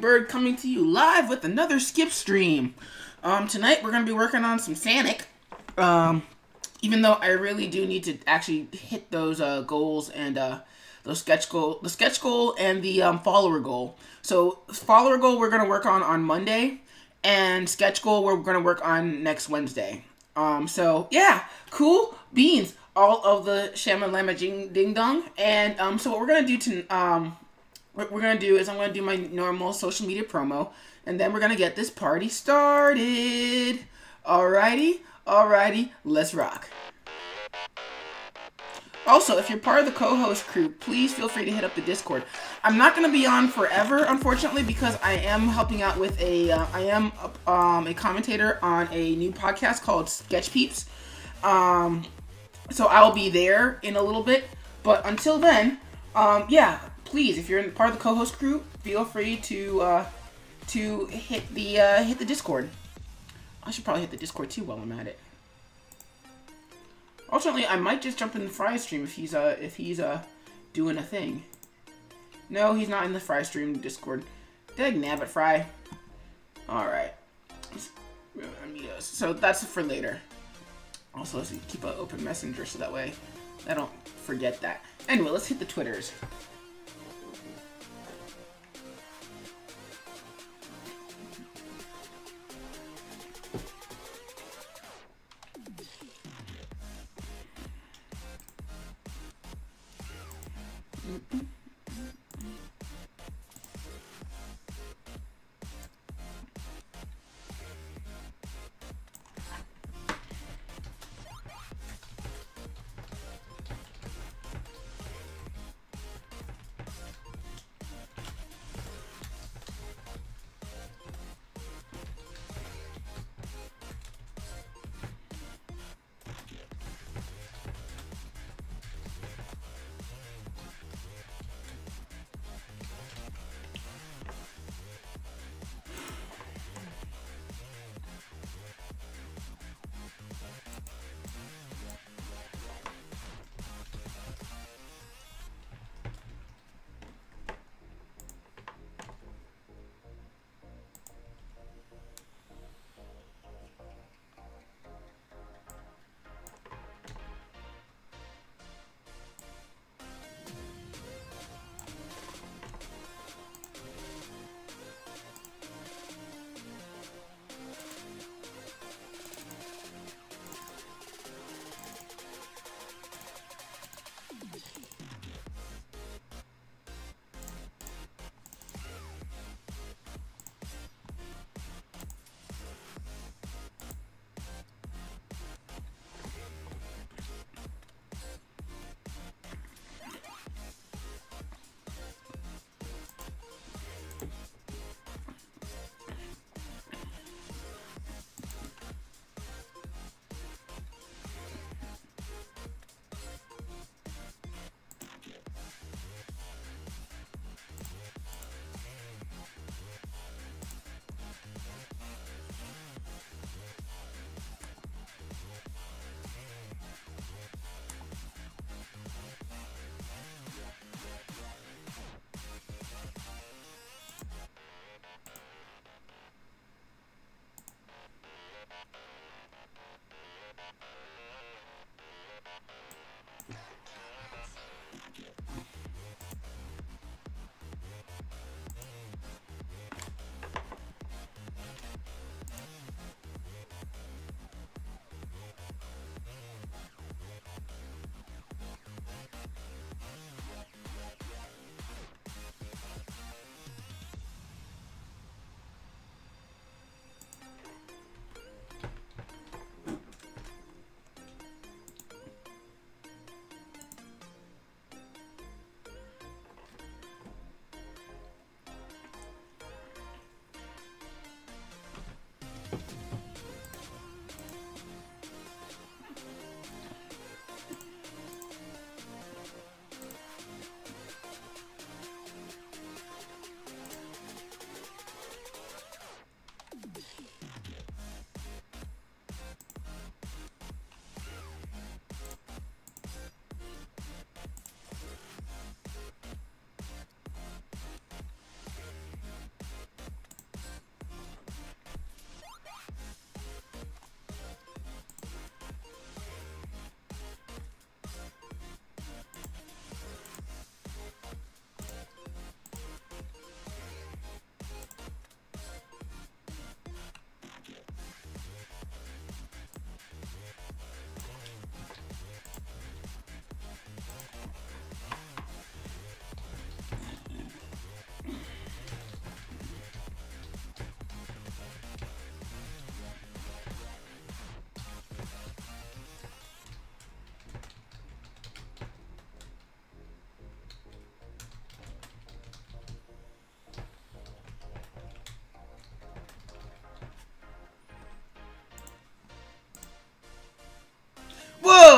Bird coming to you live with another skip stream. Tonight we're going to be working on some Sanic. Even though I really do need to actually hit those goals and the sketch goal and the follower goal. So follower goal we're going to work on Monday, and sketch goal we're going to work on next Wednesday. So yeah, cool beans. All of the Shama Lama Ding Dong. And so what we're going to do what we're going to do is I'm going to do my normal social media promo, and then we're going to get this party started. Alrighty, let's rock. Also, if you're part of the co-host crew, please feel free to hit up the Discord. I'm not going to be on forever, unfortunately, because I am helping out with I am a commentator on a new podcast called Sketch Peeps. So I'll be there in a little bit, but until then, yeah, please, if you're part of the co-host crew, feel free to hit the Discord. I should probably hit the Discord too while I'm at it. Ultimately, I might just jump in the Fry stream if he's doing a thing. No, he's not in the Fry stream Discord. Dag nabbit, Fry. Alright. So that's for later. Also, let's keep an open messenger so that way I don't forget that. Anyway, let's hit the Twitters.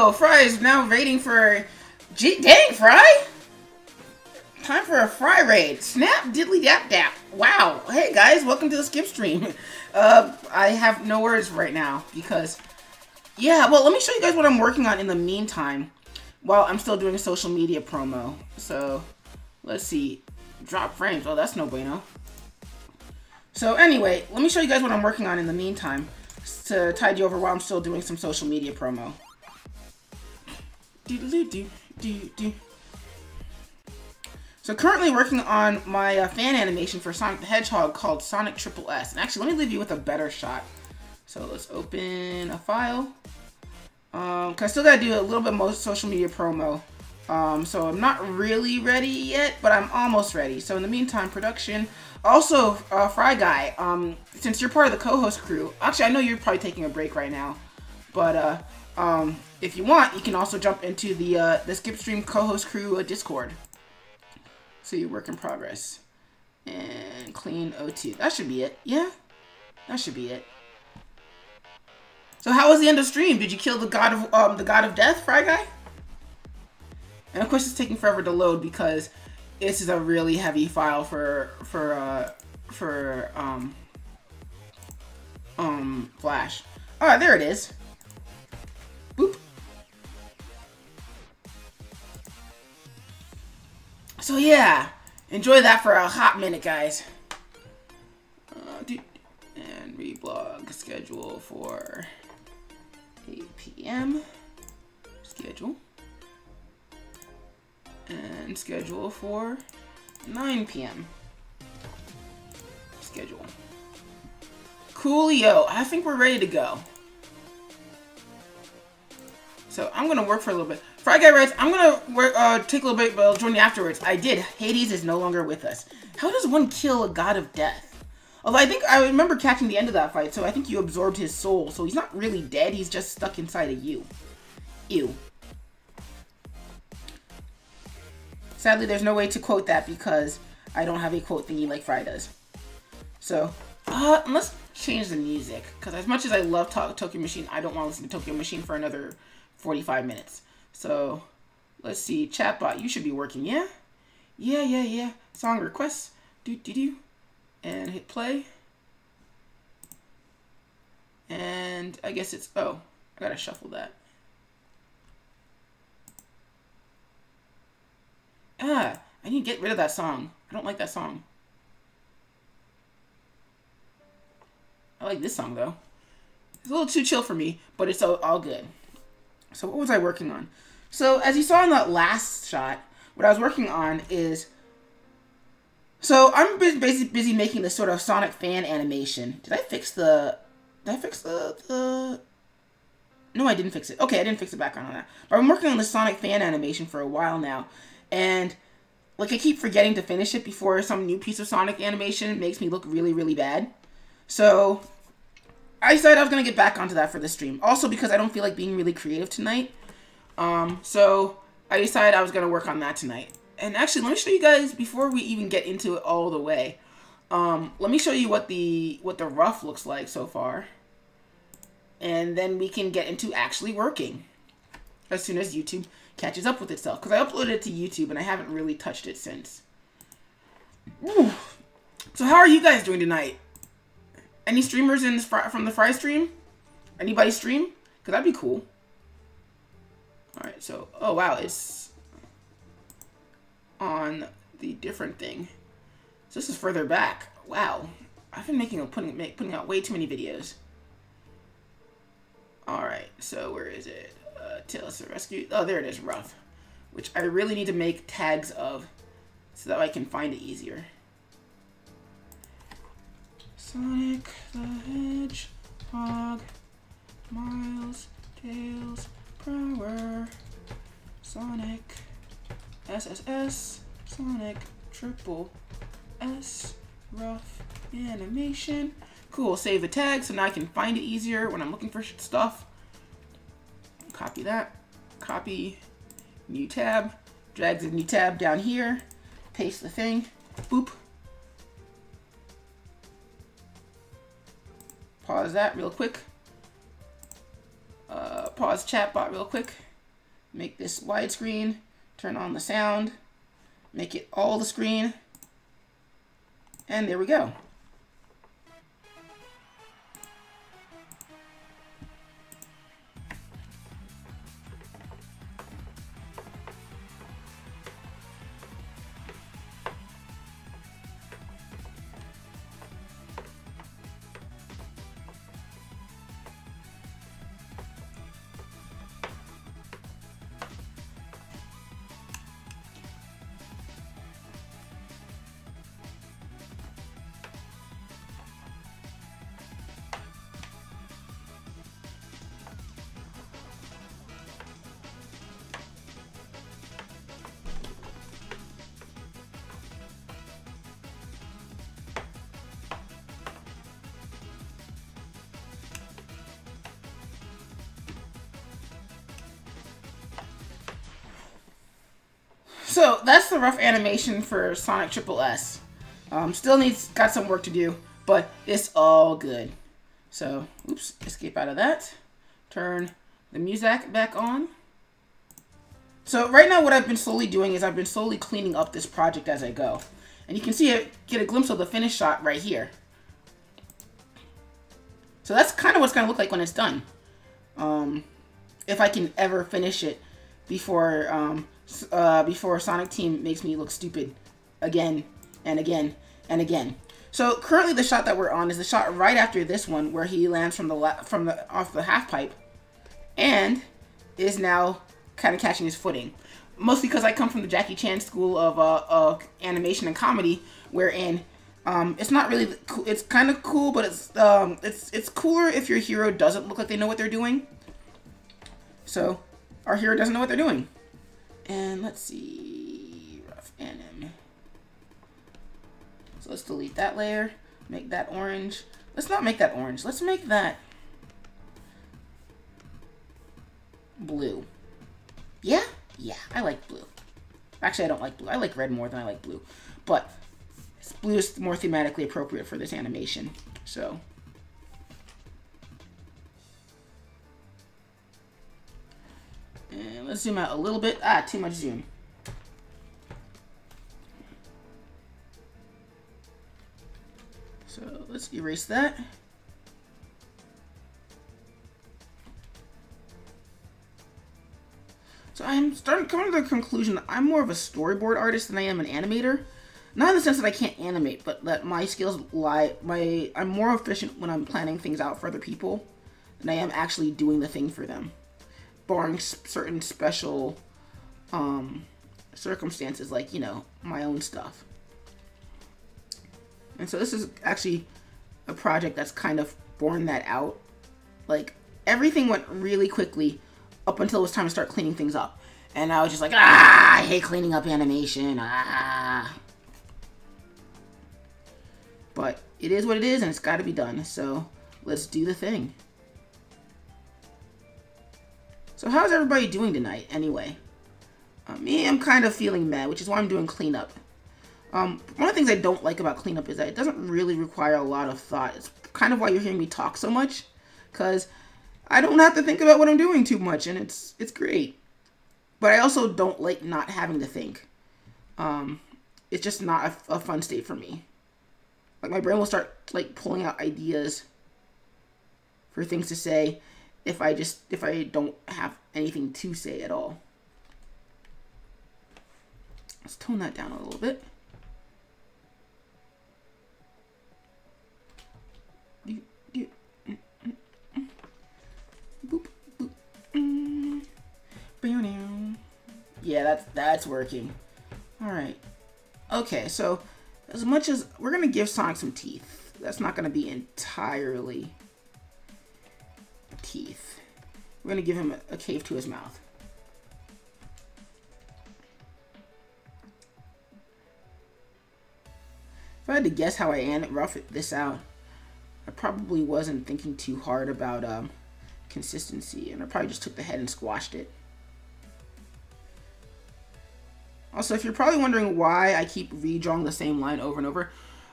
Coolio! Fry is now raiding for... Dang, Fry! Time for a Fry raid. Snap, diddly dap dap. Wow. Hey guys, welcome to the skip stream. I have no words right now because... Yeah, well, let me show you guys what I'm working on in the meantime while I'm still doing a social media promo. So, let's see. Drop frames. Oh, that's no bueno. So anyway, let me show you guys what I'm working on in the meantime to tide you over while I'm still doing some social media promo. So currently working on my fan animation for Sonic the Hedgehog called Sonic Triple S. And actually, let me leave you with a better shot. So let's open a file. Cause I still gotta do a little bit more social media promo. So I'm not really ready yet, but I'm almost ready. So in the meantime, production. Also, Fry Guy, since you're part of the co-host crew, actually I know you're probably taking a break right now, but if you want, you can also jump into the Skipstream co-host crew Discord. So your work in progress. And clean O2. That should be it. Yeah? That should be it. So how was the end of stream? Did you kill the god of death, Fry Guy? And of course it's taking forever to load because this is a really heavy file for Flash. Alright, there it is. Boop. So yeah, enjoy that for a hot minute, guys. And reblog schedule for 8 p.m. Schedule. And schedule for 9 p.m. Schedule. Coolio. I think we're ready to go. So I'm gonna work for a little bit. Fry Guy writes, I'm gonna work, take a little bit, but I'll join you afterwards. I did. Hades is no longer with us. How does one kill a god of death? Although I remember catching the end of that fight, so I think you absorbed his soul. So he's not really dead, he's just stuck inside of you. Ew. Sadly, there's no way to quote that because I don't have a quote thingy like Fry does. So, let's change the music. Because as much as I love Tokyo Machine, I don't want to listen to Tokyo Machine for another 45 minutes. So, let's see. Chatbot, you should be working, yeah? Yeah. Song requests. Do. And hit play. And I guess it's... Oh, I gotta shuffle that. I need to get rid of that song. I don't like that song. I like this song, though. It's a little too chill for me, but it's all good. So what was I working on? So as you saw in that last shot, what I was working on is... So I'm busy making this sort of Sonic fan animation. Did I fix the... No, I didn't fix it. Okay, I didn't fix the background on that. But I'm working on the Sonic fan animation for a while now. And, like, I keep forgetting to finish it before some new piece of Sonic animation makes me look really, really bad. So, I decided I was going to get back onto that for the stream. Also because I don't feel like being really creative tonight. So, I decided I was going to work on that tonight. And actually, let me show you guys, before we even get into it all the way, let me show you what the rough looks like so far. And then we can get into actually working as soon as YouTube catches up with itself. Because I uploaded it to YouTube and I haven't really touched it since. Ooh. So how are you guys doing tonight? Any streamers from the Fry stream? Anybody stream? Because that'd be cool. Alright, so... Oh, wow. It's on the different thing. So this is further back. Wow. I've been putting out way too many videos. Alright, so where is it? Tales of Rescue. Oh, there it is, rough. Which I really need to make tags of so that I can find it easier. Sonic the Hedgehog, Miles, Tails, Prower, Sonic, SSS, Sonic, Triple S, rough animation. Cool, save the tag so now I can find it easier when I'm looking for stuff. Copy that. Copy. New tab. Drag the new tab down here. Paste the thing. Boop. Pause that real quick. Pause chatbot real quick. make this widescreen, turn on the sound, make it all the screen, and there we go. So that's the rough animation for Sonic Triple S. Still got some work to do, but it's all good. So, oops, escape out of that. Turn the music back on. So right now what I've been slowly doing is I've been slowly cleaning up this project as I go. And you can see it, get a glimpse of the finished shot right here. So that's kind of what's going to look like when it's done. If I can ever finish it before Sonic Team makes me look stupid again and again and again. So currently the shot that we're on is the shot right after this one where he lands off the half pipe and is now kind of catching his footing. Mostly because I come from the Jackie Chan school of animation and comedy, wherein it's not really it's kind of cool, but it's cooler if your hero doesn't look like they know what they're doing. So our hero doesn't know what they're doing. And let's see, rough anim. So let's delete that layer, make that orange. Let's not make that orange. Let's make that blue. Yeah? Yeah, I like blue. Actually, I don't like blue. I like red more than I like blue. But blue is more thematically appropriate for this animation. So and let's zoom out a little bit. Ah, too much zoom. So let's erase that. So I'm coming to the conclusion that I'm more of a storyboard artist than I am an animator. Not in the sense that I can't animate, but that my skills I'm more efficient when I'm planning things out for other people than I am actually doing the thing for them. Barring certain special circumstances, like, you know, my own stuff. And so this is actually a project that's kind of borne that out. Like, everything went really quickly up until it was time to start cleaning things up. And I was just like, I hate cleaning up animation. But it is what it is, and it's got to be done. So let's do the thing. So how's everybody doing tonight, anyway? Me, I'm kind of feeling mad, which is why I'm doing cleanup. One of the things I don't like about cleanup is that it doesn't really require a lot of thought. It's kind of why you're hearing me talk so much, because I don't have to think about what I'm doing too much, and it's great. But I also don't like not having to think. It's just not a fun state for me. Like, my brain will start, like, pulling out ideas for things to say if I don't have anything to say at all. Let's tone that down a little bit. Yeah, that's working. All right. Okay, so as much as we're gonna give Sonic some teeth, that's not gonna be entirely teeth. We're gonna give him a cave to his mouth. If I had to guess how I rough this out, I probably wasn't thinking too hard about consistency, and I probably just took the head and squashed it. Also, if you're probably wondering why I keep redrawing the same line over and over,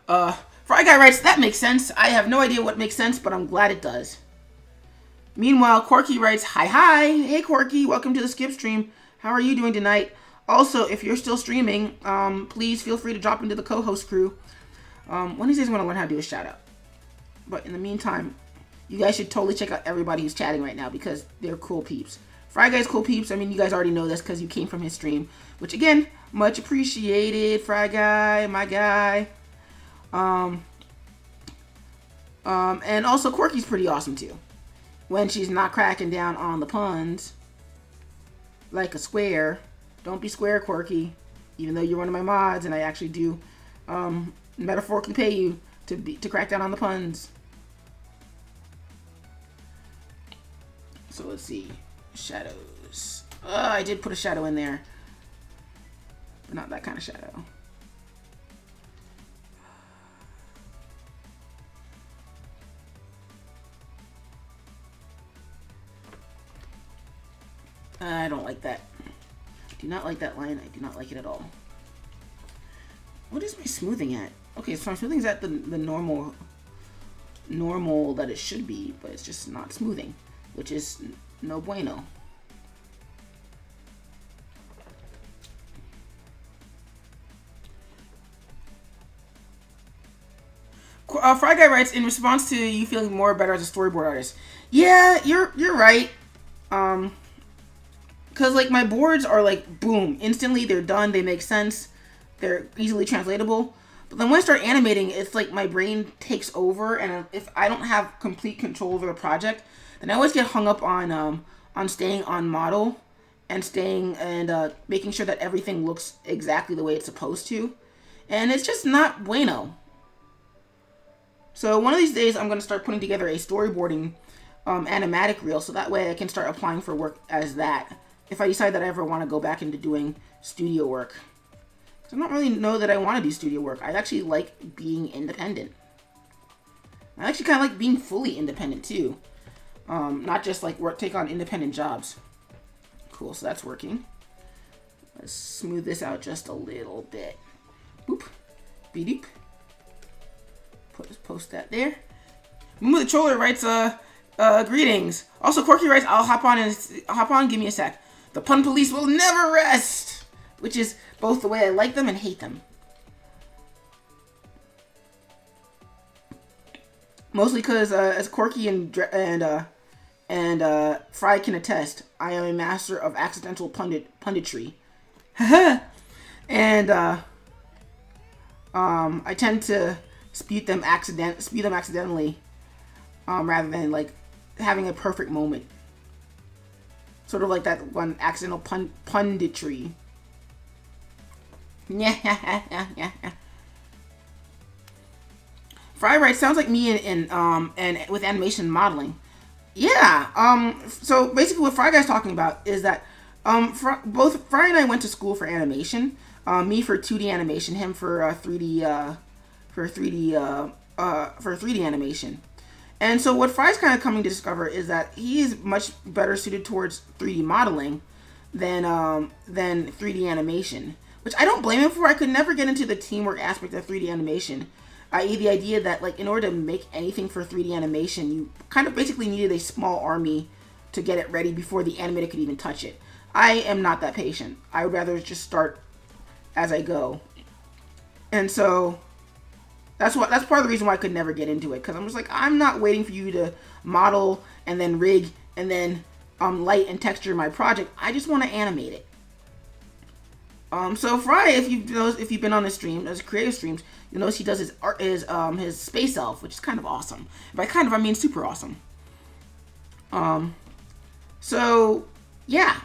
Fry Guy writes, that makes sense. I have no idea what makes sense, but I'm glad it does. Meanwhile, Corky writes, hi, hi. Hey, Corky, welcome to the Skip stream. How are you doing tonight? Also, if you're still streaming, please feel free to drop into the co-host crew. One of these days, I want to learn how to do a shout-out. But in the meantime, you guys should totally check out everybody who's chatting right now because they're cool peeps. Fry Guy's cool peeps. I mean, you guys already know this because you came from his stream. Which, again, much appreciated, Fry Guy, my guy. And also, Corky's pretty awesome, too. When she's not cracking down on the puns. Like a square. Don't be square, Corky. Even though you're one of my mods and I actually do metaphorically pay you to crack down on the puns. So let's see. Shadows. I did put a shadow in there. But not that kind of shadow. I don't like that. Do not like that line. I do not like it at all. What is my smoothing at? Okay, so my smoothing is at the normal that it should be, but it's just not smoothing, which is no bueno. Fry Guy writes, in response to you feeling more better as a storyboard artist. Yeah, you're right. Because, like, my boards are, like, boom, instantly, they're done, they make sense, they're easily translatable. But then when I start animating, it's like my brain takes over, and if I don't have complete control over the project, then I always get hung up on staying on model and making sure that everything looks exactly the way it's supposed to. And it's just not bueno. So one of these days, I'm going to start putting together a storyboarding animatic reel, so that way I can start applying for work as that. If I decide that I ever want to go back into doing studio work. Because I don't really know that I want to do studio work. I actually like being independent. I actually kind of like being fully independent too. Not just like take on independent jobs. Cool, so that's working. Let's smooth this out just a little bit. Boop. Beep. Post that there. Moo the Troller writes, greetings. Also, Corky writes, I'll hop on, give me a sec. The pun police will never rest! Which is both the way I like them and hate them. Mostly because, as Corky and Fry can attest, I am a master of accidental punditry. And, I tend to spew them accidentally, rather than, like, having a perfect moment. Sort of like that one accidental punditry. Yeah. Fry writes, sounds like me and with animation modeling. Yeah. So basically, what Fry Guy's talking about is that both Fry and I went to school for animation. Me for 2D animation, him for 3D animation. And so what Fry's kind of coming to discover is that he is much better suited towards 3D modeling than 3D animation, which I don't blame him for. I could never get into the teamwork aspect of 3D animation, i.e. the idea that, like, in order to make anything for 3D animation, you kind of basically needed a small army to get it ready before the animator could even touch it. I am not that patient. I would rather just start as I go. And so that's part of the reason why I could never get into it, because I'm just like, I'm not waiting for you to model and then rig and then light and texture my project. I just want to animate it. So Fry, if you've been on his stream, his creative streams, you'll notice he does his space elf, which is kind of awesome. By kind of, I mean super awesome. So yeah,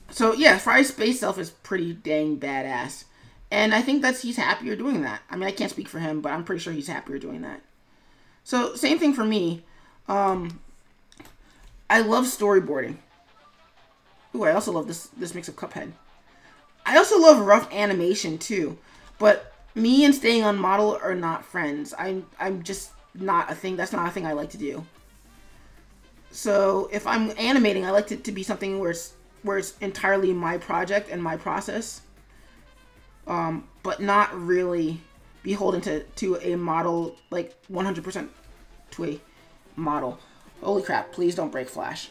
so yeah, Fry's space elf is pretty dang badass, and I think he's happier doing that. I mean, I can't speak for him, but I'm pretty sure he's happier doing that. So same thing for me. I love storyboarding. Ooh, I also love this mix of Cuphead. I also love rough animation too, but me and staying on model are not friends. I'm just not a thing. That's not a thing I like to do. So if I'm animating, I like it to be something where it's entirely my project and my process, but not really beholden to a model, like 100% to a model. Holy crap, please don't break Flash.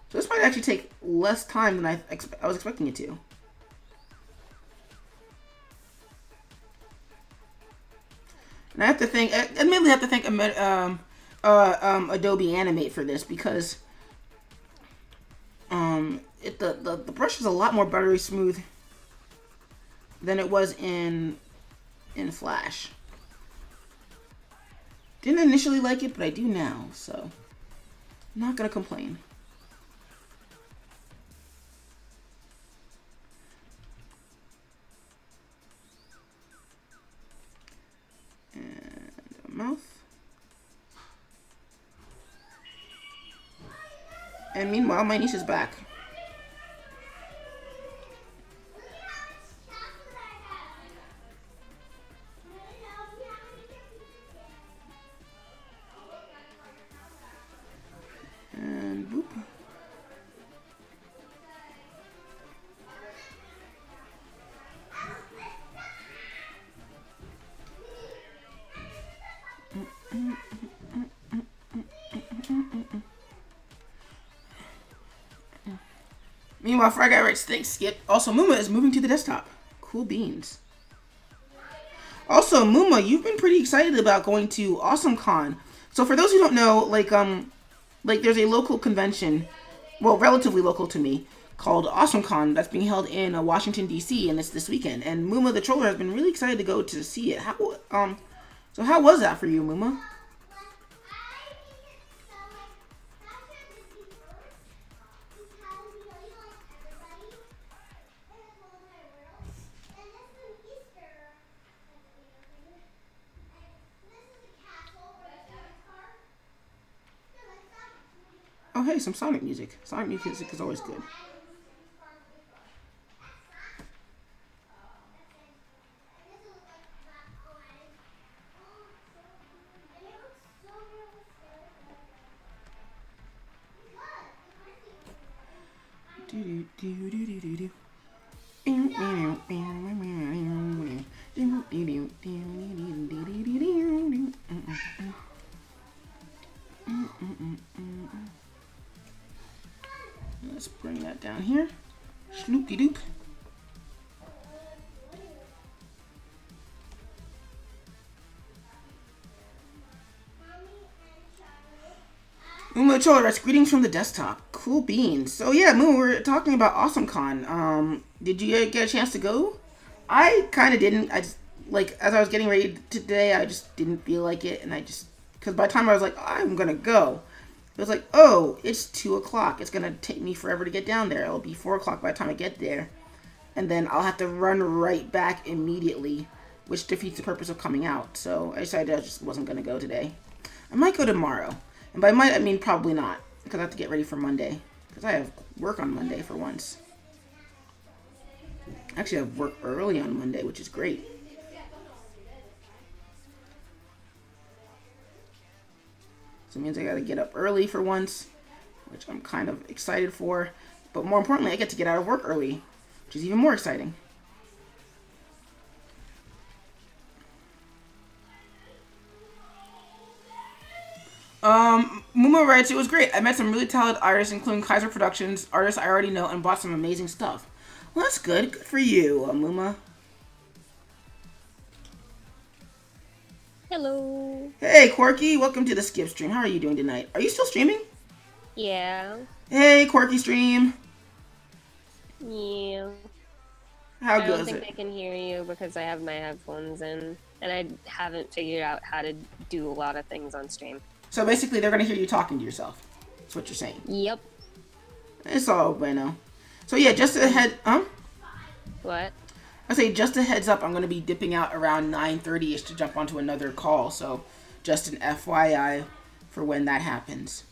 So this might actually take less time than I was expecting it to. And I have to thank, admittedly, I have to thank Adobe Animate for this because the brush is a lot more buttery smooth than it was in Flash. Didn't initially like it, but I do now, so I'm not gonna complain. And a mouth. And meanwhile, my niece is back. And boop. Meanwhile, Fry Guy writes, thanks, Skip. Also, Muma is moving to the desktop. Cool beans. Also, Muma, you've been pretty excited about going to AwesomeCon. So for those who don't know, like there's a local convention, well, relatively local to me, called AwesomeCon that's being held in Washington, D.C., and it's this weekend. And Muma the Troller has been really excited to go to see it. So how was that for you, Muma? Oh, hey, some Sonic music. Sonic music is always good. Let's bring that down here. Sloopy doop. Mooma Chola writes, greetings from the desktop. Cool beans. So yeah, Moon, we're talking about AwesomeCon. Did you get a chance to go? I kind of didn't. I just, like, as I was getting ready today, I just didn't feel like it. And because by the time I was like, I'm going to go, it was like, oh, it's 2 o'clock. It's going to take me forever to get down there. It'll be 4 o'clock by the time I get there. And then I'll have to run right back immediately, which defeats the purpose of coming out. So I decided I just wasn't going to go today. I might go tomorrow. And by might, I mean probably not, because I have to get ready for Monday. Because I have work on Monday for once. Actually, I have work early on Monday, which is great. So it means I gotta get up early for once, which I'm kind of excited for. But more importantly, I get to get out of work early, which is even more exciting. Muma writes, it was great. I met some really talented artists, including Kaiser Productions, artists I already know, and bought some amazing stuff. Well, that's good. Good for you, Muma. Hello. Hey, Quirky. Welcome to the Skip stream. How are you doing tonight? Are you still streaming? Yeah. Hey, Quirky stream. Yeah. How I good don't is think it? I can hear you because I have my headphones in, and I haven't figured out how to do a lot of things on stream. So basically, they're going to hear you talking to yourself. That's what you're saying. Yep. It's all bueno. So yeah, just a head... What? I say just a heads up, I'm going to be dipping out around 9:30ish to jump onto another call. So just an FYI for when that happens.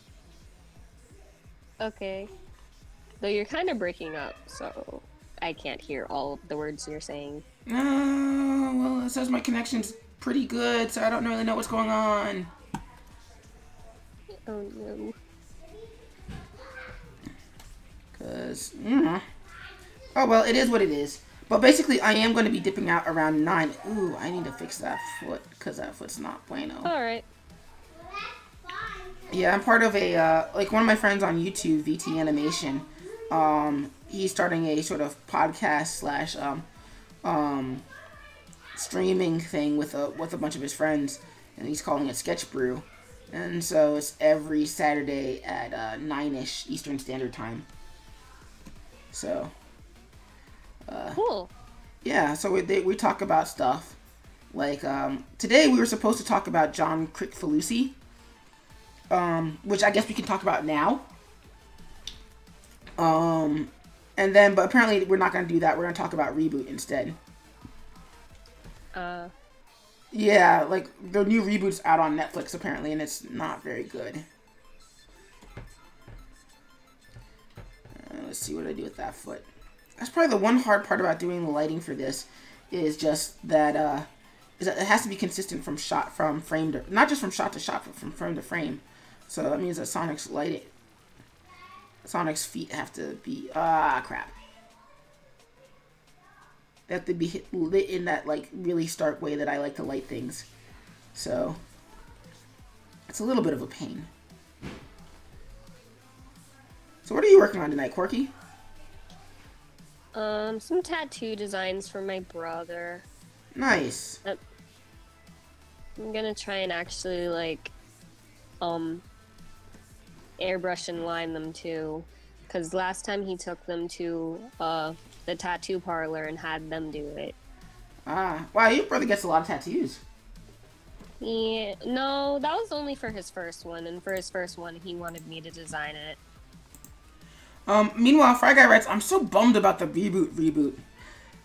Okay. Though you're kind of breaking up, so I can't hear all of the words you're saying. Well, it says my connection's pretty good, so I don't really know what's going on. Oh no. Because, oh well, it is what it is. But basically, I am going to be dipping out around 9. Ooh, I need to fix that foot, because that foot's not bueno. Alright. Yeah, I'm part of a, like one of my friends on YouTube, VT Animation. He's starting a sort of podcast slash, streaming thing with a bunch of his friends, and he's calling it Sketch Brew. And so it's every Saturday at 9-ish Eastern Standard Time. So, Cool. Yeah, so we talk about stuff. Like, today we were supposed to talk about John Crickfalusi, which I guess we can talk about now. And then, but apparently we're not going to do that. We're going to talk about Reboot instead. Yeah, like, the new Reboot's out on Netflix, apparently, and it's not very good. Let's see what I do with that foot. That's probably the one hard part about doing the lighting for this, is just that, it has to be consistent from frame to, not just from shot to shot, but from frame to frame. So that means that Sonic's feet have to be, crap. They have to be lit in that, like, really stark way that I like to light things. So, it's a little bit of a pain. So what are you working on tonight, Corky? Some tattoo designs for my brother. Nice. I'm gonna try and actually, like, airbrush and line them too. Because last time he took them to, the tattoo parlor and had them do it. Ah, wow, your brother gets a lot of tattoos. Yeah, no, that was only for his first one, and for his first one, he wanted me to design it. Meanwhile, Fry Guy writes, I'm so bummed about the reboot.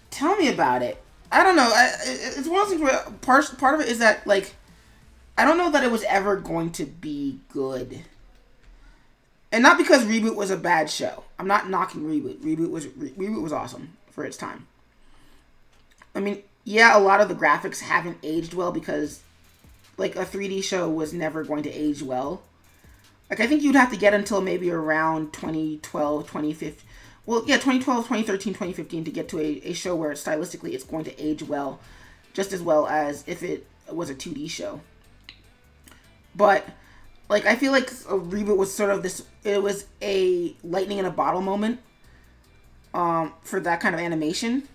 Tell me about it. I don't know. It's one of those things where part of it is that, like, I don't know that it was ever going to be good. And not because Reboot was a bad show. I'm not knocking Reboot. Reboot was awesome for its time. I mean, yeah, a lot of the graphics haven't aged well because, like, a 3D show was never going to age well. Like, I think you'd have to get until maybe around 2012, 2015. Well, yeah, 2012, 2013, 2015 to get to a show where stylistically it's going to age well. Just as well as if it was a 2D show. But, like, I feel like a Reboot was sort of this... It was a lightning in a bottle moment for that kind of animation.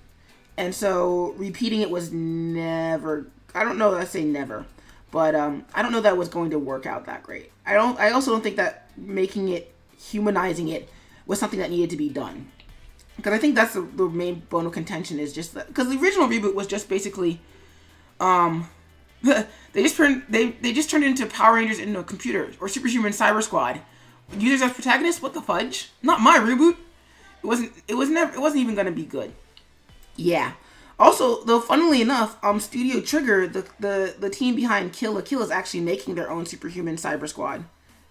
And so repeating it was never... I don't know, I say never. But I don't know that it was going to work out that great. I also don't think that making it, humanizing it, was something that needed to be done. Because I think that's the main bone of contention is just that. Because the original Reboot was just basically, they just turned it into Power Rangers into a computer or Superhuman Cyber Squad. Users as protagonists? What the fudge? Not my Reboot. It wasn't even gonna be good. Yeah. Also, though, funnily enough, Studio Trigger, the team behind Kill la Kill, is actually making their own Superhuman Cyber Squad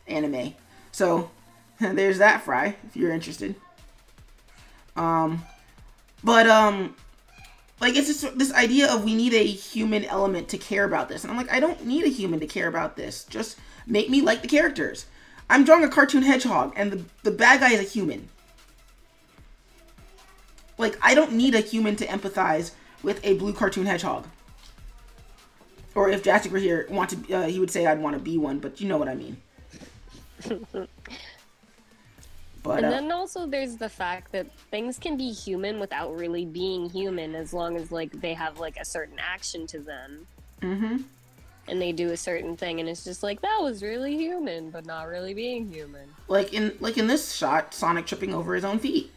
anime. So, there's that, Fry, if you're interested. Like, it's just this idea of we need a human element to care about this. And I'm like, I don't need a human to care about this. Just make me like the characters. I'm drawing a cartoon hedgehog, and the bad guy is a human. Like, I don't need a human to empathize with a blue cartoon hedgehog. Or if Jastic were here, he would say I'd want to be one, but you know what I mean. But, and then also there's the fact that things can be human without really being human as long as, like, they have, like, a certain action to them. Mm-hmm. And they do a certain thing, and it's just like, that was really human, but not really being human. Like in this shot, Sonic tripping over his own feet.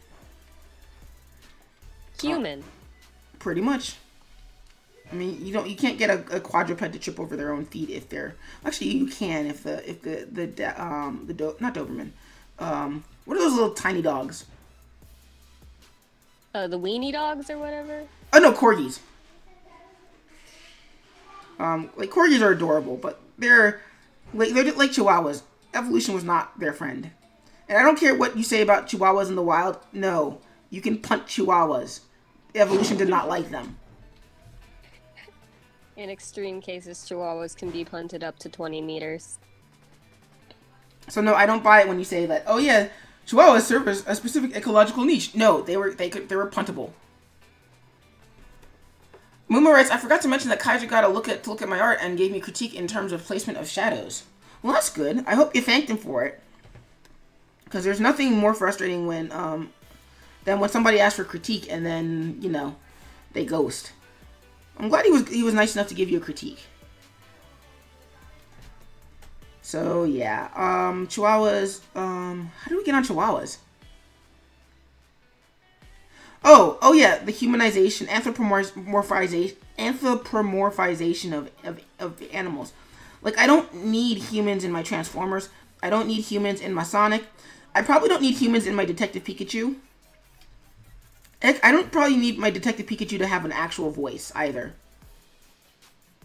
Human. Pretty much. I mean, you can't get a quadruped to trip over their own feet if they're... Actually, you can if not Doberman. What are those little tiny dogs? The weenie dogs or whatever? Oh, no, corgis. Like, corgis are adorable, but they're just like chihuahuas. Evolution was not their friend. And I don't care what you say about chihuahuas in the wild. No, you can punt chihuahuas. Evolution did not like them. In extreme cases, chihuahuas can be punted up to 20 meters. So no, I don't buy it when you say that. Oh yeah, chihuahuas serve a specific ecological niche. No, they were puntable. Muma writes, I forgot to mention that Kaiju got to look at my art and gave me critique in terms of placement of shadows. Well, that's good. I hope you thanked him for it. Because there's nothing more frustrating than when somebody asks for critique and then, you know, they ghost. I'm glad he was nice enough to give you a critique. So yeah, Chihuahuas. How do we get on Chihuahuas? Oh yeah, the humanization, anthropomorphization of the animals. Like, I don't need humans in my Transformers. I don't need humans in my Sonic. I probably don't need humans in my Detective Pikachu. I don't probably need my Detective Pikachu to have an actual voice either.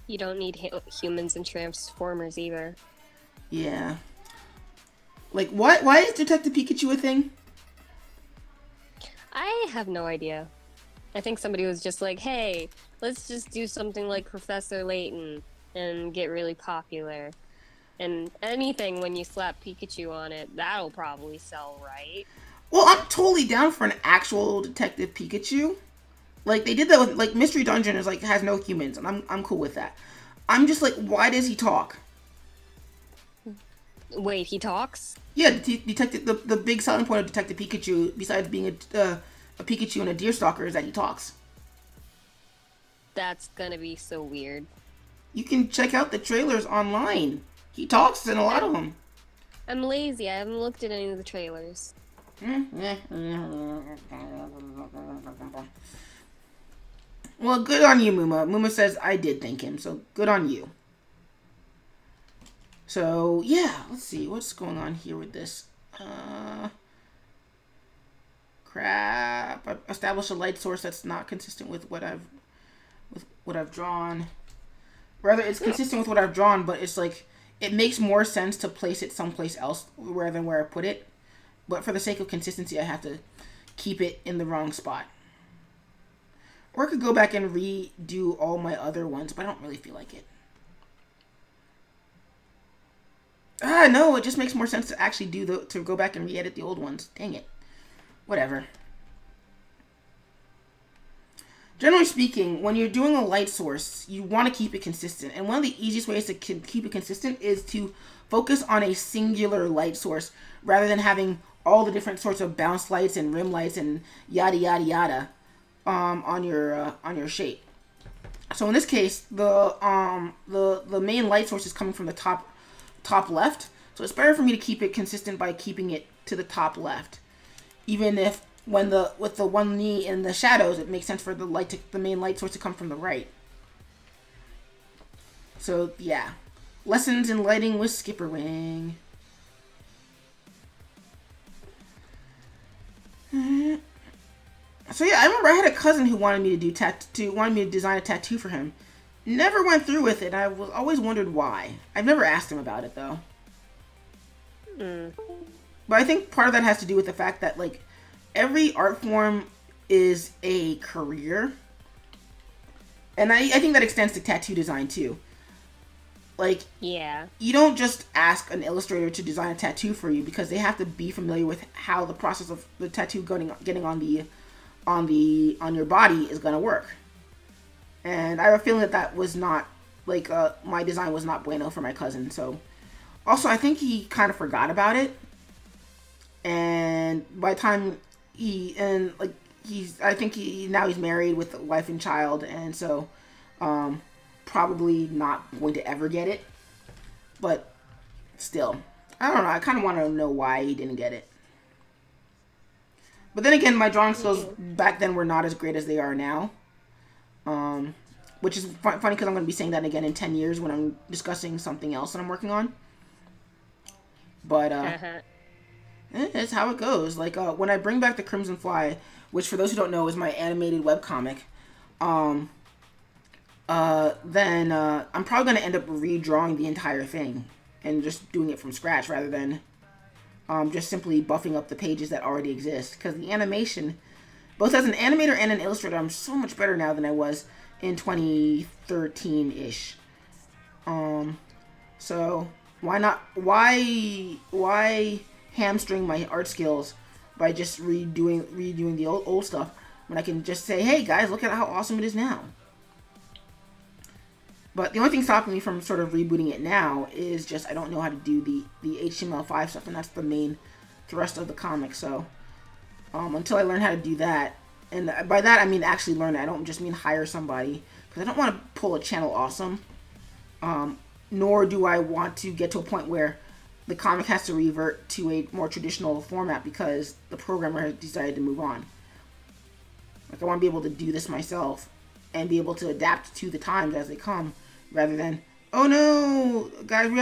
You don't need humans in Transformers either. Yeah. Like, why is Detective Pikachu a thing? I have no idea. I think somebody was just like, hey, let's just do something like Professor Layton and get really popular. And anything when you slap Pikachu on it, that'll probably sell, right? Well, I'm totally down for an actual Detective Pikachu. Like, they did that with, like, Mystery Dungeon is like has no humans, and I'm cool with that. I'm just like, why does he talk? Wait, he talks? Yeah, the big selling point of Detective Pikachu, besides being a Pikachu and a Deerstalker, is that he talks. That's gonna be so weird. You can check out the trailers online. He talks in a lot of them. I'm lazy. I haven't looked at any of the trailers. Well, good on you, Muma. Muma says I did thank him, so good on you. So, yeah, let's see. What's going on here with this? Crap. I've established a light source that's not consistent with what I've drawn. Rather, it's consistent with what I've drawn, but it's like, it makes more sense to place it someplace else rather than where I put it. But for the sake of consistency, I have to keep it in the wrong spot. Or I could go back and redo all my other ones, but I don't really feel like it. No, it just makes more sense to actually to go back and re-edit the old ones. Dang it. Whatever. Generally speaking, when you're doing a light source, you want to keep it consistent. And one of the easiest ways to keep it consistent is to focus on a singular light source rather than having all the different sorts of bounce lights and rim lights and yada yada yada on your shape. So in this case, the main light source is coming from the top left, so it's better for me to keep it consistent by keeping it to the top left, even if with the one knee in the shadows, it makes sense for the main light source to come from the right. So yeah, lessons in lighting with SkipperWing. So yeah, I remember I had a cousin who wanted me to design a tattoo for him. Never went through with it. I always wondered why. I've never asked him about it though. But I think part of that has to do with the fact that, like, every art form is a career. And I think that extends to tattoo design too. Like, yeah, you don't just ask an illustrator to design a tattoo for you because they have to be familiar with how the process of the tattoo getting on your body is gonna work. And I have a feeling that was not, like, my design was not bueno for my cousin. So, also, I think he kind of forgot about it. And by the time I think now he's married with a wife and child, and so, probably not going to ever get it. But still, I don't know. I kind of want to know why he didn't get it. But then again, my drawing skills back then were not as great as they are now. Which is funny because I'm going to be saying that again in 10 years when I'm discussing something else that I'm working on. But, it's how it goes. Like, when I bring back the Crimson Fly, which for those who don't know is my animated webcomic, then I'm probably going to end up redrawing the entire thing and just doing it from scratch rather than just simply buffing up the pages that already exist. Because the animation, both as an animator and an illustrator, I'm so much better now than I was in 2013-ish. So why hamstring my art skills by just redoing the old stuff when I can just say, hey guys, look at how awesome it is now. But the only thing stopping me from sort of rebooting it now is just I don't know how to do the HTML5 stuff, and that's the main thrust of the comic. So until I learn how to do that, and by that I mean actually learn it, I don't just mean hire somebody, because I don't want to pull a channel awesome, nor do I want to get to a point where the comic has to revert to a more traditional format because the programmer has decided to move on. Like, I want to be able to do this myself and be able to adapt to the times as they come, rather than, oh no, guys, we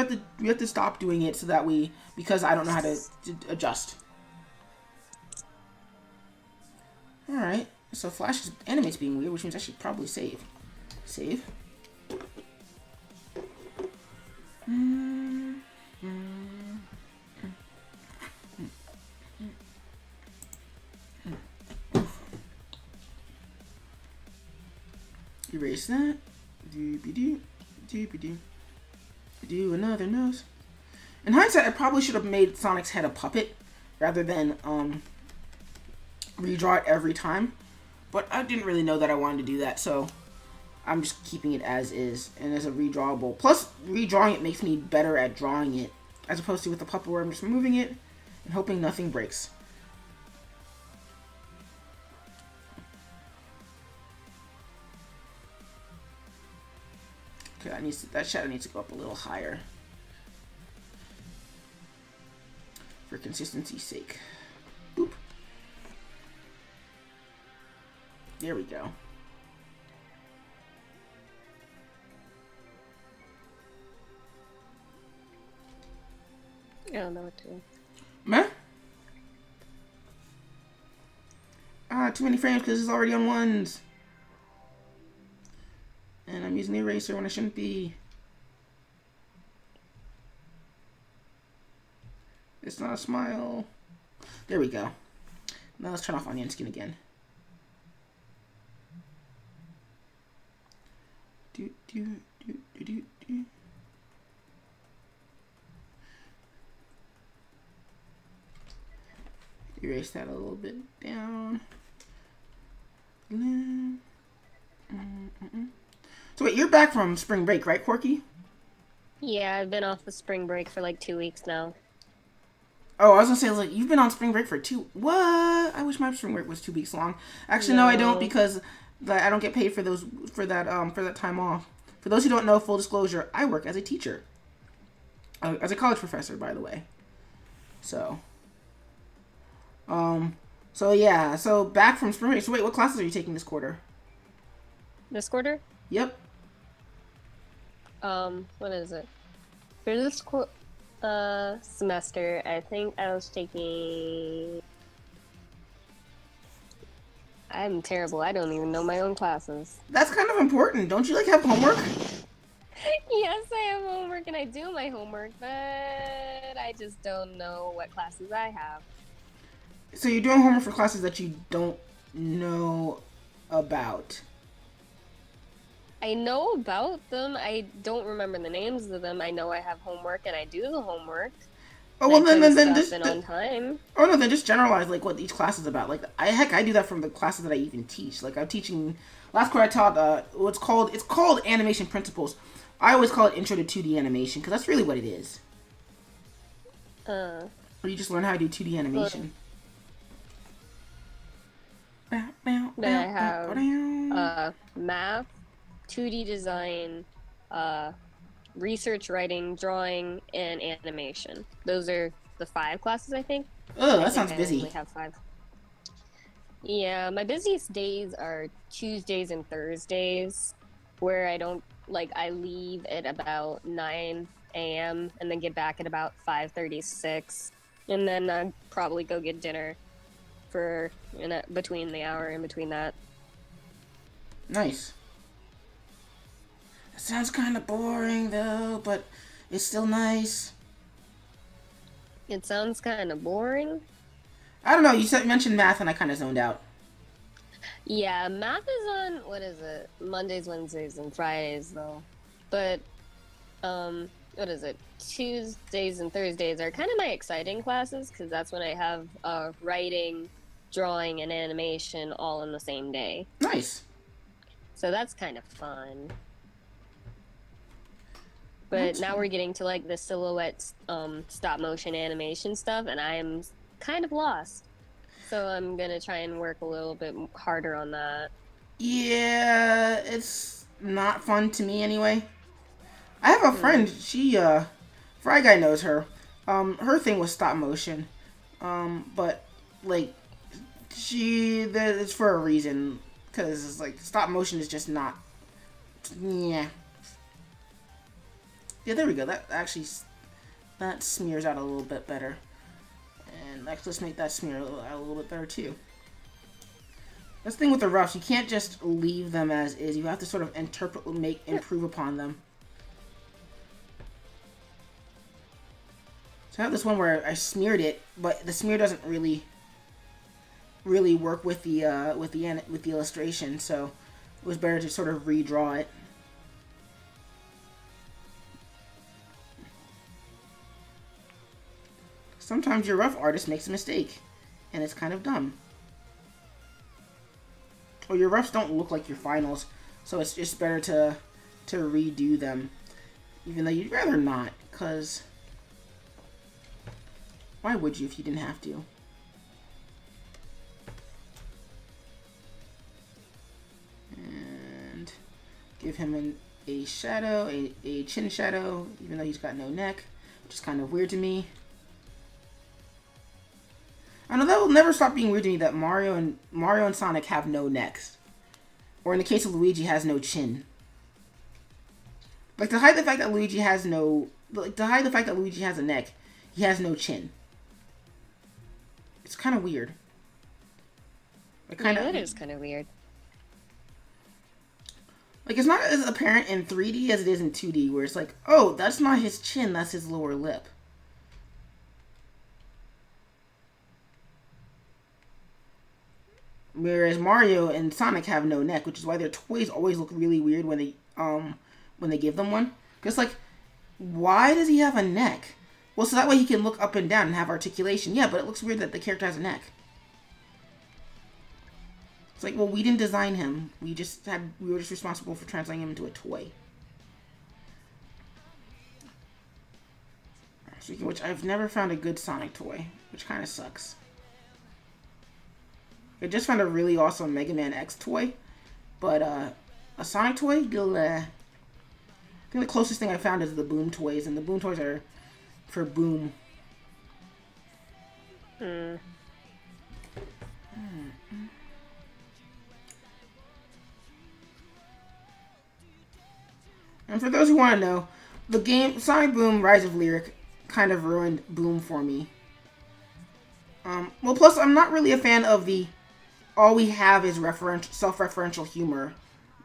have to stop doing it so that because I don't know how to adjust. All right, so Flash animates being weird, which means I should probably save. Save. Erase that. Do another nose. In hindsight, I probably should have made Sonic's head a puppet rather than redraw it every time. But I didn't really know that I wanted to do that, so I'm just keeping it as is and as a redrawable. Plus, redrawing it makes me better at drawing it, as opposed to with the puppet where I'm just moving it and hoping nothing breaks. Okay, that shadow needs to go up a little higher for consistency's sake. Boop. There we go. I don't know what to do. Meh? Too many frames because it's already on ones. And I'm using the eraser when I shouldn't be. It's not a smile. There we go. Now let's turn off onion skin again. Erase that a little bit down. So wait, you're back from spring break, right, Corky? Yeah, I've been off the spring break for like 2 weeks now. Oh, I was gonna say, like, you've been on spring break for what? I wish my spring break was 2 weeks long. Actually, no, I don't, because I don't get paid for that time off. For those who don't know, full disclosure, I work as a teacher. As a college professor, by the way. So yeah, so back from spring break. So wait, what classes are you taking this quarter? This quarter? Yep. What is it? For this semester, I think I was taking... I'm terrible. I don't even know my own classes. That's kind of important. Don't you, like, have homework? Yes, I have homework and I do my homework, but I just don't know what classes I have. So you're doing homework for classes that you don't know about. I know about them. I don't remember the names of them. I know I have homework and I do the homework. Oh, well, then just on time. Oh no, then just generalize like what each class is about. Like I do that from the classes that I even teach. Like I'm teaching last quarter I taught it's called animation principles. I always call it intro to 2D animation because that's really what it is. Or you just learn how to do 2D animation. Then I have math, 2D design, research writing, drawing, and animation. Those are the 5 classes, I think. Oh, that sounds busy. I only have 5. Yeah, my busiest days are Tuesdays and Thursdays, where I leave at about 9 a.m. and then get back at about 5:36, and then I'd probably go get dinner for between the hour in between that. Nice. It sounds kind of boring though, but it's still nice. It sounds kind of boring. I don't know. You mentioned math, and I kind of zoned out. Yeah, math is on, what is it? Mondays, Wednesdays, and Fridays, though. But, what is it? Tuesdays and Thursdays are kind of my exciting classes, because that's when I have writing, drawing, and animation all in the same day. Nice. So that's kind of fun. But now we're getting to, like, the silhouette stop motion animation stuff, and I am kind of lost. So I'm gonna try and work a little bit harder on that. Yeah, it's not fun to me anyway. I have a friend, she, Fry Guy knows her. Her thing was stop motion. But, like, it's for a reason. Because, it's like, stop motion is just not, yeah. Yeah, there we go. That actually, that smears out a little bit better. And actually, let's make that smear out a little bit better, too. That's the thing with the roughs. You can't just leave them as is. You have to sort of improve upon them. So I have this one where I smeared it, but the smear doesn't really work with the illustration. So it was better to sort of redraw it. Sometimes your rough artist makes a mistake, and it's kind of dumb. Or your roughs don't look like your finals, so it's just better to redo them, even though you'd rather not, because why would you if you didn't have to? And give him a shadow, a chin shadow, even though he's got no neck, which is kind of weird to me. I know that will never stop being weird to me that Mario and Sonic have no necks. Or in the case of Luigi, has no chin. Like, to hide the fact that Luigi has no... Like, to hide the fact that Luigi has a neck, he has no chin. It's kind of weird. Like, yeah, that is kind of weird. Like, it's not as apparent in 3D as it is in 2D, where it's like, oh, that's not his chin, that's his lower lip. Whereas Mario and Sonic have no neck, which is why their toys always look really weird when they give them one. Because, like, why does he have a neck? Well, so that way he can look up and down and have articulation. Yeah, but it looks weird that the character has a neck. It's like, well, we didn't design him. We were just responsible for translating him into a toy. Speaking of which, I've never found a good Sonic toy, which kind of sucks. I just found a really awesome Mega Man X toy, but a Sonic toy, I think the closest thing I found is the Boom toys, and the Boom toys are for Boom. And for those who want to know, the game Sonic Boom Rise of Lyric kind of ruined Boom for me. Well, plus I'm not really a fan of the all we have is self-referential humor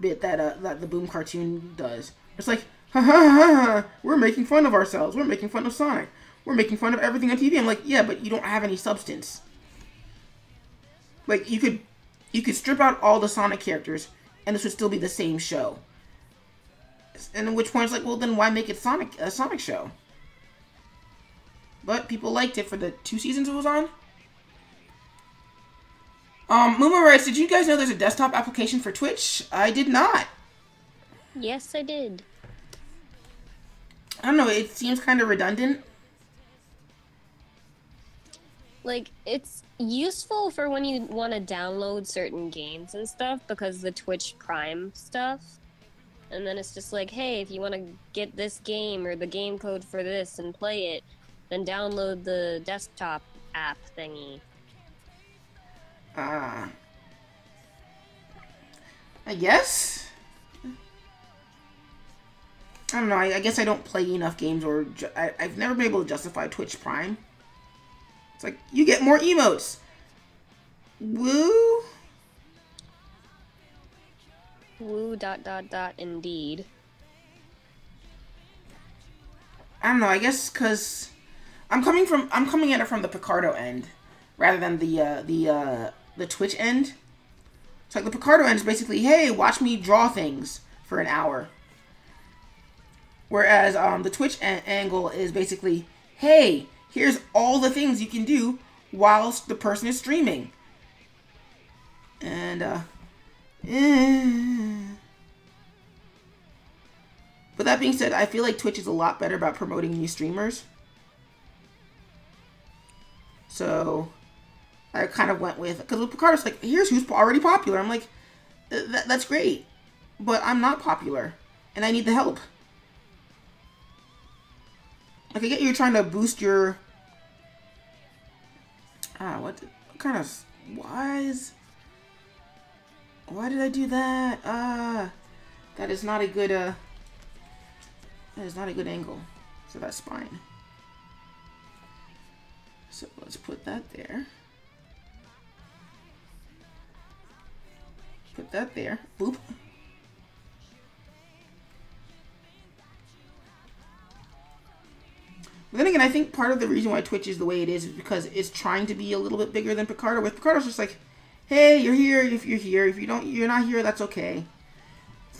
bit that the Boom cartoon does. It's like, ha ha ha ha, we're making fun of ourselves. We're making fun of Sonic. We're making fun of everything on TV. I'm like, yeah, but you don't have any substance. Like, you could strip out all the Sonic characters, and this would still be the same show. And at which point it's like, well, then why make it a Sonic show? But people liked it for the 2 seasons it was on. Muma writes, did you guys know there's a desktop application for Twitch? I did not. Yes, I did. I don't know, it seems kind of redundant. Like, it's useful for when you want to download certain games and stuff, because the Twitch Prime stuff. And then it's just like, hey, if you want to get this game or the game code for this and play it, then download the desktop app thingy. I guess? I don't know, I guess I don't play enough games, or I've never been able to justify Twitch Prime. It's like, you get more emotes! Woo! Woo ... indeed. I don't know, I guess because I'm coming at it from the Picardo end rather than the Twitch end. So like the Picardo end is basically, hey, watch me draw things for an hour. Whereas the Twitch angle is basically, hey, here's all the things you can do whilst the person is streaming. And, But that being said, I feel like Twitch is a lot better about promoting new streamers. So I kind of went with, because with Picardo's like, here's who's already popular. I'm like, that's great, but I'm not popular, and I need the help. Like, I get you're trying to boost your, what kind of, why did I do that? That is not a good, that is not a good angle. So that's spine. So let's put that there. Put that there. Boop. But then again, I think part of the reason why Twitch is the way it is because it's trying to be a little bit bigger than Picardo. With Picardo's just like, hey, you're here if you're here. If you're not here, that's okay.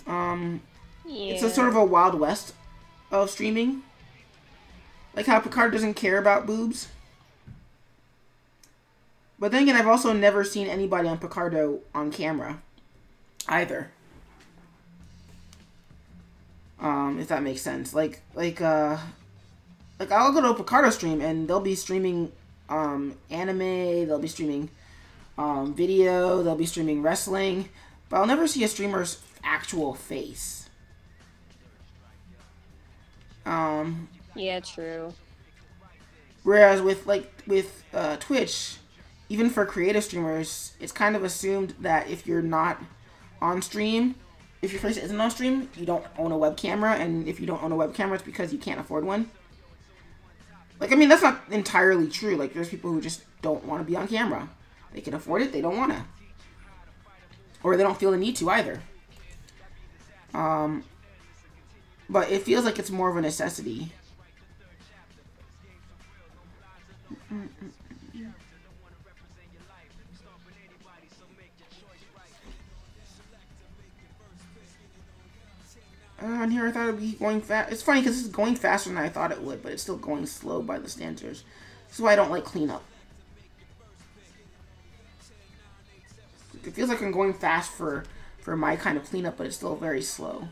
Yeah. It's a sort of a Wild West of streaming. Like how Picardo doesn't care about boobs. But then again, I've also never seen anybody on Picardo on camera either. If that makes sense. Like I'll go to a Picardo stream and they'll be streaming anime, they'll be streaming video, they'll be streaming wrestling, but I'll never see a streamer's actual face. Yeah, true. Whereas with Twitch, even for creative streamers, it's kind of assumed that if you're not on stream, if your face isn't on stream, you don't own a web camera, and if you don't own a web camera, it's because you can't afford one. Like, I mean, that's not entirely true. Like, there's people who just don't want to be on camera. They can afford it, they don't want to. Or they don't feel the need to either. But it feels like it's more of a necessity. And here I thought it would be going fast. It's funny because this is going faster than I thought it would, but it's still going slow by the standards. This is why I don't like cleanup. It feels like I'm going fast for my kind of cleanup, but it's still very slow.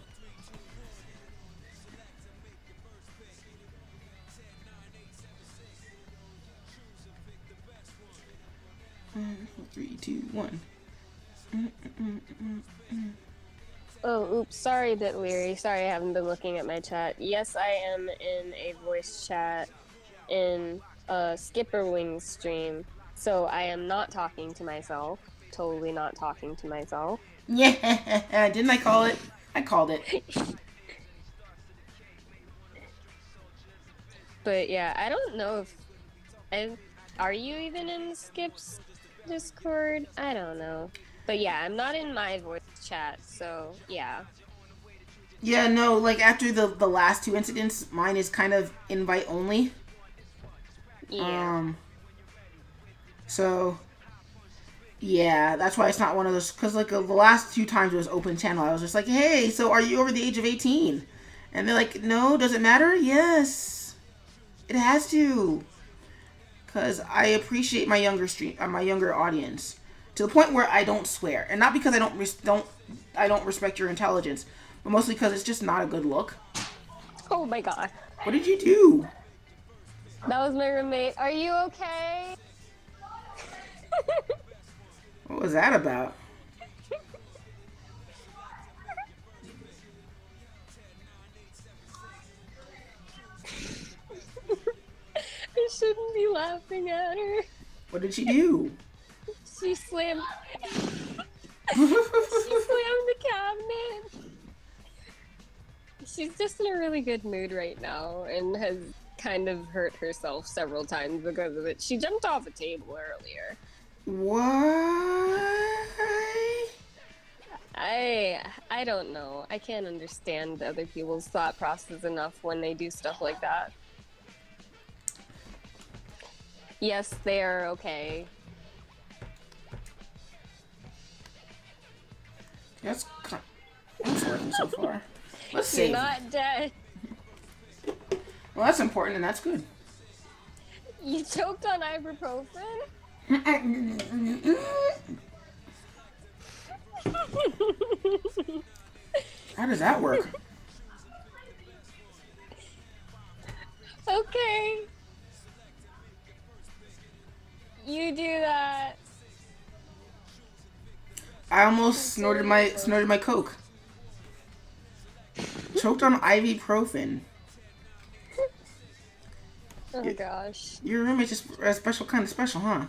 Three, two, one. Oh, oops. Sorry, Bit Weary. Sorry, I haven't been looking at my chat. Yes, I am in a voice chat in a SkipperWing stream. So I am not talking to myself. Totally not talking to myself. Yeah, didn't I call it? I called it. But yeah, I don't know if... Are you even in Skip's Discord? I don't know. But yeah, I'm not in my voice chat, so yeah. Yeah, no, like after the last two incidents, mine is kind of invite only. Yeah. So, yeah, that's why it's not one of those, because like the last two times it was open channel, I was just like, hey, so are you over the age of 18? And they're like, no, does it matter? Yes, it has to. Because I appreciate my younger audience. To the point where I don't swear, and not because I don't respect your intelligence, but mostly because it's just not a good look. Oh my god! What did you do? That was my roommate. Are you okay? What was that about? I shouldn't be laughing at her. What did she do? She slammed. She slammed the cabinet. She's just in a really good mood right now and has kind of hurt herself several times because of it. She jumped off a table earlier. Why? I don't know. I can't understand other people's thought process enough when they do stuff like that. Yes, they are okay. That's working so far. Let's You're save. not dead. Well, that's important, and that's good. You choked on ibuprofen? How does that work? Okay. You do that. I almost snorted my Coke. Choked on ibuprofen. Oh gosh. Your roommate's just a special kind of special, huh?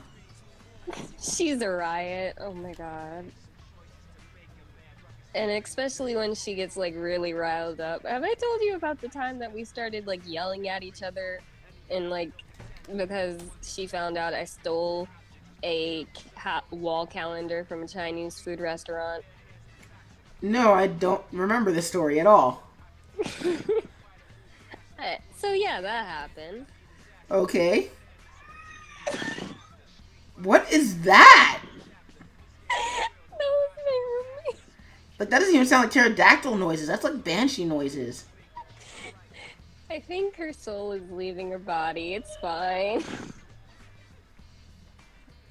She's a riot. Oh my god. And especially when she gets like really riled up. Have I told you about the time that we started like yelling at each other and like because she found out I stole a wall calendar from a Chinese food restaurant? No, I don't remember this story at all. So yeah, that happened. Okay. What is that? That was my roommate. Like, that doesn't even sound like pterodactyl noises. That's like banshee noises. I think her soul is leaving her body. It's fine.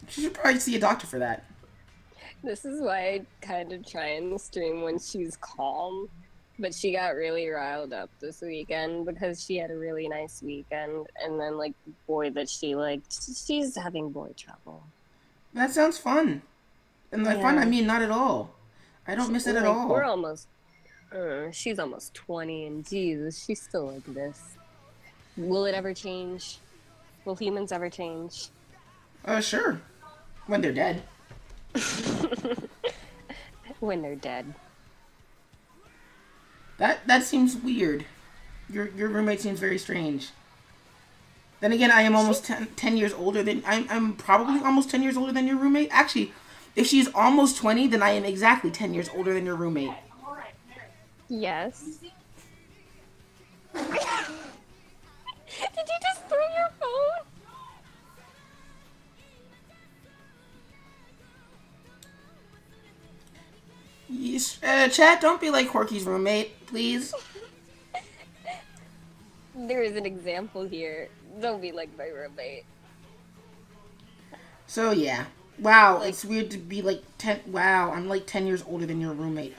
She should probably see a doctor for that. This is why I kind of try and stream when she's calm. But she got really riled up this weekend because she had a really nice weekend. And then, like, the boy that she liked, she's having boy trouble. That sounds fun. And by fun, I mean not at all. I don't miss it at all. We're almost... she's almost 20, and Jesus, she's still like this. Will it ever change? Will humans ever change? Sure. When they're dead. When they're dead. That seems weird. Your roommate seems very strange. Then again, I am almost 10 years older than... I'm probably almost 10 years older than your roommate. Actually, if she's almost 20, then I am exactly 10 years older than your roommate. Yes. Did you just throw your phone? Yes, chat, don't be like Corky's roommate, please. There is an example here. Don't be like my roommate. So, yeah. Wow, it's weird to be like 10... Wow, I'm like 10 years older than your roommate.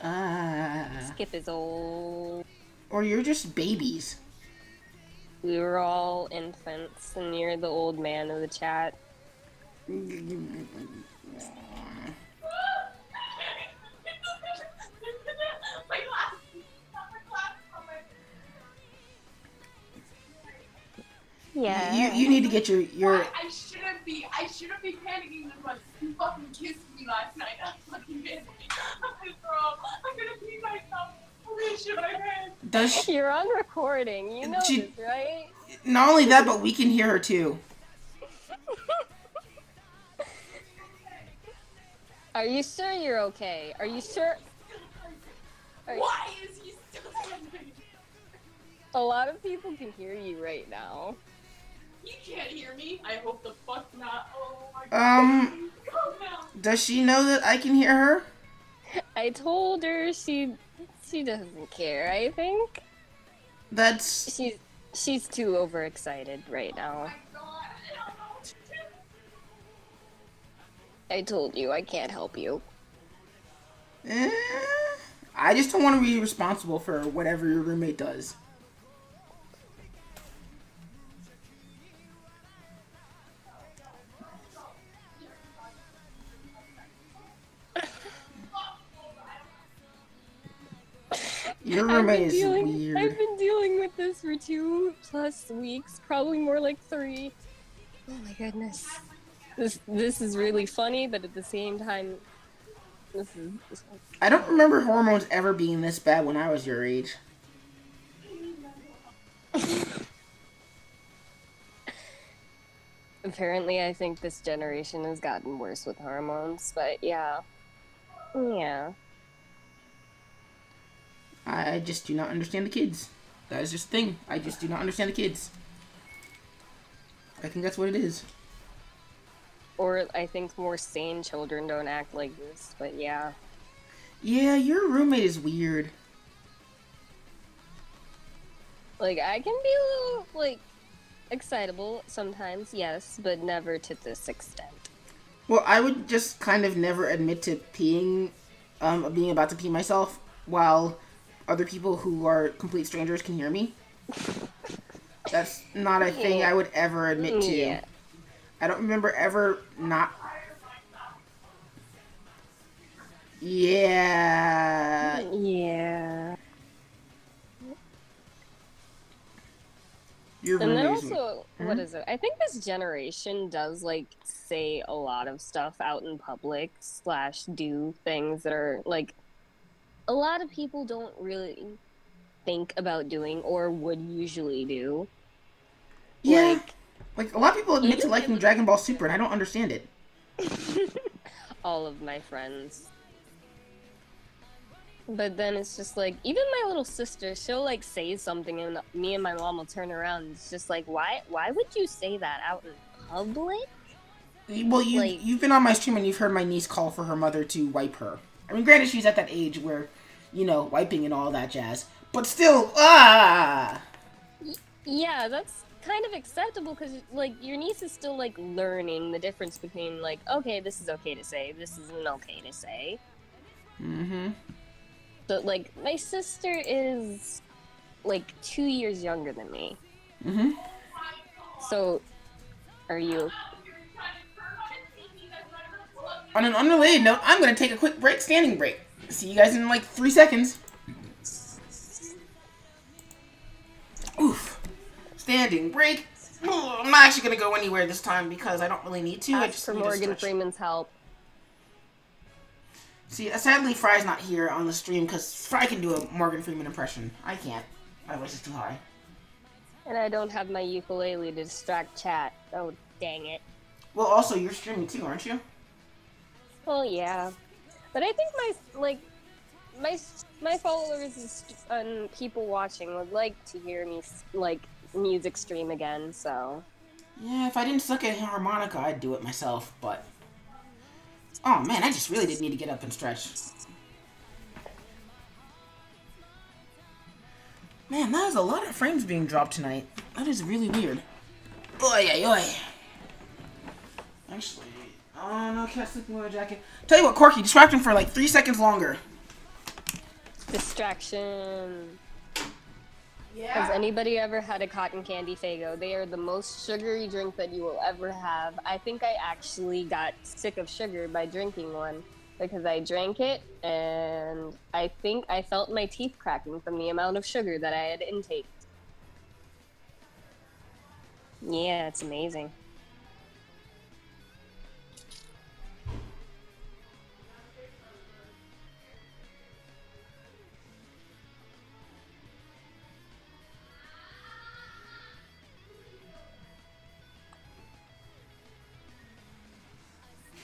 Skip is old. Or you're just babies. We were all infants, and you're the old man of the chat. Yeah. You need to get your... I shouldn't be panicking this much. You fucking kissed me last night. I fucking missed me. I'm gonna throw up. I'm gonna pee myself. I'm gonna shit my pants. You're on recording. You know this, right? Not only that, but we can hear her too. Are you sure you're okay? Are you sure? Why is he still standing? A lot of people can hear you right now. You can't hear me. I hope the fuck not. Oh my god. Does she know that I can hear her? I told her she doesn't care, I think. That's... She's too overexcited right now. Oh my god. I don't know what to do. I told you I can't help you. I just don't want to be responsible for whatever your roommate does. Your roommate is weird. I've been dealing with this for 2+ weeks, probably more like 3. Oh my goodness. This is really funny, but at the same time, this is... I don't remember hormones ever being this bad when I was your age. Apparently, I think this generation has gotten worse with hormones, but yeah. Yeah. I just do not understand the kids. That is just a thing. I just do not understand the kids. I think that's what it is. Or I think more sane children don't act like this, but yeah. Yeah, your roommate is weird. Like, I can be a little, like, excitable sometimes, yes, but never to this extent. Well, I would just kind of never admit to peeing, being about to pee myself, while other people who are complete strangers can hear me. That's not a thing I would ever admit to. Yeah. I don't remember ever not... Yeah. Yeah. Your And then roommate is... also, what is it? I think this generation does, like, say a lot of stuff out in public / do things that are, like, a lot of people don't really think about doing or would usually do. Yeah. Like, a lot of people admit to even liking Dragon Ball Super, and I don't understand it. all of my friends. But then it's just like, even my little sister, she'll like say something and me and my mom will turn around and it's just like, why would you say that out in public? Well, you've been on my stream and you've heard my niece call for her mother to wipe her. I mean, granted, she's at that age where, you know, wiping and all that jazz. But still, Yeah, that's kind of acceptable because, like, your niece is still, like, learning the difference between, like, okay, this is okay to say, this isn't okay to say. Mm-hmm. But, like, my sister is, like, 2 years younger than me. Mm-hmm. So, are you... On an unrelated note, I'm going to take a quick standing break. See you guys in like 3 seconds. Oof. Standing break. I'm not actually going to go anywhere this time because I don't really need to. I Ask just for need to Morgan stretch. Freeman's help. See, sadly, Fry's not here on the stream because Fry can do a Morgan Freeman impression. I can't. My voice is too high. And I don't have my ukulele to distract chat. Oh, dang it. Well, also, you're streaming too, aren't you? Well, yeah. But I think my followers and people watching would like to hear me, like, music stream again, so... Yeah, if I didn't suck at harmonica, I'd do it myself, but... Oh, man, I just really did need to get up and stretch. Man, that is a lot of frames being dropped tonight. That is really weird. Oy, oy, oy. Actually, oh, no, can't sleep in my jacket. Tell you what, Corky, distract him for like 3 seconds longer. Distraction. Yeah? Has anybody ever had a cotton candy Faygo? They are the most sugary drink that you will ever have. I think I actually got sick of sugar by drinking one because I drank it and I think I felt my teeth cracking from the amount of sugar that I had intaked. Yeah, it's amazing.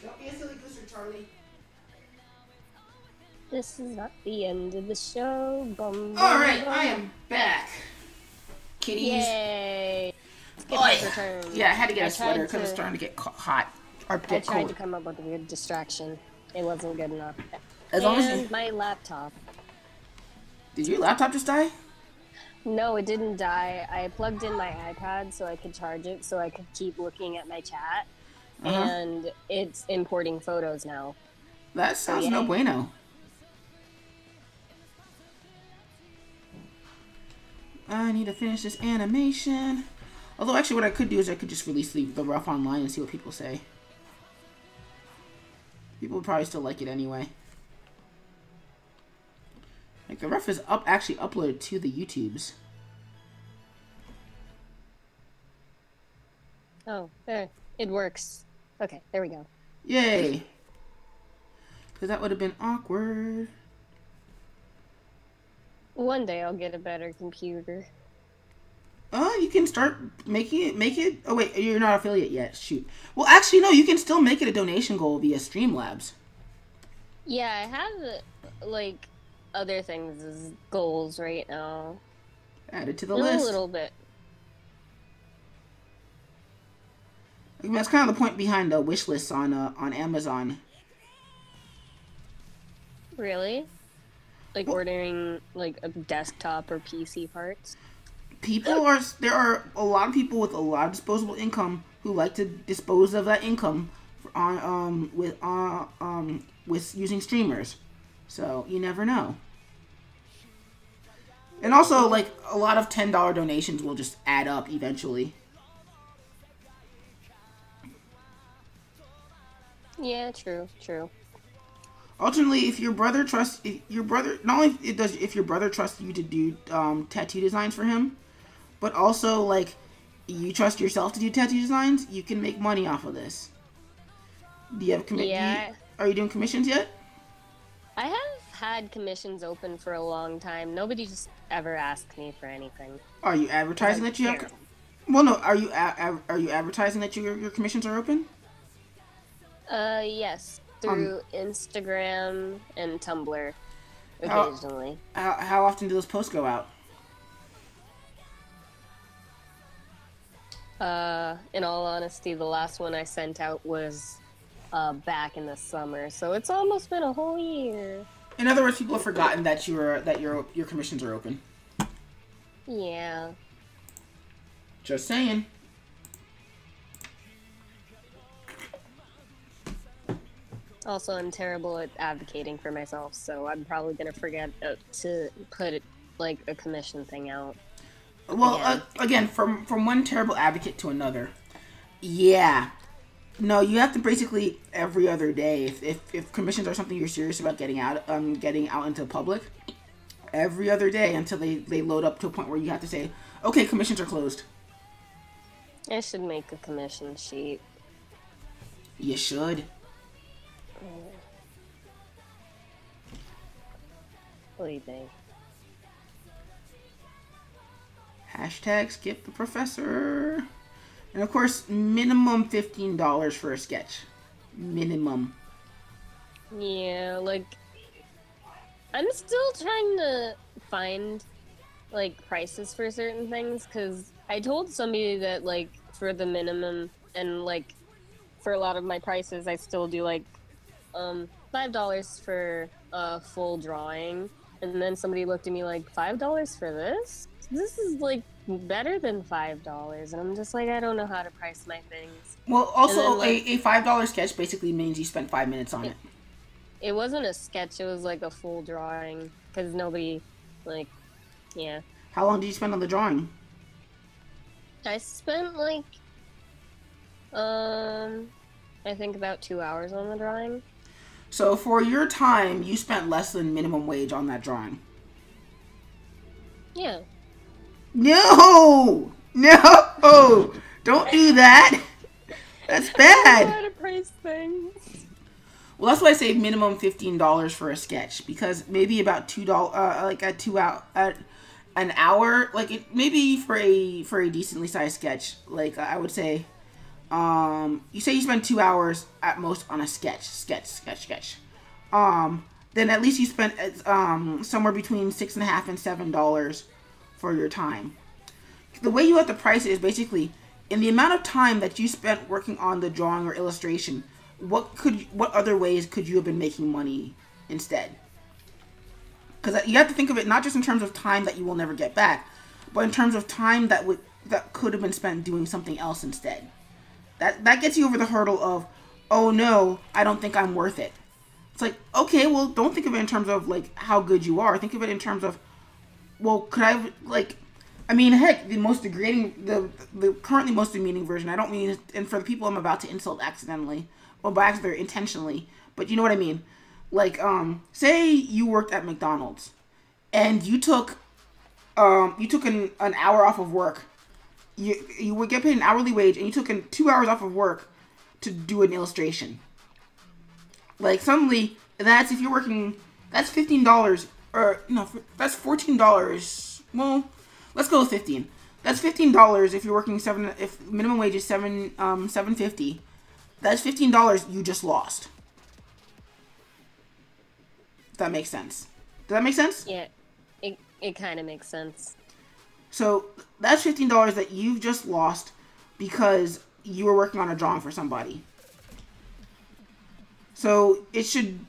Don't be a silly gooser, Charlie. This is not the end of the show. Bum, bum, Alright, bum. I am back. Kitties. Yay! Oi. Skipper's return. Yeah, I had to get I a sweater tried because it's to- starting to get hot. Or I get tried cold. to come up with a weird distraction. It wasn't good enough. As long as and you... my laptop. Did your laptop just die? No, it didn't die. I plugged in my iPad so I could charge it so I could keep looking at my chat. And it's importing photos now. That sounds yeah. no bueno. I need to finish this animation. Although, actually, what I could do is I could just release the rough online and see what people say. People would probably still like it anyway. Like, the rough is actually uploaded to the YouTubes. Oh, there. It works. Okay, there we go. Yay! Because that would have been awkward. One day I'll get a better computer. You can start making it, oh wait, you're not affiliate yet, shoot. Well, actually, no, you can still make it a donation goal via Streamlabs. Yeah, I have, like, other things as goals right now. Add it to the A list. little bit. I mean, that's kind of the point behind wish lists on Amazon. Really? Like Well, ordering like a desktop or PC parts? there are a lot of people with a lot of disposable income who like to dispose of that income on with using streamers. So you never know. And also, like, a lot of $10 donations will just add up eventually. Yeah, true, true. Ultimately, if your brother trusts if your brother not only it does if your brother trusts you to do tattoo designs for him, but also like you trust yourself to do tattoo designs, you can make money off of this. Do you have Yeah, are you doing commissions yet? I have had commissions open for a long time. Nobody just ever asked me for anything. Are you 'Cause advertising I'm that you have? terrible. Well, no. Are you advertising that your commissions are open? Yes, Um, through Instagram and Tumblr how occasionally. how often do those posts go out? In all honesty, the last one I sent out was back in the summer, so it's almost been a whole year. In other words, people have forgotten that your commissions are open. Yeah. Just saying. Also, I'm terrible at advocating for myself, so I'm probably gonna forget to put like a commission thing out. Well, Again. again, from one terrible advocate to another. Yeah. No, you have to basically every other day. If commissions are something you're serious about getting out into the public, every other day until they load up to a point where you have to say, okay, commissions are closed. I should make a commission sheet. You should. What do you think? Hashtag skip the professor. And of course, minimum $15 for a sketch. Minimum. Yeah, like I'm still trying to find like prices for certain things because I told somebody that like for the minimum and like for a lot of my prices I still do like $5 for a full drawing, and then somebody looked at me like $5 for this? This is like better than $5, and I'm just like I don't know how to price my things. Well, also then, like, a $5 sketch basically means you spent 5 minutes on it. It wasn't a sketch; it was like a full drawing because nobody, like, yeah. How long did you spend on the drawing? I spent like, I think about 2 hours on the drawing. So for your time, you spent less than minimum wage on that drawing. Yeah. No! No! Don't do that! That's I don't know bad! how to price things. Well, that's why I say minimum $15 for a sketch, because maybe about $2, like at 2 hour, at an hour, like it maybe for a decently sized sketch, like I would say, you say you spend 2 hours at most on a sketch, then at least you spent somewhere between $6.50 and $7 for your time. The way you have to price it is basically in the amount of time that you spent working on the drawing or illustration. What other ways could you have been making money instead? Because you have to think of it not just in terms of time that you will never get back, but in terms of time that could have been spent doing something else instead. That gets you over the hurdle of, oh no, I don't think I'm worth it. It's like, okay, well, don't think of it in terms of like how good you are. Think of it in terms of, well, could I have, like, I mean, heck, the most degrading, the currently most demeaning version. I don't mean, and for the people I'm about to insult accidentally, or by accident, intentionally, but you know what I mean. Like, say you worked at McDonald's, and you took an hour off of work. You would get paid an hourly wage, and you took 2 hours off of work to do an illustration. Like, suddenly, that's if you're working, that's $15, or no, that's $14. Well, let's go with 15. That's $15 if you're working if minimum wage is $7.50. That's $15 you just lost. If that makes sense. Does that make sense? Yeah, it kind of makes sense. So that's $15 that you've just lost because you were working on a drawing for somebody. So it should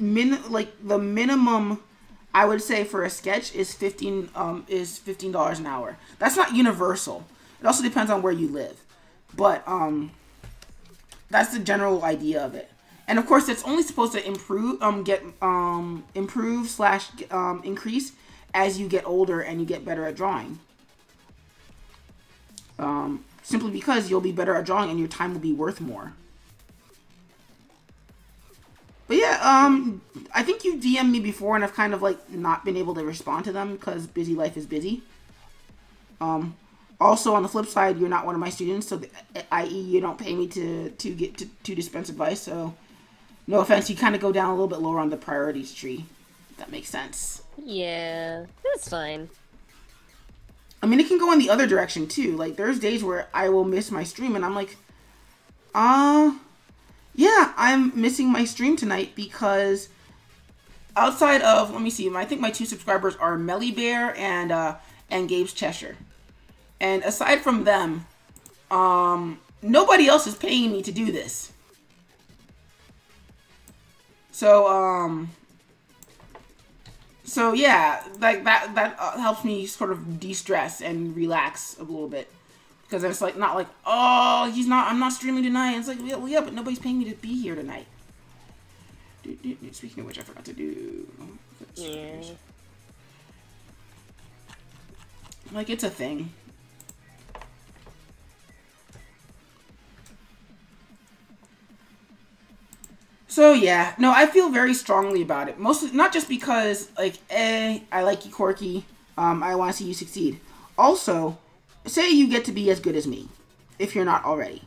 like the minimum I would say for a sketch is $15 an hour. That's not universal. It also depends on where you live. But that's the general idea of it. And of course it's only supposed to improve / increase as you get older and you get better at drawing. Simply because you'll be better at drawing and your time will be worth more. But yeah, I think you DM'd me before and I've kind of like not been able to respond to them because busy life is busy. Also on the flip side, you're not one of my students, so i.e. you don't pay me to dispense advice, so no offense, you kind of go down a little bit lower on the priorities tree. If that makes sense. Yeah, that's fine. I mean, it can go in the other direction too. Like, there's days where I will miss my stream and I'm like, yeah, I'm missing my stream tonight because outside of, let me see, I think my 2 subscribers are Melly Bear and Gabe's Cheshire. And aside from them, nobody else is paying me to do this. So yeah, like that helps me sort of de-stress and relax a little bit. Because it's like, not like, oh, I'm not streaming tonight. It's like, well, yeah, but nobody's paying me to be here tonight. Speaking of which, I forgot to do. Yeah. Like, it's a thing. So yeah, no, I feel very strongly about it. Mostly, not just because, like, I like you, Corky. I want to see you succeed. Also, say you get to be as good as me, if you're not already.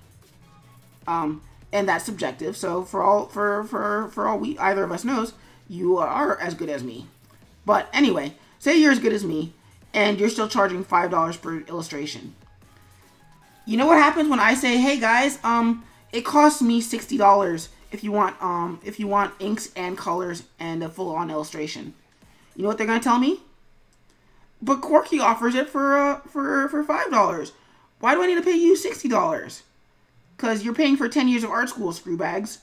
And that's subjective. So for all either of us knows, you are as good as me. But anyway, say you're as good as me, and you're still charging $5 per illustration. You know what happens when I say, hey guys, it costs me $60 if you want inks and colors and a full-on illustration. You know what they're gonna tell me? But Corky offers it for $5. Why do I need to pay you $60? Because you're paying for 10 years of art school, screwbags.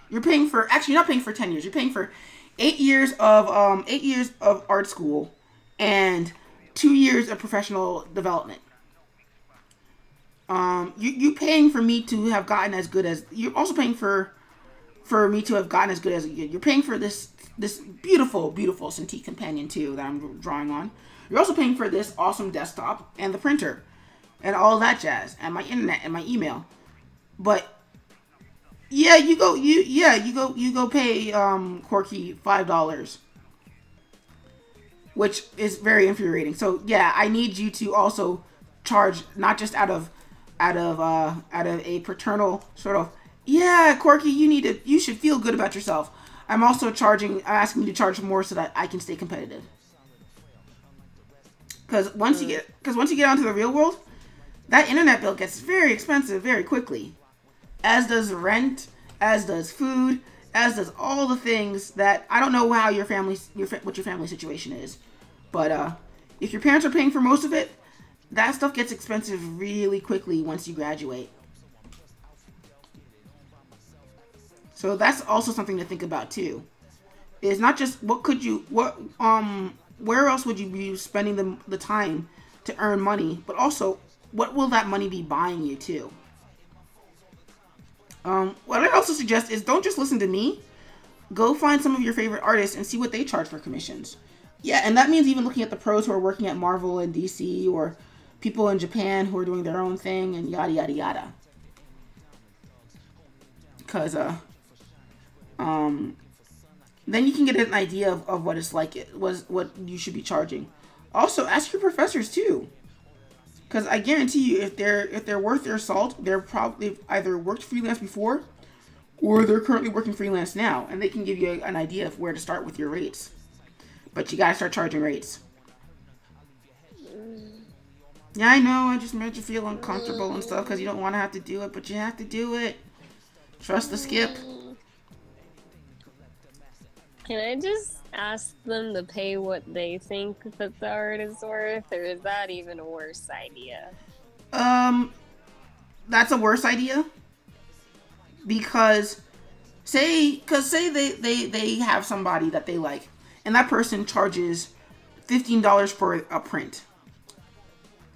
You're paying for, actually, you're not paying for 10 years. You're paying for 8 years of art school and 2 years of professional development. You paying for me to have gotten as good as, you're also paying for me to have gotten as good as you're paying for this beautiful Cintiq companion too that I'm drawing on. You're also paying for this awesome desktop and the printer and all that jazz and my internet and my email. But yeah, you go pay Corky $5, which is very infuriating. So yeah, I need you to also charge, not just out of a paternal sort of, yeah, Corky, you should feel good about yourself. I'm also asking you to charge more so that I can stay competitive. Because once you get onto the real world, that internet bill gets very expensive very quickly. As does rent, as does food, as does all the things that I don't know how what your family situation is, but if your parents are paying for most of it, that stuff gets expensive really quickly once you graduate. So that's also something to think about too. Is not just where else would you be spending the time to earn money, but also what will that money be buying you too? What I also suggest is don't just listen to me. Go find some of your favorite artists and see what they charge for commissions. Yeah, and that means even looking at the pros who are working at Marvel and DC, or people in Japan who are doing their own thing, and yada yada yada. Because then you can get an idea of what it's like. What you should be charging. Also, ask your professors too, because I guarantee you, if they're worth their salt, they've either worked freelance before, or they're currently working freelance now, and they can give you an idea of where to start with your rates. But you gotta start charging rates. Yeah, I know. I just made you feel uncomfortable and stuff because you don't want to have to do it, but you have to do it. Trust the skip. Can I just ask them to pay what they think that the art is worth, or is that even a worse idea? That's a worse idea, because say they have somebody that they like, and that person charges $15 for a print,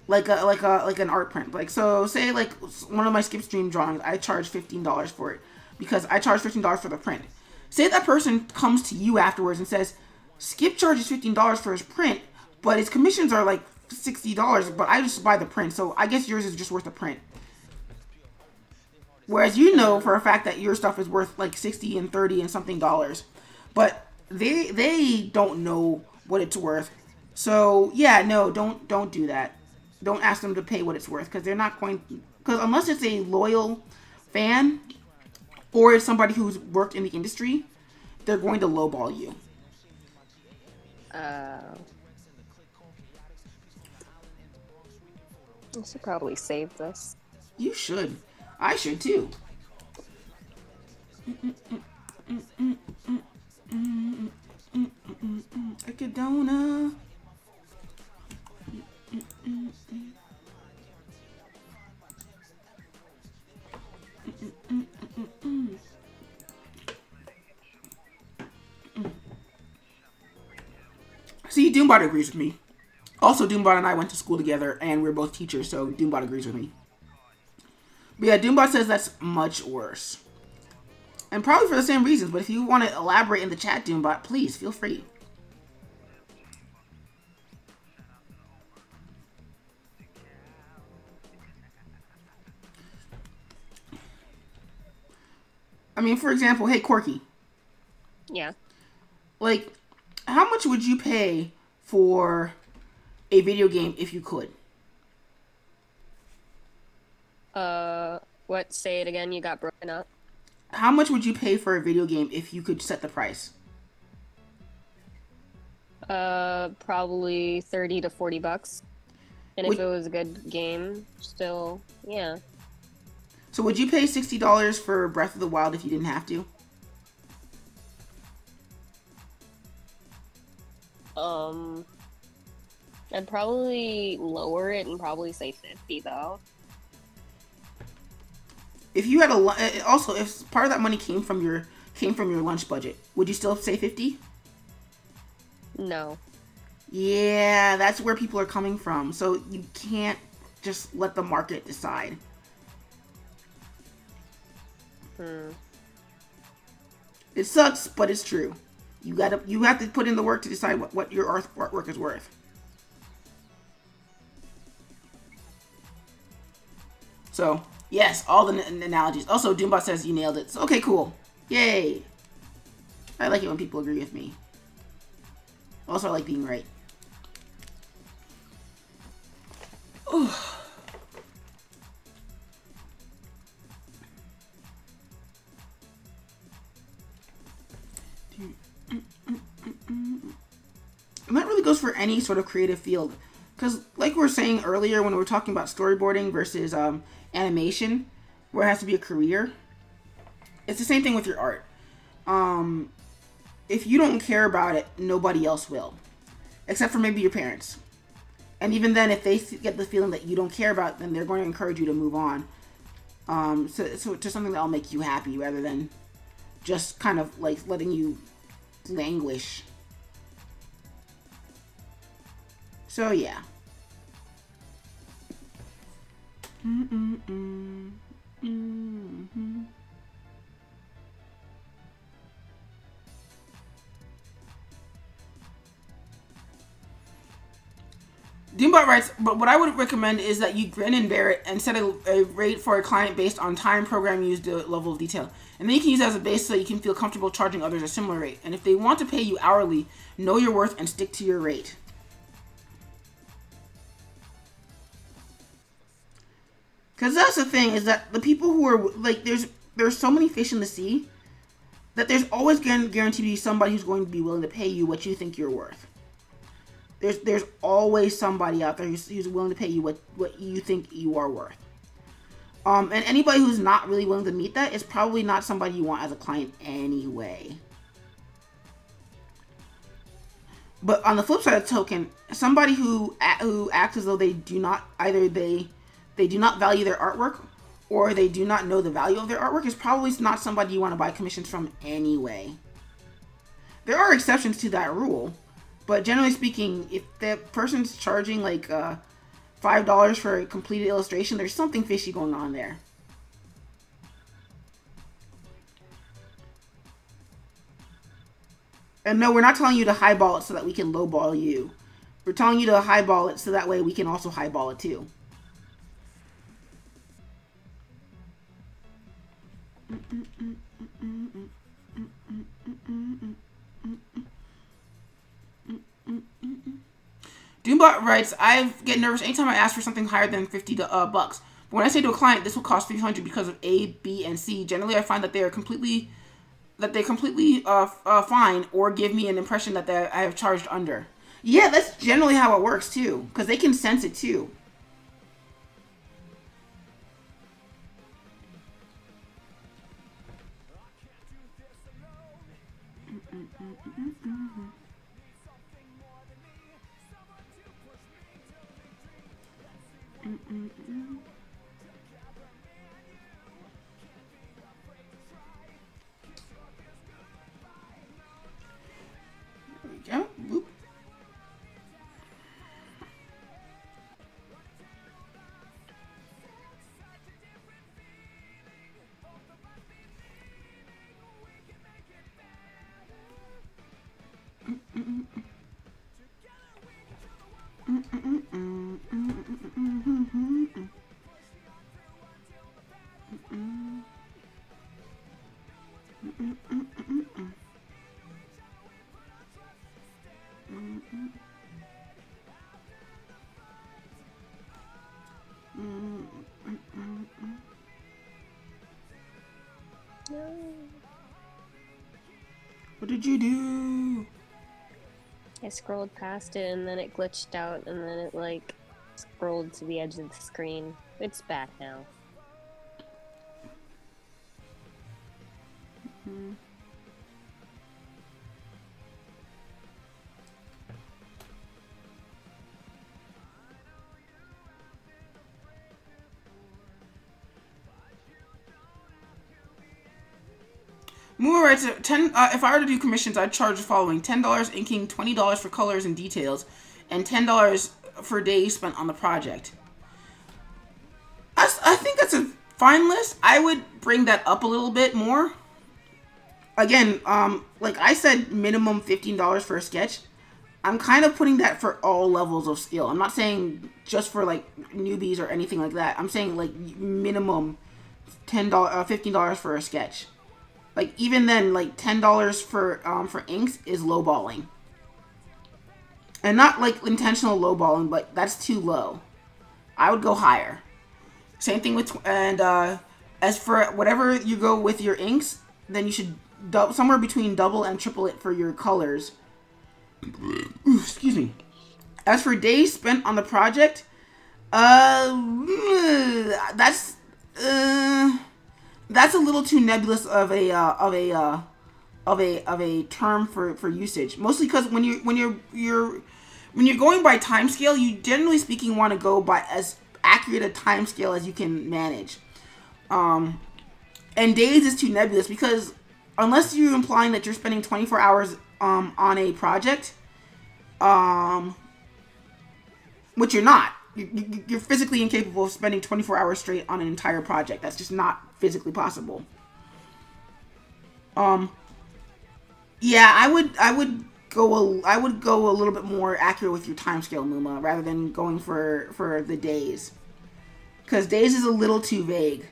like an art print. Like, so say like one of my skip stream drawings, I charge $15 for it because I charge $15 for the print. Say that person comes to you afterwards and says, Skip charges $15 for his print, but his commissions are like $60, but I just buy the print, so I guess yours is just worth the print. Whereas you know for a fact that your stuff is worth like 60 and 30 and something dollars, but they don't know what it's worth. So yeah, no, don't do that. Don't ask them to pay what it's worth, because they're not going. Because unless it's a loyal fan or it's somebody who's worked in the industry, they're going to lowball you. I should probably save this. You should. I should too. Echidna. See, Doombot agrees with me. Also, Doombot and I went to school together, and we're both teachers, so Doombot agrees with me. But yeah, Doombot says that's much worse. And probably for the same reasons, but if you want to elaborate in the chat, Doombot, please, feel free. I mean, for example, hey, Corky. Yeah. Like, how much would you pay for a video game if you could? What? Say it again. You got broken up. How much would you pay for a video game if you could set the price? Probably 30 to 40 bucks. And if it was a good game, still, yeah. So would you pay $60 for Breath of the Wild if you didn't have to? I'd probably lower it and probably say 50 though. If you had also if part of that money came from your lunch budget, would you still say 50? No. Yeah, that's where people are coming from. So you can't just let the market decide. It sucks, but it's true. You have to put in the work to decide what your artwork is worth. So, yes, all the analogies. Also, Doombot says you nailed it. So, okay, cool. Yay. I like it when people agree with me. Also, I like being right. Ooh. And that really goes for any sort of creative field. Because, like we were saying earlier when we were talking about storyboarding versus animation, where it has to be a career, it's the same thing with your art. If you don't care about it, nobody else will. Except for maybe your parents. And even then, if they get the feeling that you don't care about it, then they're going to encourage you to move on. So to something that'll make you happy rather than just kind of like letting you languish. So yeah. Doombot writes, but what I would recommend is that you grin and bear it and set a rate for a client based on time, program used, level of detail. And then you can use that as a base so you can feel comfortable charging others a similar rate. And if they want to pay you hourly, know your worth and stick to your rate. Because that's the thing, is that the people who are, like, there's so many fish in the sea that there's always guaranteed to be somebody who's going to be willing to pay you what you think you're worth. There's always somebody out there who's willing to pay you what you think you are worth. And anybody who's not really willing to meet that is probably not somebody you want as a client anyway. But on the flip side of the token, somebody who acts as though they do not value their artwork, or they do not know the value of their artwork, is probably not somebody you want to buy commissions from anyway. There are exceptions to that rule, but generally speaking, if that person's charging like $5 for a completed illustration, there's something fishy going on there. And no, we're not telling you to highball it so that we can lowball you. We're telling you to highball it so that way we can also highball it too. Doombot writes, I get nervous anytime I ask for something higher than 50 bucks. But when I say to a client, this will cost 300 because of A, B, and C, generally I find that they are completely fine, or give me an impression that I have charged under. Yeah, that's generally how it works too, because they can sense it too. There we go. Whoop. What did you do? I scrolled past it and then it glitched out and then it like scrolled to the edge of the screen. It's back now. Moore writes, if I were to do commissions, I'd charge the following: $10 inking, $20 for colors and details, and $10 for days spent on the project. I think that's a fine list. I would bring that up a little bit more. Again, like I said, minimum $15 for a sketch. I'm kind of putting that for all levels of skill. I'm not saying just for like newbies or anything like that. I'm saying like minimum $15 for a sketch. Like, even then, like, $10 for inks is lowballing. And not, like, intentional lowballing, but that's too low. I would go higher. Same thing with, as for whatever you go with your inks, then you should somewhere between double and triple it for your colors. Ooh, excuse me. As for days spent on the project, that's a little too nebulous of a term for usage. Mostly because when you're going by time scale, you generally speaking want to go by as accurate a time scale as you can manage. And days is too nebulous because unless you're implying that you're spending 24 hours on a project, which you're not. You're physically incapable of spending 24 hours straight on an entire project. That's just not physically possible. Yeah, I would go a little bit more accurate with your time scale, Muma, rather than going for the days, because days is a little too vague.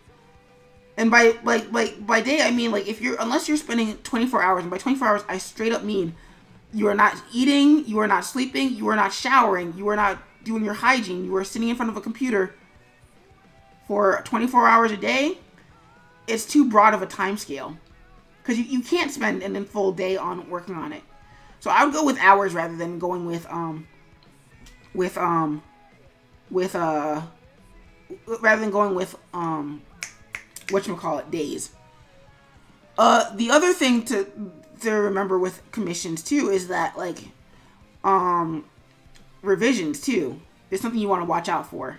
And by day I mean like unless you're spending 24 hours, and by 24 hours I straight up mean you are not eating, you are not sleeping, you are not showering, you are not doing your hygiene, you are sitting in front of a computer for 24 hours a day. It's too broad of a time scale because you can't spend an full day on working on it. So I would go with hours rather than going with whatchamacallit, days. The other thing to remember with commissions too is that like revisions too is something you want to watch out for,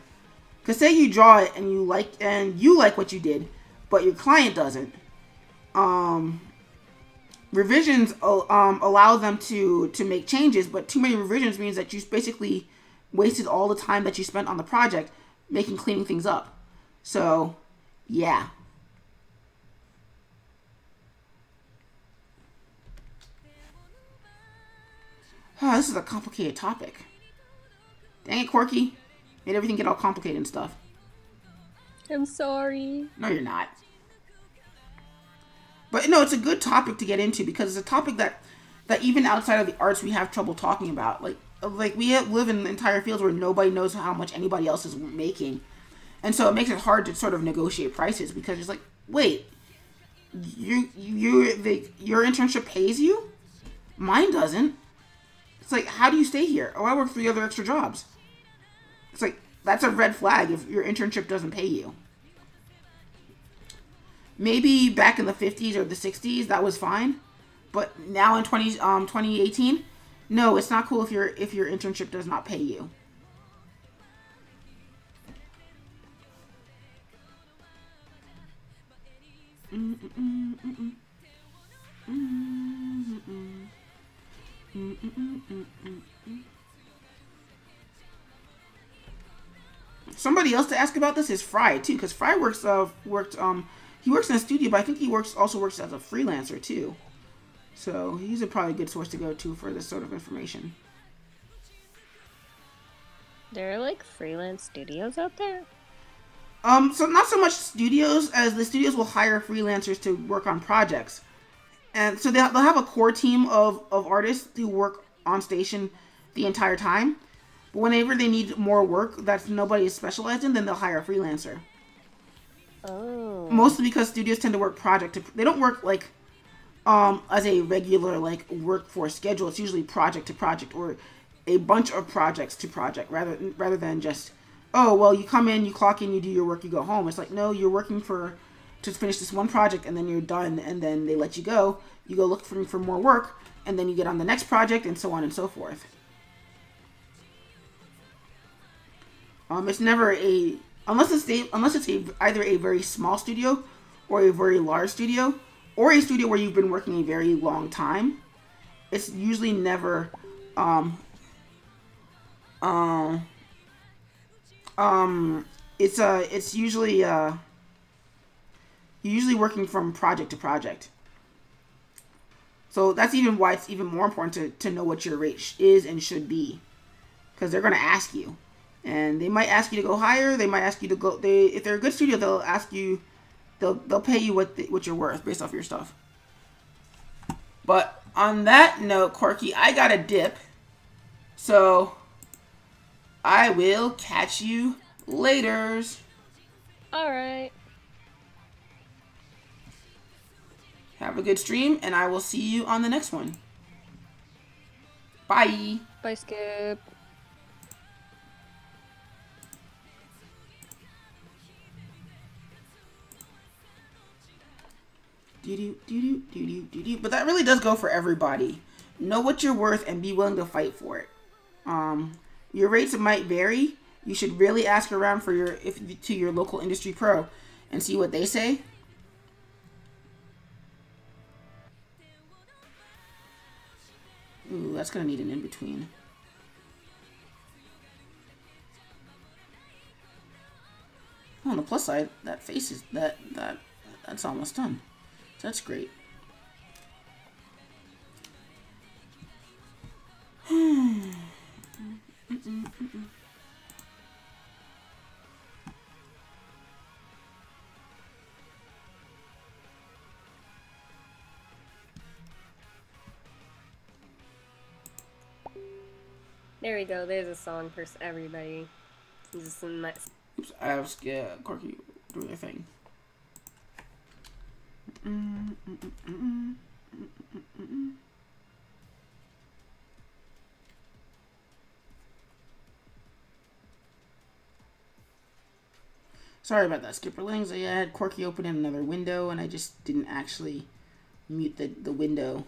Because say you draw it and you like what you did, but your client doesn't. Revisions allow them to make changes, but too many revisions means that you basically wasted all the time that you spent on the project cleaning things up. So, yeah. Oh, this is a complicated topic. Dang it, Corky. Made everything get all complicated and stuff. I'm sorry. No, you're not. But no, it's a good topic to get into because it's a topic that even outside of the arts we have trouble talking about. Like we live in entire fields where nobody knows how much anybody else is making. And so it makes it hard to sort of negotiate prices because it's like, wait, your internship pays you? Mine doesn't. It's like, how do you stay here? Oh, I work 3 other extra jobs. It's like, that's a red flag if your internship doesn't pay you. Maybe back in the 50s or the 60s, that was fine. But now in 2018, no, it's not cool if your internship does not pay you. Somebody else to ask about this is Fry too, because Fry he works in a studio, but I think he also works as a freelancer too. So he's probably a good source to go to for this sort of information. There are like freelance studios out there? So not so much studios as the studios will hire freelancers to work on projects. And so they'll have a core team of artists who work on station the entire time. But whenever they need more work that nobody is specialized in, then they'll hire a freelancer. Oh. Mostly because studios tend to work they don't work like as a regular like workforce schedule. It's usually project to project or a bunch of projects to project rather than just, oh, well, you come in, you clock in, you do your work, you go home. It's like, no, you're working to finish this one project and then you're done and then they let you go. You go look for more work and then you get on the next project and so on and so forth. It's never unless it's either a very small studio or a very large studio or a studio where you've been working a very long time. It's usually never it's usually you're usually working from project to project. So that's even why it's even more important to know what your rate is and should be, because they're going to ask you. And they might ask you to go higher. They might ask you to go. If they're a good studio, they'll ask you. They'll pay you what you're worth based off your stuff. But on that note, Corky, I got a dip. So I will catch you laters. All right. Have a good stream, and I will see you on the next one. Bye. Bye, Skip. But that really does go for everybody. Know what you're worth and be willing to fight for it. Your rates might vary. You should really ask around to your local industry pro and see what they say. Ooh, that's gonna need an in-between. On the plus side, that face is that's almost done. So that's great. There we go. There's a song for everybody. Just some nice. Oops, I was Corky doing their thing. Sorry about that, SkipperWings. I had Corky open in another window, and I just didn't actually mute the window.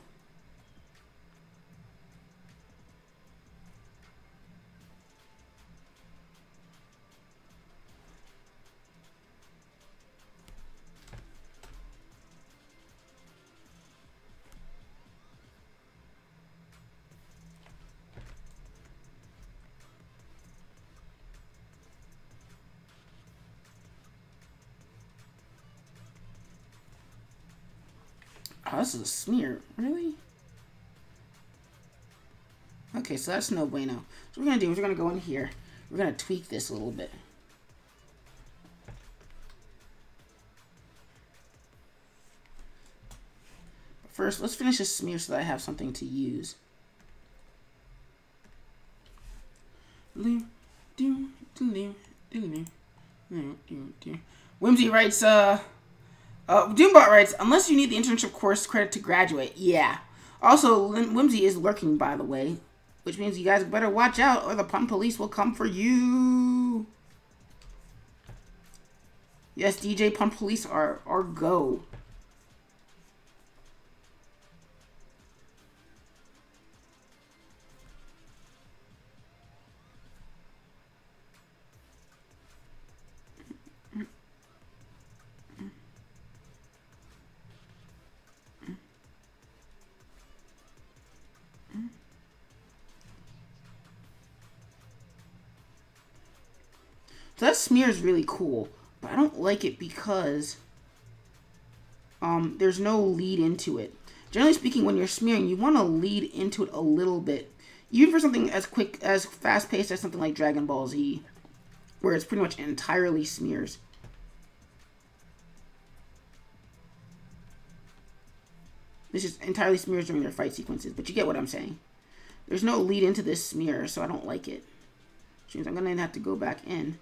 Oh, this is a smear. Really? Okay, so that's no bueno. So what we're going to do is we're going to go in here. We're going to tweak this a little bit. But first, let's finish this smear so that I have something to use. Whimsy writes, Doombot writes, unless you need the internship course credit to graduate. Yeah. Also, Whimsy is lurking, by the way, which means you guys better watch out or the pun police will come for you. Yes, DJ pun police are go. So that smear is really cool, but I don't like it because there's no lead into it. Generally speaking, when you're smearing, you want to lead into it a little bit. Even for something as quick, as fast-paced as something like Dragon Ball Z, where it's pretty much entirely smears. This is entirely smears during their fight sequences, but you get what I'm saying. There's no lead into this smear, so I don't like it. Which means I'm going to have to go back in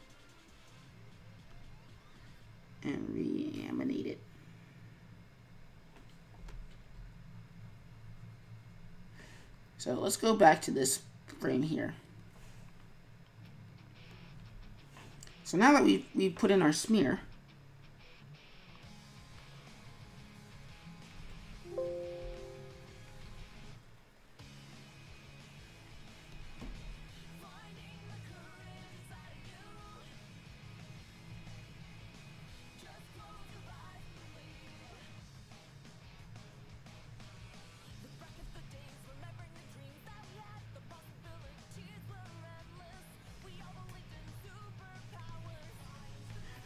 and reanimate it. So let's go back to this frame here. So now that we've put in our smear,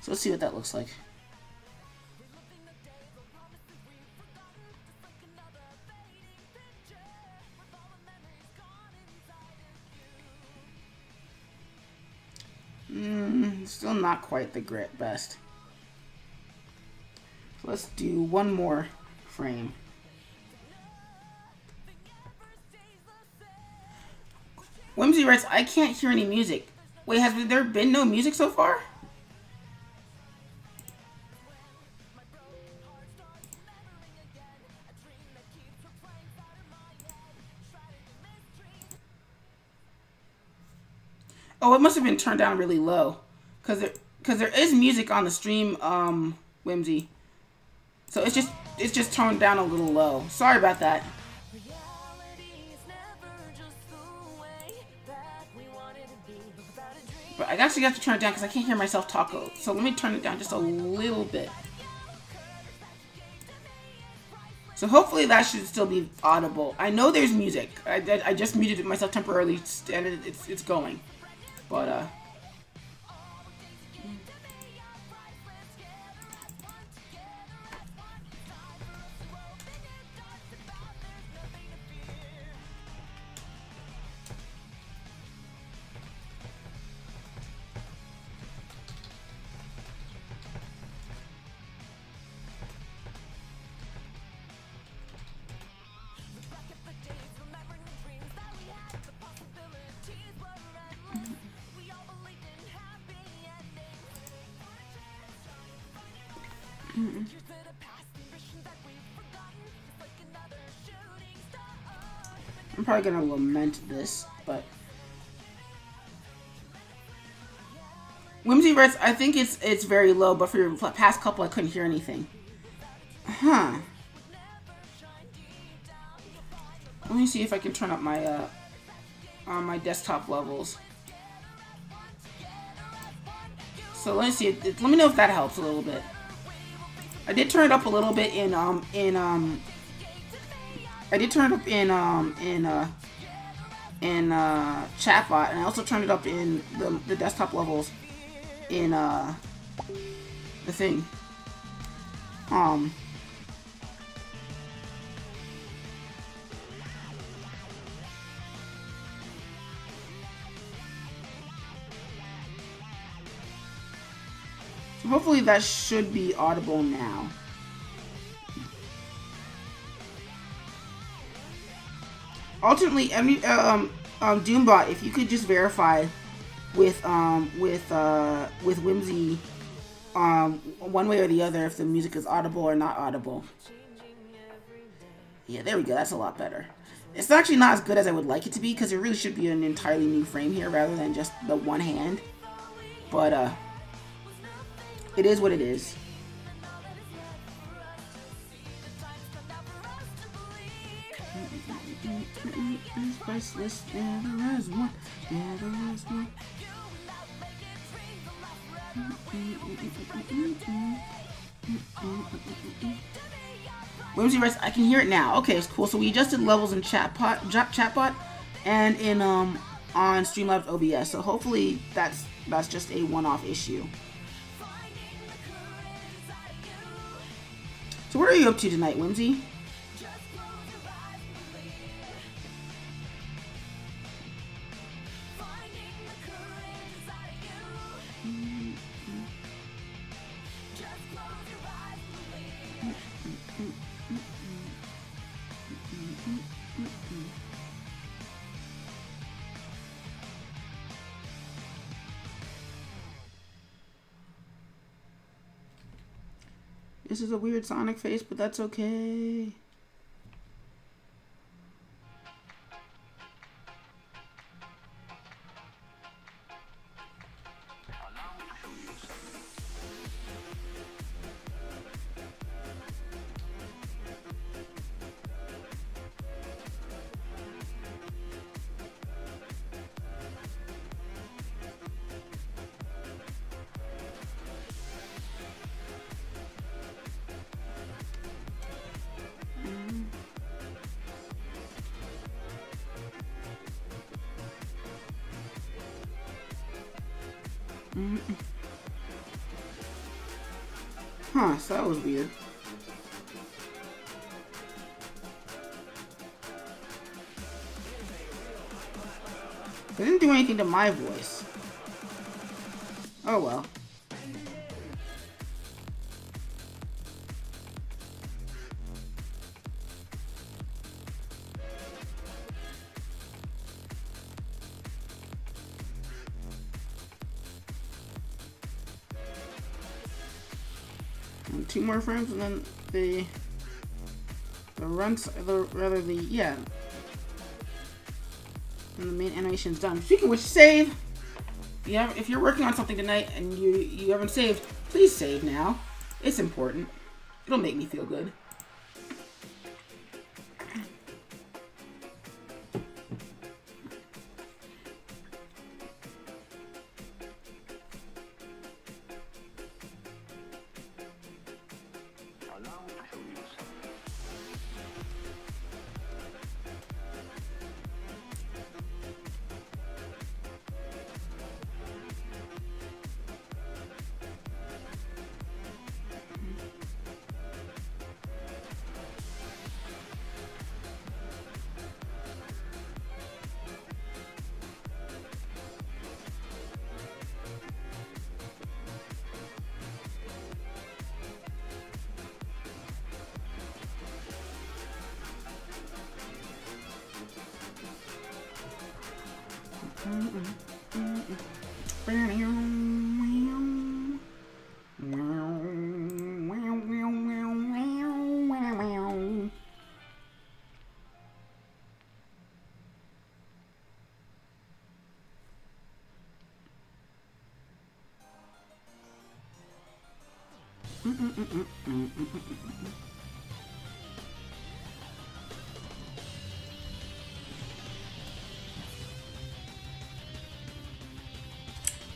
so let's see what that looks like. Still not quite the best. So let's do one more frame. Whimsy writes, I can't hear any music. Wait, has there been no music so far? Oh, it must have been turned down really low, cause there is music on the stream, Whimsy. So it's just toned down a little low. Sorry about that. But I actually have to turn it down because I can't hear myself talk. So let me turn it down just a little bit. So hopefully that should still be audible. I know there's music. I just muted it myself temporarily and it's going. But I'm probably gonna lament this, but Whimsy writes, I think it's very low, but for your past couple I couldn't hear anything. Huh. Let me see if I can turn up my on my desktop levels. So let me see. Let me know if that helps a little bit. I did turn it up a little bit in I did turn it up in chatbot, and I also turned it up in the desktop levels in the So hopefully that should be audible now. Alternately, Doombot, if you could just verify with Whimsy, one way or the other, if the music is audible or not audible. Yeah, there we go. That's a lot better. It's actually not as good as I would like it to be, because it really should be an entirely new frame here rather than just the one hand. But it is what it is. Priceless, never is one, never is one. Whimsy Rice, I can hear it now. Okay, it's cool. So we adjusted levels in chatbot and in on Streamlabs OBS. So hopefully that's just a one-off issue. So what are you up to tonight, Whimsy? This is a weird Sonic face, but that's okay. Huh, so that was weird. It didn't do anything to my voice. Oh well. And 2 more frames, and then the and the main animation's done. Speaking of which, save. Yeah, if you're working on something tonight and you haven't saved, please save now. It's important. It'll make me feel good.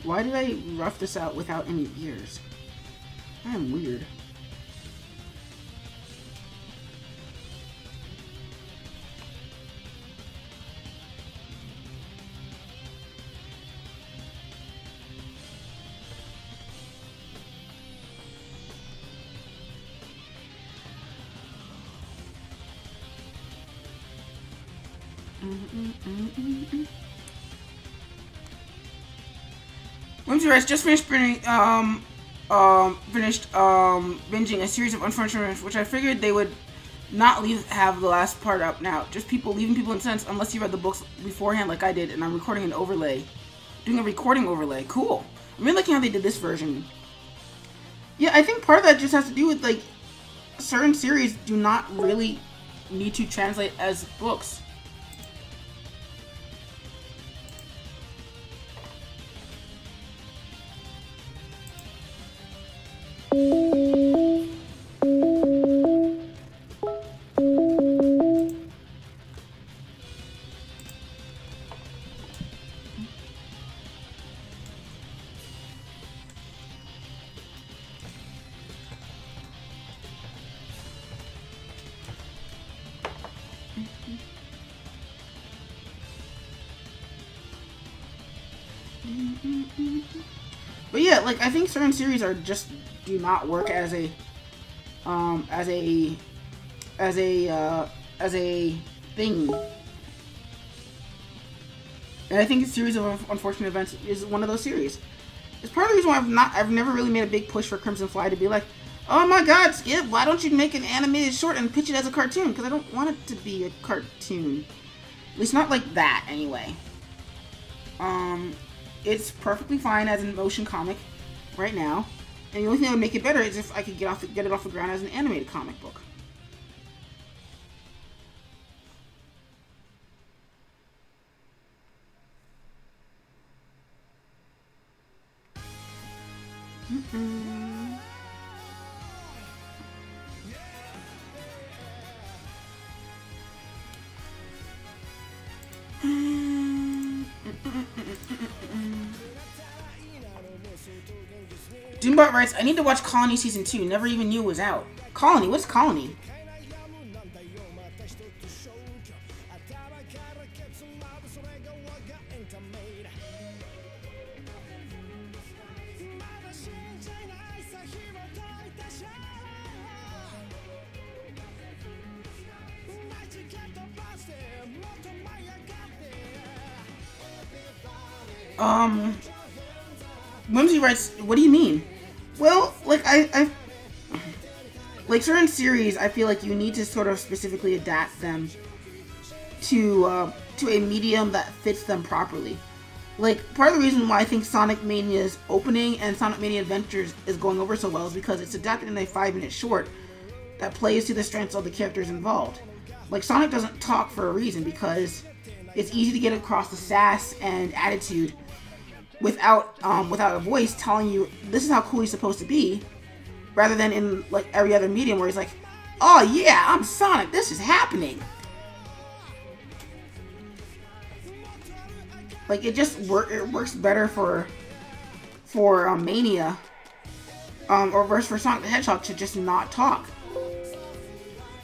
Why did I rough this out without any ears? I am weird. Whimsy Rice just finished printing finished binging a series of unfortunate events, which I figured they would not have the last part up now. Just leaving people in sense unless you read the books beforehand like I did, and I'm recording an overlay. Doing a recording overlay. Cool. I'm really liking how they did this version. Yeah, I think part of that just has to do with, like, certain series do not really need to translate as books. But yeah, like, I think certain series are just do not work as a thing. And I think a series of unfortunate events is one of those series. It's part of the reason why I've never really made a big push for Crimson Fly to be like, oh my god, Skip, why don't you make an animated short and pitch it as a cartoon? Because I don't want it to be a cartoon. At least not like that, anyway. It's perfectly fine as a motion comic right now. And the only thing that would make it better is if I could get it off the ground as an animated comic book. Doombot writes, I need to watch Colony Season 2. Never even knew it was out. Colony? What's Colony? Whimsy writes, what do you mean? Well, like, like, certain series, I feel like you need to sort of specifically adapt them to a medium that fits them properly. Like, part of the reason why I think Sonic Mania's opening and Sonic Mania Adventures is going over so well is because it's adapted in a 5-minute short that plays to the strengths of the characters involved. Like, Sonic doesn't talk for a reason because it's easy to get across the sass and attitude without a voice telling you this is how cool he's supposed to be, rather than in like every other medium where he's like, oh yeah, I'm Sonic, this is happening. Like, it just it works better for Mania, or for Sonic the Hedgehog to just not talk.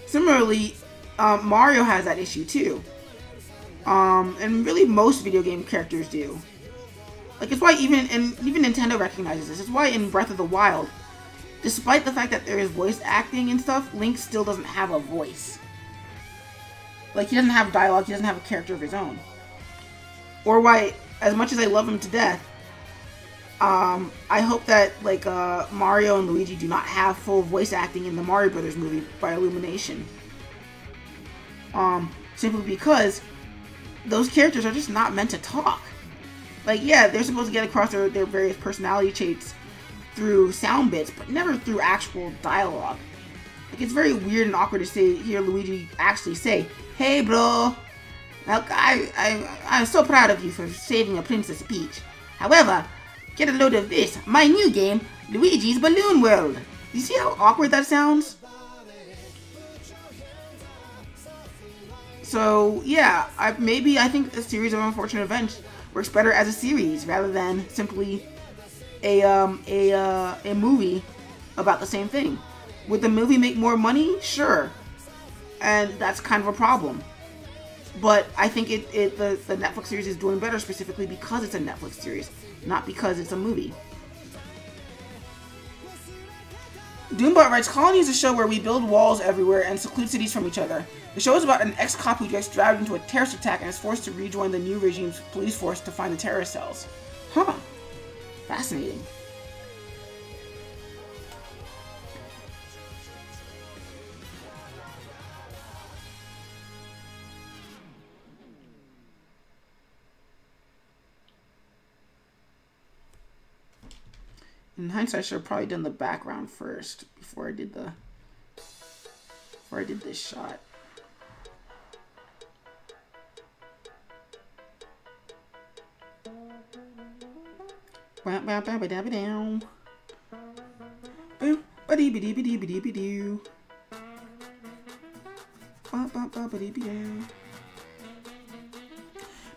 Similarly, Mario has that issue too, and really most video game characters do. Like, it's why even Nintendo recognizes this. It's why in Breath of the Wild, despite the fact that there is voice acting and stuff, Link still doesn't have a voice. Like, he doesn't have dialogue, he doesn't have a character of his own. Or why, as much as I love him to death, I hope that, like, Mario and Luigi do not have full voice acting in the Mario Brothers movie by Illumination. Simply because those characters are just not meant to talk. Like, yeah, they're supposed to get across their various personality traits through sound bits, but never through actual dialogue. Like, it's very weird and awkward to hear Luigi actually say, hey bro, now, I'm so proud of you for saving a Princess Peach. However, get a load of this, my new game, Luigi's Balloon World. You see how awkward that sounds? So, yeah, I think a series of unfortunate events works better as a series rather than simply a movie about the same thing. Would the movie make more money? Sure. And that's kind of a problem. But I think the Netflix series is doing better specifically because it's a Netflix series, not because it's a movie. Doombot writes, Colony is a show where we build walls everywhere and seclude cities from each other. The show is about an ex-cop who gets dragged into a terrorist attack and is forced to rejoin the new regime's police force to find the terrorist cells. Huh. Fascinating. In hindsight, I should have probably done the background first before I did this shot.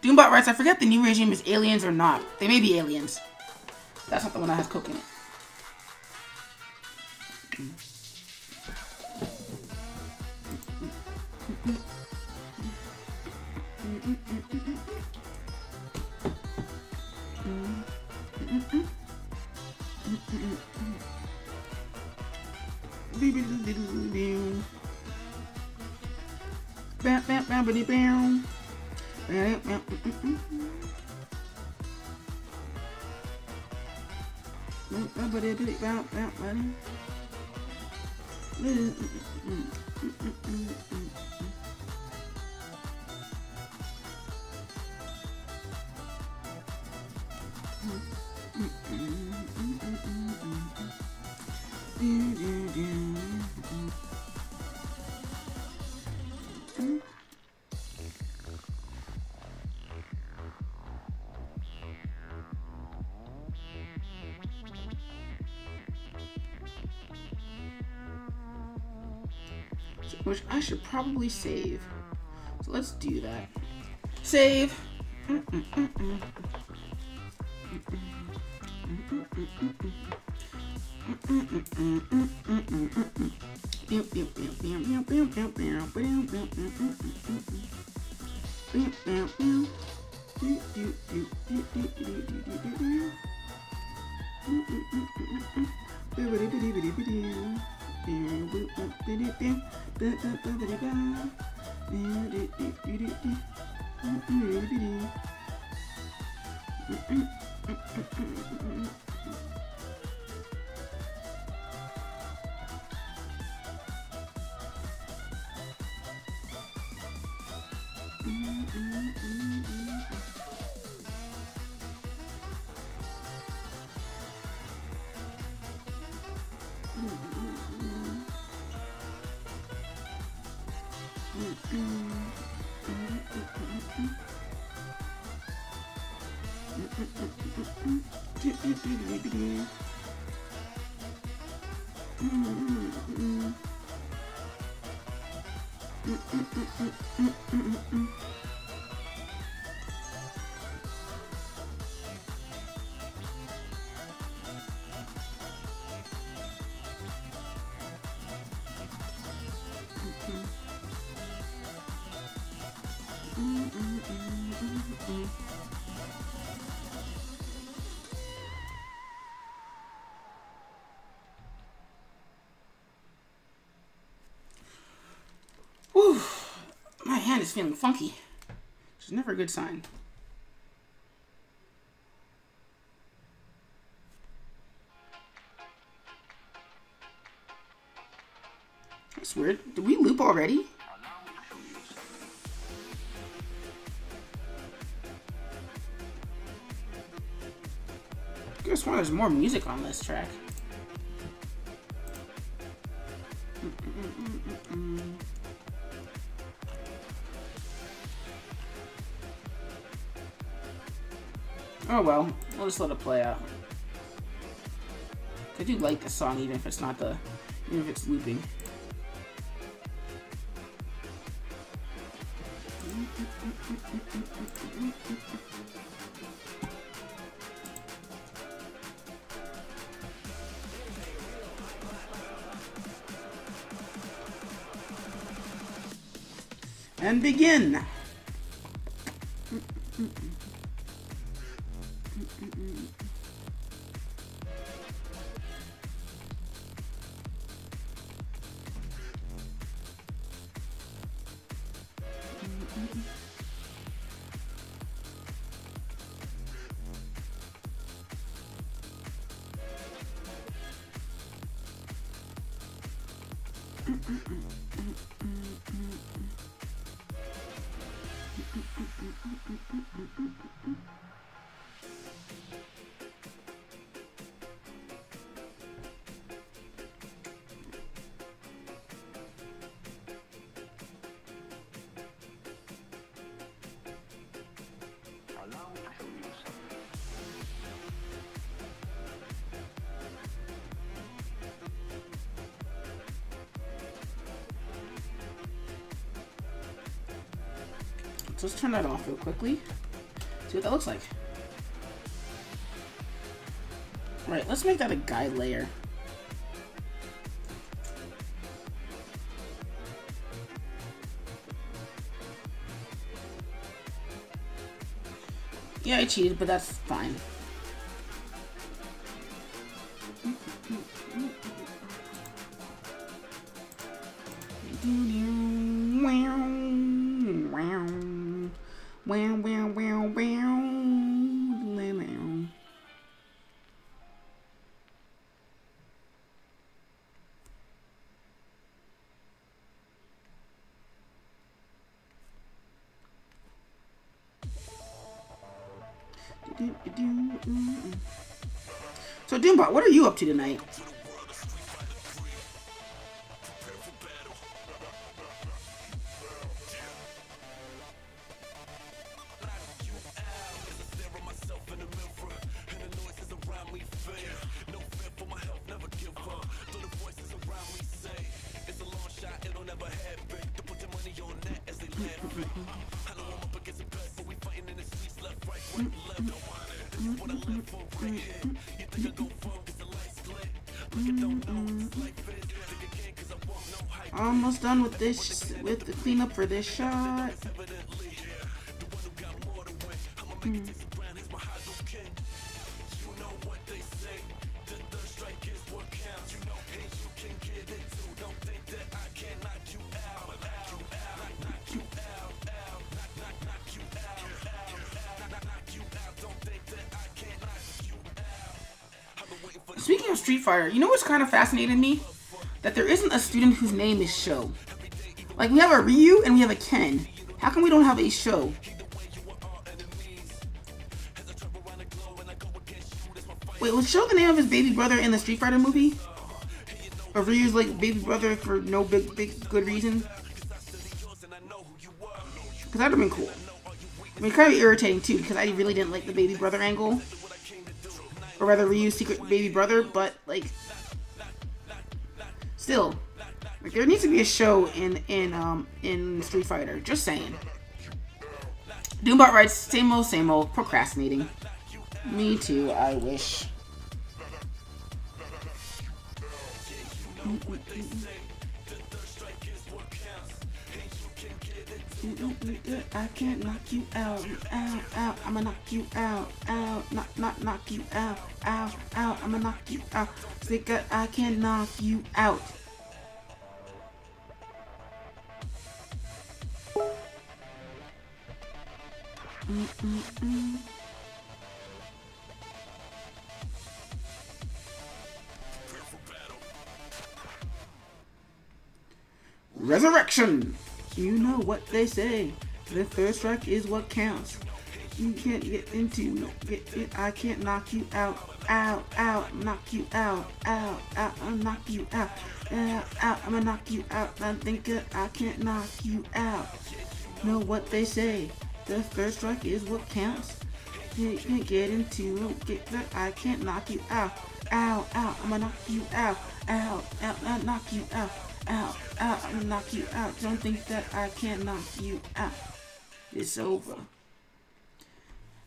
Doombot writes, I forget the new regime is aliens or not. They may be aliens. That's not the one that has coke in it. Which I should probably save. So let's do that. Save. Whew. My hand is feeling funky, which is never a good sign. That's weird. Did we loop already? I could have sworn there's more music on this track. Oh well, we'll just let it play out. I do like this song even if it's not even if it's looping. And begin. So let's turn that off real quickly. See what that looks like. Right, let's make that a guide layer. Yeah, I cheated, but that's fine. So Doombot, what are you up to tonight? Almost done with this, with the cleanup for this shot. Speaking of Street Fighter, you know what's kind of fascinating me? That there isn't a student whose name is Sho. Like, we have a Ryu and we have a Ken. How come we don't have a Sho? Wait, was Sho the name of his baby brother in the Street Fighter movie? Or Ryu's, like, baby brother for no big good reason? Because that would have been cool. I mean, kind of irritating, too, because I really didn't like the baby brother angle. Or rather, Ryu's secret baby brother, but, like... Still, like, there needs to be a Sho in Street Fighter. Just saying. Doombot writes, same old, procrastinating. Me too, I wish. I can't knock you out, out, I'ma knock you out, knock you out, I'ma knock you out, I can't knock you out. Resurrection! You know what they say. The first strike is what counts. You can't get into it. I can't knock you out. Knock you out. I'll knock you out. I'm gonna knock you out. I think I can't knock you out. Know what they say. The first strike is what counts. You can't get into it. I can't knock you out. I'm gonna knock you out. I'll knock you out. I'm gonna knock you out. Don't think that I can't knock you out. It's over.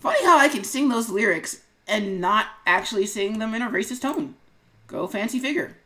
Funny how I can sing those lyrics and not actually sing them in a racist tone. Go fancy figure.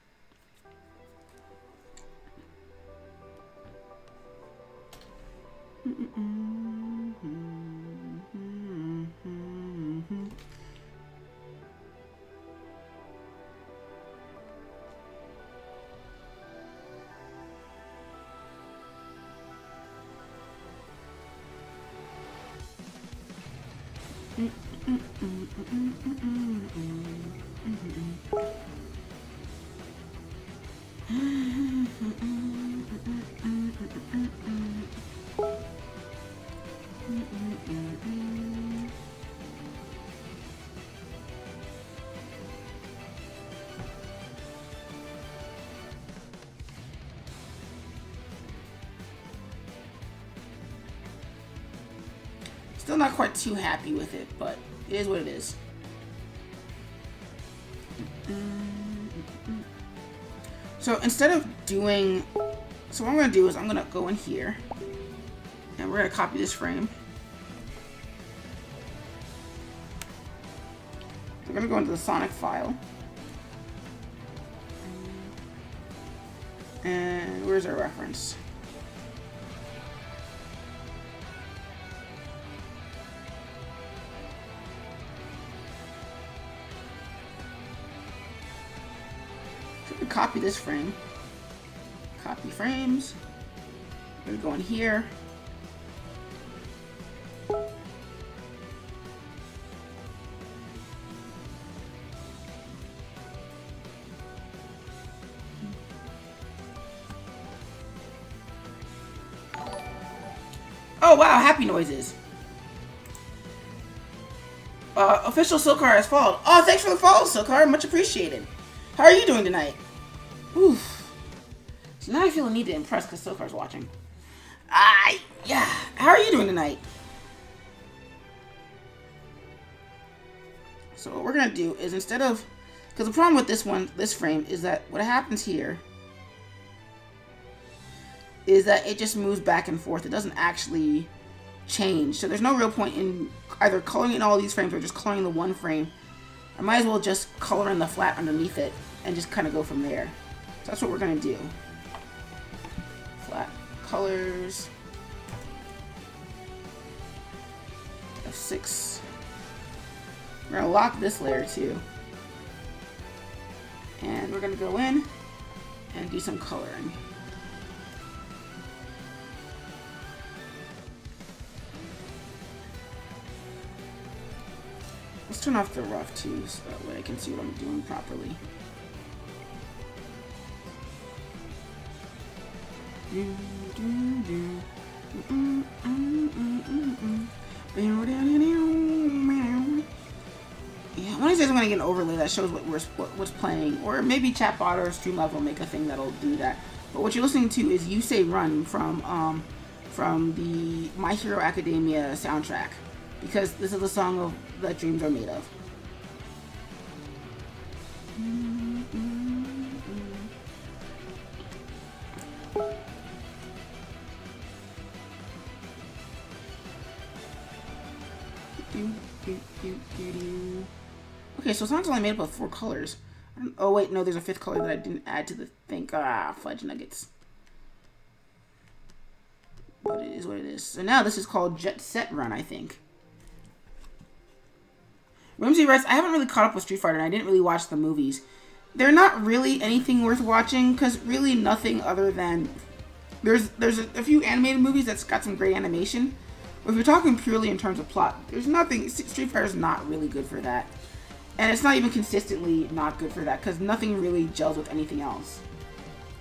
Still not quite too happy with it, but it is what it is. So instead of doing, so what I'm going to do is I'm going to go in here and we're going to copy this frame. we're gonna go into the Sonic file. And where's our reference? So we copy this frame. Copy frames. We're gonna go in here. Oh wow, happy noises. Official Silkar has followed. Oh, thanks for the follow, Silkar. Much appreciated. How are you doing tonight? Oof. So now I feel a need to impress because Silkar's watching. Yeah. How are you doing tonight? So what we're gonna do is instead of, because the problem with this frame is that what happens here is that it just moves back and forth. It doesn't actually change. So there's no real point in either coloring in all these frames or just coloring the one frame. I might as well just color in the flat underneath it and just kind of go from there. So that's what we're going to do. Flat colors. F6. We're going to lock this layer too. And we're going to go in and do some coloring. Let's turn off the rough too, so that way I can see what I'm doing properly. Yeah, one of these days I'm gonna get an overlay that shows what's playing, or maybe Chatbot or Streamlabs will make a thing that'll do that. But what you're listening to is "You Say Run" from the My Hero Academia soundtrack, because this is the song that dreams are made of. Okay, so it's not only made up of 4 colors. Oh wait, no, there's a 5th color that I didn't add to the thing. Fudge nuggets. But it is what it is. So now this is called Jet Set Run, I think. Whimsy writes, I haven't really caught up with Street Fighter and I didn't really watch the movies. They're not really anything worth watching, because really nothing other than... There's a few animated movies that's got some great animation. But if you're talking purely in terms of plot, there's nothing... Street Fighter's not really good for that. And it's not even consistently not good for that, because nothing really gels with anything else.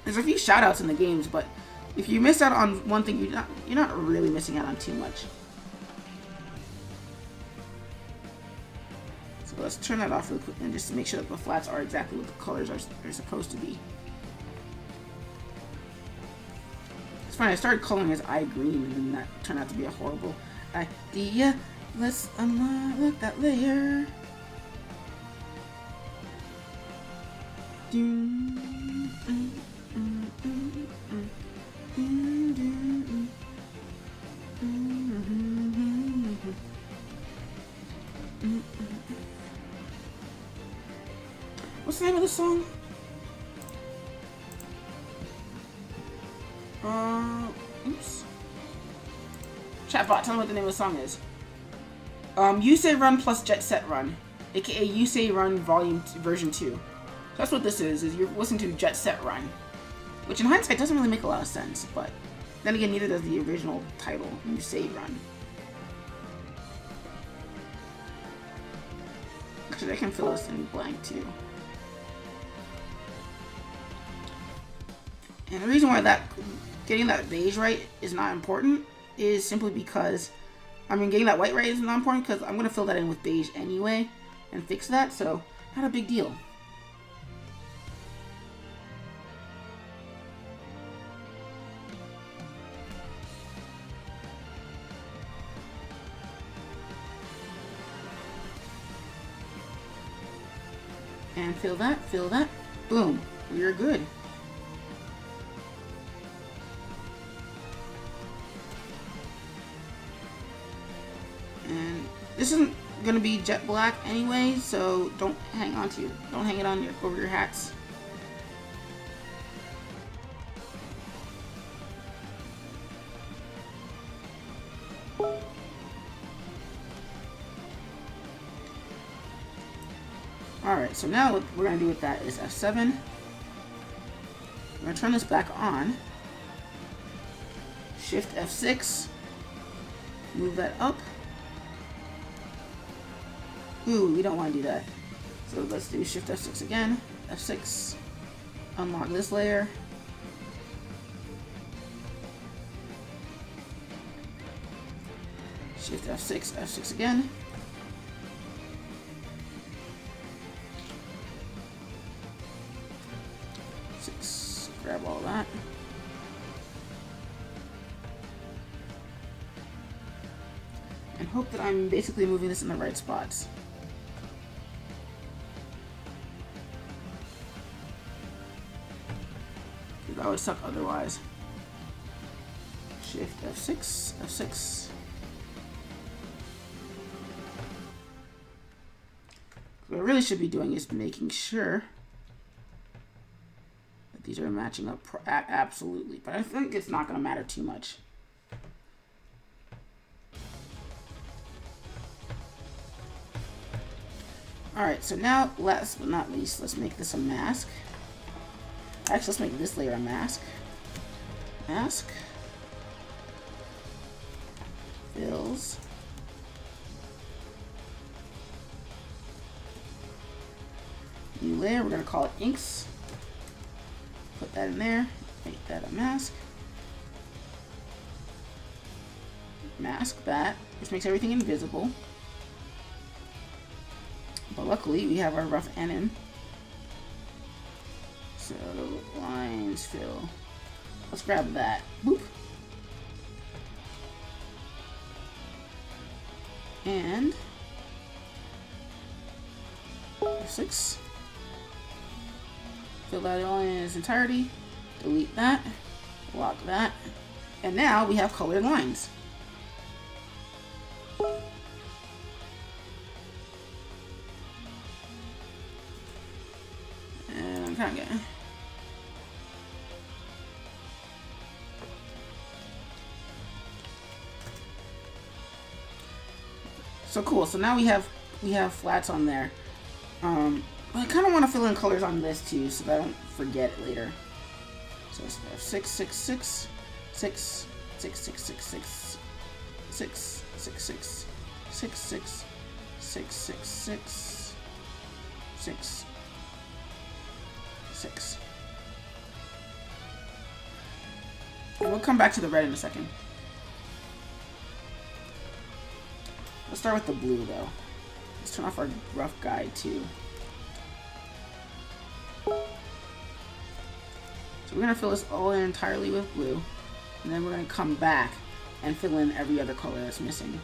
There's a few shoutouts in the games, but if you miss out on one thing, you're not really missing out on too much. So let's turn that off really quick and just to make sure that the flats are exactly what the colors are supposed to be. It's funny, I started coloring as eye green and then that turned out to be a horrible idea. Let's unlock that layer. What's the name of the song? Oops. Chatbot, tell me what the name of the song is. You Say Run plus Jet Set Run, aka You Say Run version 2. So that's what this is you're listening to Jet Set Run. Which in hindsight doesn't really make a lot of sense, but then again neither does the original title, You Say Run. Actually I can fill this in blank too. And the reason why getting that beige right is not important is simply because, getting that white right is not important because I'm going to fill that in with beige anyway and fix that, so not a big deal. And fill that, boom, we're good. And this isn't gonna be jet black anyway, so don't hang it on over your hats. Alright, so now what we're going to do with that is F7. We're going to turn this back on. Shift F6. Move that up. Ooh, we don't want to do that. So let's do Shift F6 again. F6. Unlock this layer. Shift F6, F6 again. Grab all that. And hope that I'm basically moving this in the right spots. That would suck otherwise. Shift F6, F6. What I really should be doing is making sure these are matching up absolutely, but I think it's not going to matter too much. Alright, so now, last but not least, let's make this a mask. Actually, let's make this layer a mask. Mask. Fills. New layer, we're going to call it inks. Put that in there, make that a mask. Mask that, which makes everything invisible. But luckily, we have our rough NM. So, lines fill. Let's grab that. Boop. And F6. Fill that all in its entirety. Delete that. Lock that. And now we have colored lines. And I'm kind of getting... So cool. So now we have flats on there. I kind of want to fill in colors on this too, so that I don't forget it later. So it's 6, 6, 6, 6, 6, 6, 6, 6, 6, 6, 6, 6, 6, 6, 6, 6, 6, 6. And we'll come back to the red in a second. Let's start with the blue though. Let's turn off our rough guide too. So we're going to fill this all in entirely with blue, and then we're going to come back and fill in every other color that's missing.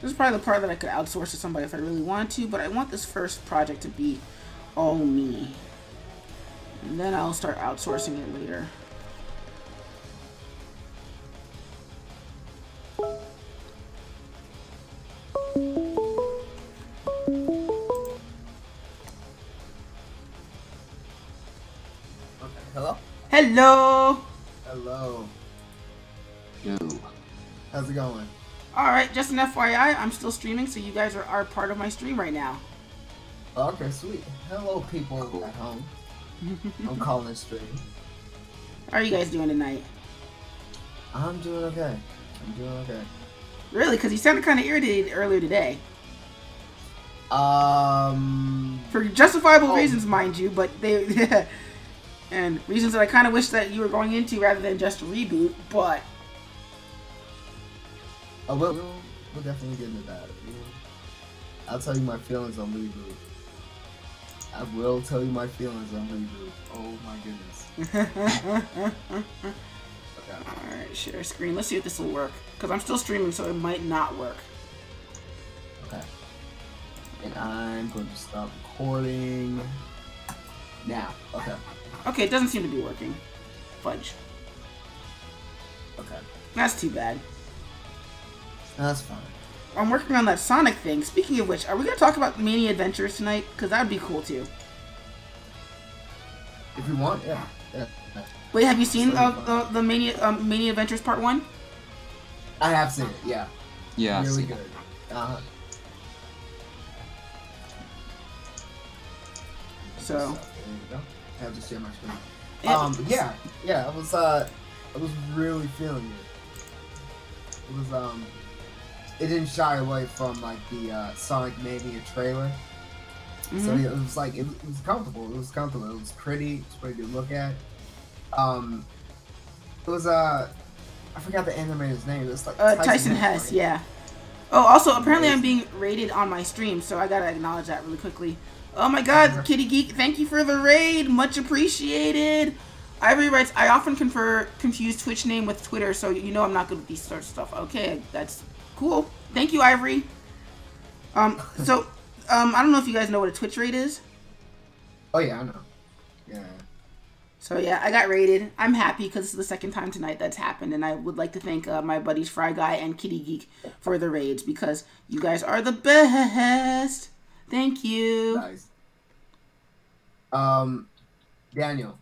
This is probably the part that I could outsource to somebody if I really wanted to, but I want this first project to be all me. And then I'll start outsourcing it later. Hello? Hello! Hello. Yo. How's it going? Alright, just an FYI, I'm still streaming, so you guys are part of my stream right now. Okay, sweet. Hello, people at home. I'm calling stream. How are you guys doing tonight? I'm doing okay. I'm doing okay. Really? Because you sounded kind of irritated earlier today. For justifiable reasons, mind you, but they... and reasons that I kind of wish that you were going into rather than just a reboot, but... Oh, we'll definitely get into that. I'll tell you my feelings on reboot. I will tell you my feelings on reboot. Oh my goodness. Okay. Alright, share screen. Let's see if this will work. Because I'm still streaming, so it might not work. Okay. And I'm going to stop recording. Now. Okay. Okay, it doesn't seem to be working. Fudge. Okay. That's too bad. That's fine. I'm working on that Sonic thing. Speaking of which, are we going to talk about Mania Adventures tonight? Because that would be cool, too. If you want, yeah. Yeah. Wait, have you seen the Mania Adventures Part 1? I have seen it, yeah. Yeah. Really good. So. There you go. I have to share my screen. Yeah, I was really feeling it. It was, it didn't shy away from, like, the, Sonic Mania trailer. Mm-hmm. So it was like, it was comfortable. It was comfortable. It was pretty. It was pretty to look at. It was, I forgot the animator's name. It was like Tyson Hess, right? Yeah. Oh, also, apparently I'm being rated on my stream, so I gotta acknowledge that really quickly. Oh my god, Kitty Geek, thank you for the raid. Much appreciated. Ivory writes, I often confuse Twitch name with Twitter, so you know I'm not good with these sort of stuff. Okay, that's cool. Thank you, Ivory. So, I don't know if you guys know what a Twitch raid is. Oh, yeah, I know. Yeah. So, yeah, I got raided. I'm happy because this is the second time tonight that's happened, and I would like to thank my buddies Fry Guy and Kitty Geek for the raids because you guys are the best. Thank you. Nice. Daniel.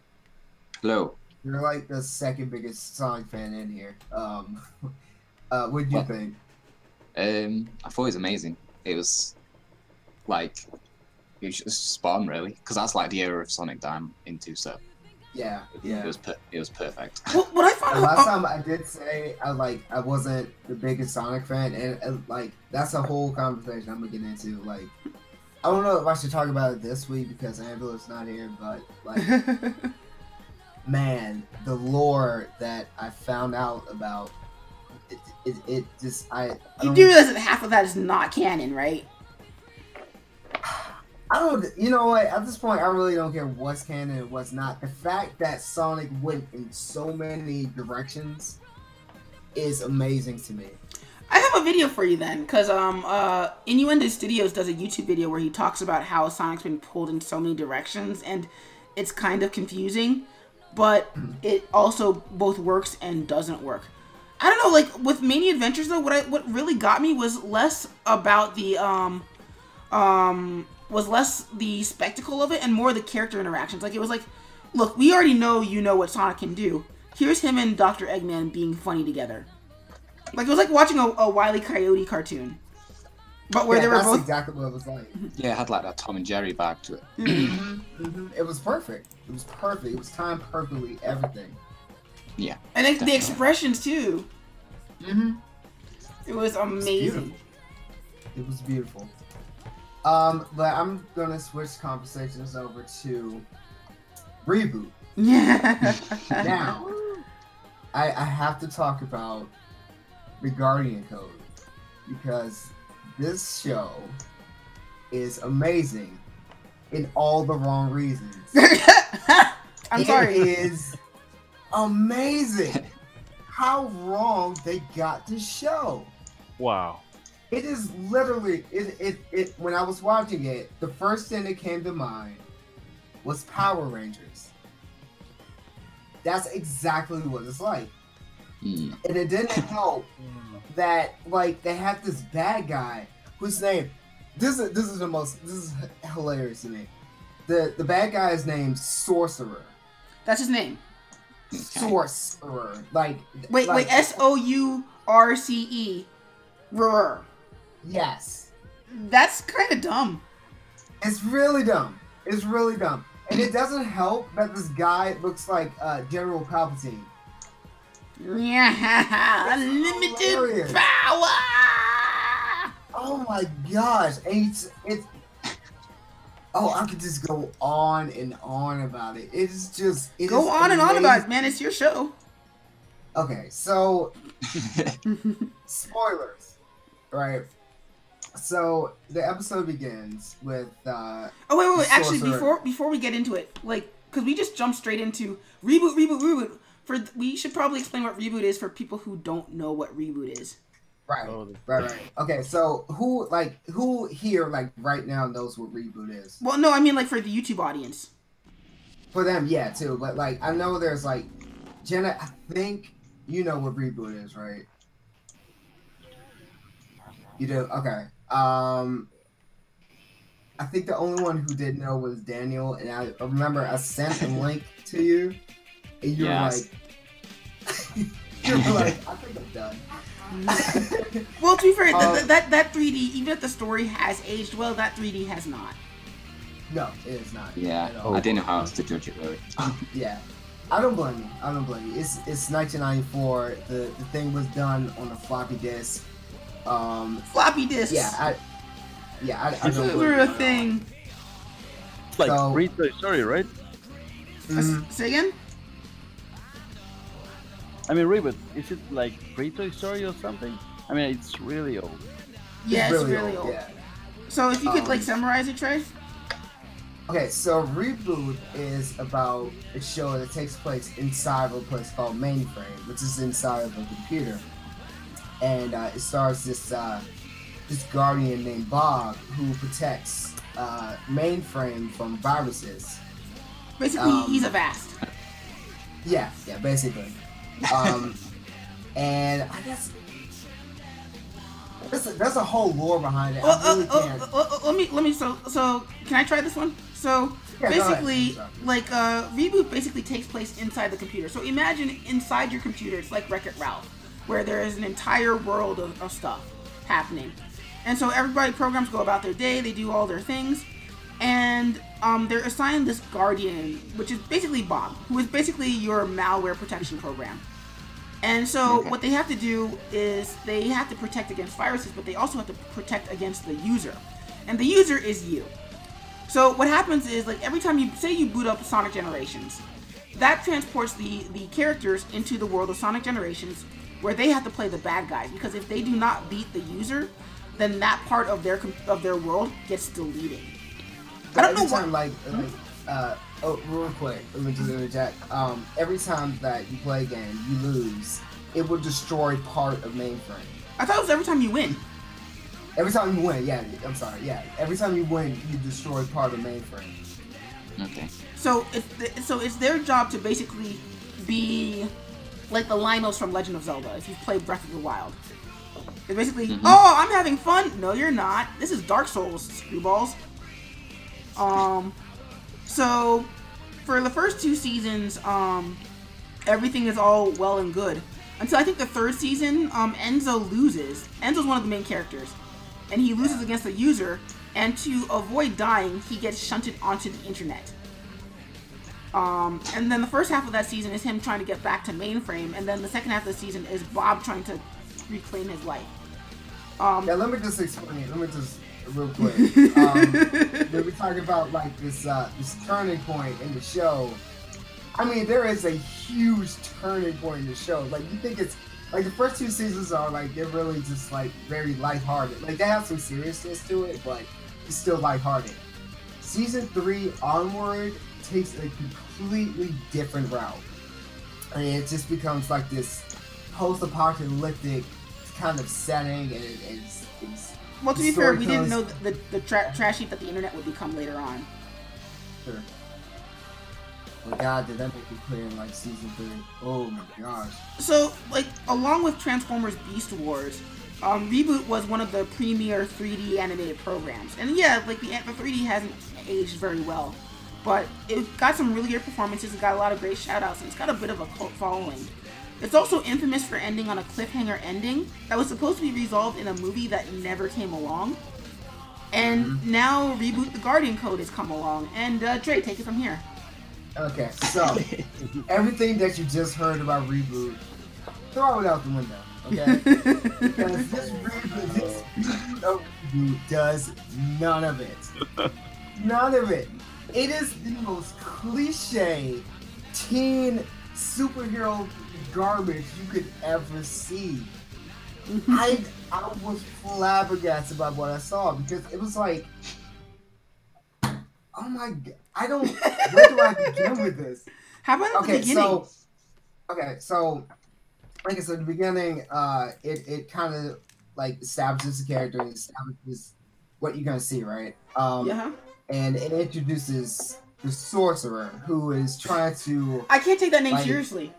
Hello. You're like the second biggest Sonic fan in here. What did you think? I thought it was amazing. It was like it was just spot on, really, because that's like the era of Sonic that I'm into. So yeah. it was perfect. Well, what I found last time I did say I wasn't the biggest Sonic fan, and like that's a whole conversation I'm gonna get into. Like, I don't know if I should talk about it this week because Angela's not here, but like, man, the lore that I found out about it just you do realize that half of that is not canon, right? I don't. You know what? At this point, I really don't care what's canon and what's not. The fact that Sonic went in so many directions is amazing to me. I have a video for you then, because Innuendo Studios does a YouTube video where he talks about how Sonic's been pulled in so many directions, and it's kind of confusing, but it also both works and doesn't work. I don't know, like with Mania Adventures though, what really got me was less about the spectacle of it and more the character interactions. Like it was like, look, we already know you know what Sonic can do. Here's him and Dr. Eggman being funny together. Like it was like watching a Wile E. Coyote cartoon, but where they were both exactly what it was like. Yeah, it had like that Tom and Jerry vibe to it. It was perfect. It was perfect. It was timed perfectly. Everything. Yeah, and then the expressions too. It was It amazing. It was beautiful. But I'm gonna switch conversations over to Reboot. Yeah. Now, I have to talk about the Guardian Code because this show is amazing in all the wrong reasons. I'm sorry. It is amazing how wrong they got the show. Wow. It is literally it when I was watching it, the first thing that came to mind was Power Rangers. That's exactly what it's like. And it didn't help that like they had this bad guy whose name this is hilarious to me. The bad guy is named Sorcerer. That's his name. Sorcerer. Like wait, SOURCE. Roar. Yes. That's kind of dumb. It's really dumb. It's really dumb. And it doesn't help that this guy looks like General Palpatine. Yeah, unlimited hilarious. power. Oh my gosh! And it's oh, I could just go on and on about it. It's just go on and on about it, man. It's your show. Okay, so spoilers, right? So the episode begins with oh wait. Actually, before we get into it, like, because we just jumped straight into reboot. We should probably explain what reboot is for people who don't know what reboot is. Right. Okay, so who here like right now knows what reboot is? Well, no, I mean like for the YouTube audience. For them, yeah, too. But like, I know there's like, Jenna. I think you know what reboot is, right? You do. Okay. I think the only one who didn't know was Daniel, and I remember I sent a link to you, and you Yes. were like, you were like, I think I'm done. Well, to be fair, that 3D, even if the story has aged well, that 3D has not. No, it is not. Yeah, at all. I didn't know how else to judge it really. Yeah, I don't blame you. I don't blame you. It's 1994. The thing was done on a floppy disk. Floppy disks. I Those don't blame were you a at all. thing. It's like So- Free Toy Story, right? Say again? I mean, reboot. Is it like Free Toy Story or something? I mean, it's really old. Yeah, it's really old. Yeah. So if you could like Um, summarize it, Trey? Okay, so Reboot is about a show that takes place inside of a place called Mainframe, which is inside of a computer, and it stars this guardian named Bob who protects Mainframe from viruses. Basically, he's a vast. Yeah, basically. And I guess there's a whole lore behind it. I really can't. Let me. So can I try this one? So Yeah, go ahead. basically, Sorry. like reboot basically takes place inside the computer. So imagine inside your computer, it's like Wreck-It Ralph, where there is an entire world of stuff happening, and so everybody programs go about their day. They do all their things, and they're assigned this guardian, which is basically Bob, who is basically your malware protection program. And so what they have to do is they have to protect against viruses, but they also have to protect against the user. And the user is you. So what happens is, like, every time you boot up Sonic Generations, that transports the characters into the world of Sonic Generations, where they have to play the bad guys, because if they do not beat the user, then that part of their world gets deleted. I don't know Every what. time, real quick, let me just interject. Every time that you play a game, you lose. It will destroy part of Mainframe. I thought it was every time you win. Every time you win, yeah. I'm sorry, yeah. Every time you win, you destroy part of Mainframe. Okay. So it's their job to basically be like the Lynels from Legend of Zelda. If you've played Breath of the Wild, it's basically, oh, I'm having fun. No, you're not. This is Dark Souls, screwballs. So for the first 2 seasons, everything is all well and good until I think the 3rd season. Enzo loses. Enzo's one of the main characters, and he loses against the user. And to avoid dying, he gets shunted onto the internet. And then the first half of that season is him trying to get back to Mainframe, and then the second half of the season is Bob trying to reclaim his life. Yeah, let me just explain it. Let me just real quick. When we talk about like this turning point in the show, I mean there is a huge turning point in the show. Like you think it's like the first 2 seasons are like they're really just like very lighthearted. Like they have some seriousness to it, but it's still lighthearted. Season 3 onward takes a completely different route, and it just becomes like this post-apocalyptic kind of setting, and it's Well, to be fair, we didn't know the trash heap that the internet would become later on. Sure. Oh God, did that make it clear in like season 3? Oh my gosh. So, like, along with Transformers Beast Wars, Reboot was one of the premier 3D animated programs. And yeah, like, the 3D hasn't aged very well, but it got some really good performances, it got a lot of great shoutouts, and it's got a bit of a cult following. It's also infamous for ending on a cliffhanger ending that was supposed to be resolved in a movie that never came along. And now Reboot the Guardian Code has come along. And Dre, take it from here. Okay, so everything that you just heard about Reboot, throw it out the window, okay? Because this reboot of Reboot does none of it. None of it. It is the most cliche teen superhero garbage you could ever see. I was flabbergasted by what I saw, because it was like, oh my God, where do I begin with this? How about at the beginning? So like I said, at the beginning, it kind of like establishes the character and establishes what you're gonna see, right? Yeah. And it introduces the sorcerer who is trying to. I can't take that name Like- seriously.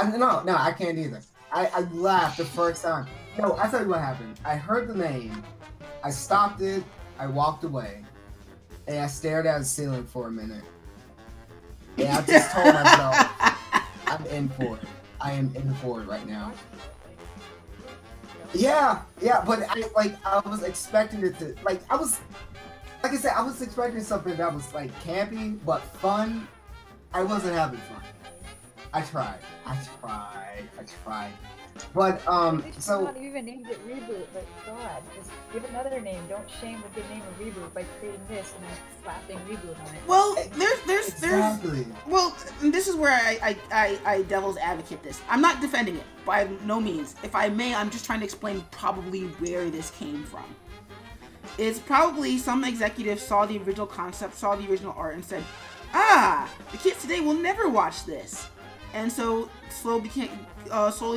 No, I can't either. I laughed the first time. No, I tell you what happened. I heard the name, I stopped it, I walked away, and I stared at the ceiling for a minute. And I just told myself, I'm in for it. I am in for it right now. Yeah, but I was expecting it to, like I said, I was expecting something that was like campy but fun. I wasn't having fun. I tried. But They should so not have even named it Reboot, but God, just give it another name. Don't shame the good name of Reboot by creating this and then slapping Reboot on it. Well, there's exactly. well, this is where I devil's advocate this. I'm not defending it by no means. If I may, I'm just trying to explain probably where this came from. It's probably some executive saw the original concept, saw the original art, and said, "Ah, the kids today will never watch this." And so slowly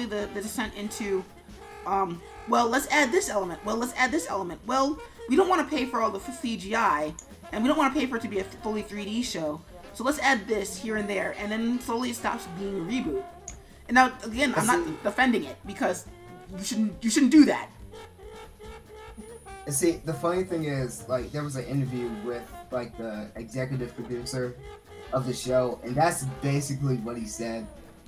the descent into, well, let's add this element. Well, let's add this element. Well, we don't want to pay for all the CGI, and we don't want to pay for it to be a fully 3D show. So let's add this here and there, and then slowly it stops being a reboot. And now, again, I'm not defending it because you shouldn't do that. And see, the funny thing is, like, there was an interview with like the executive producer of the show, and that's basically what he said.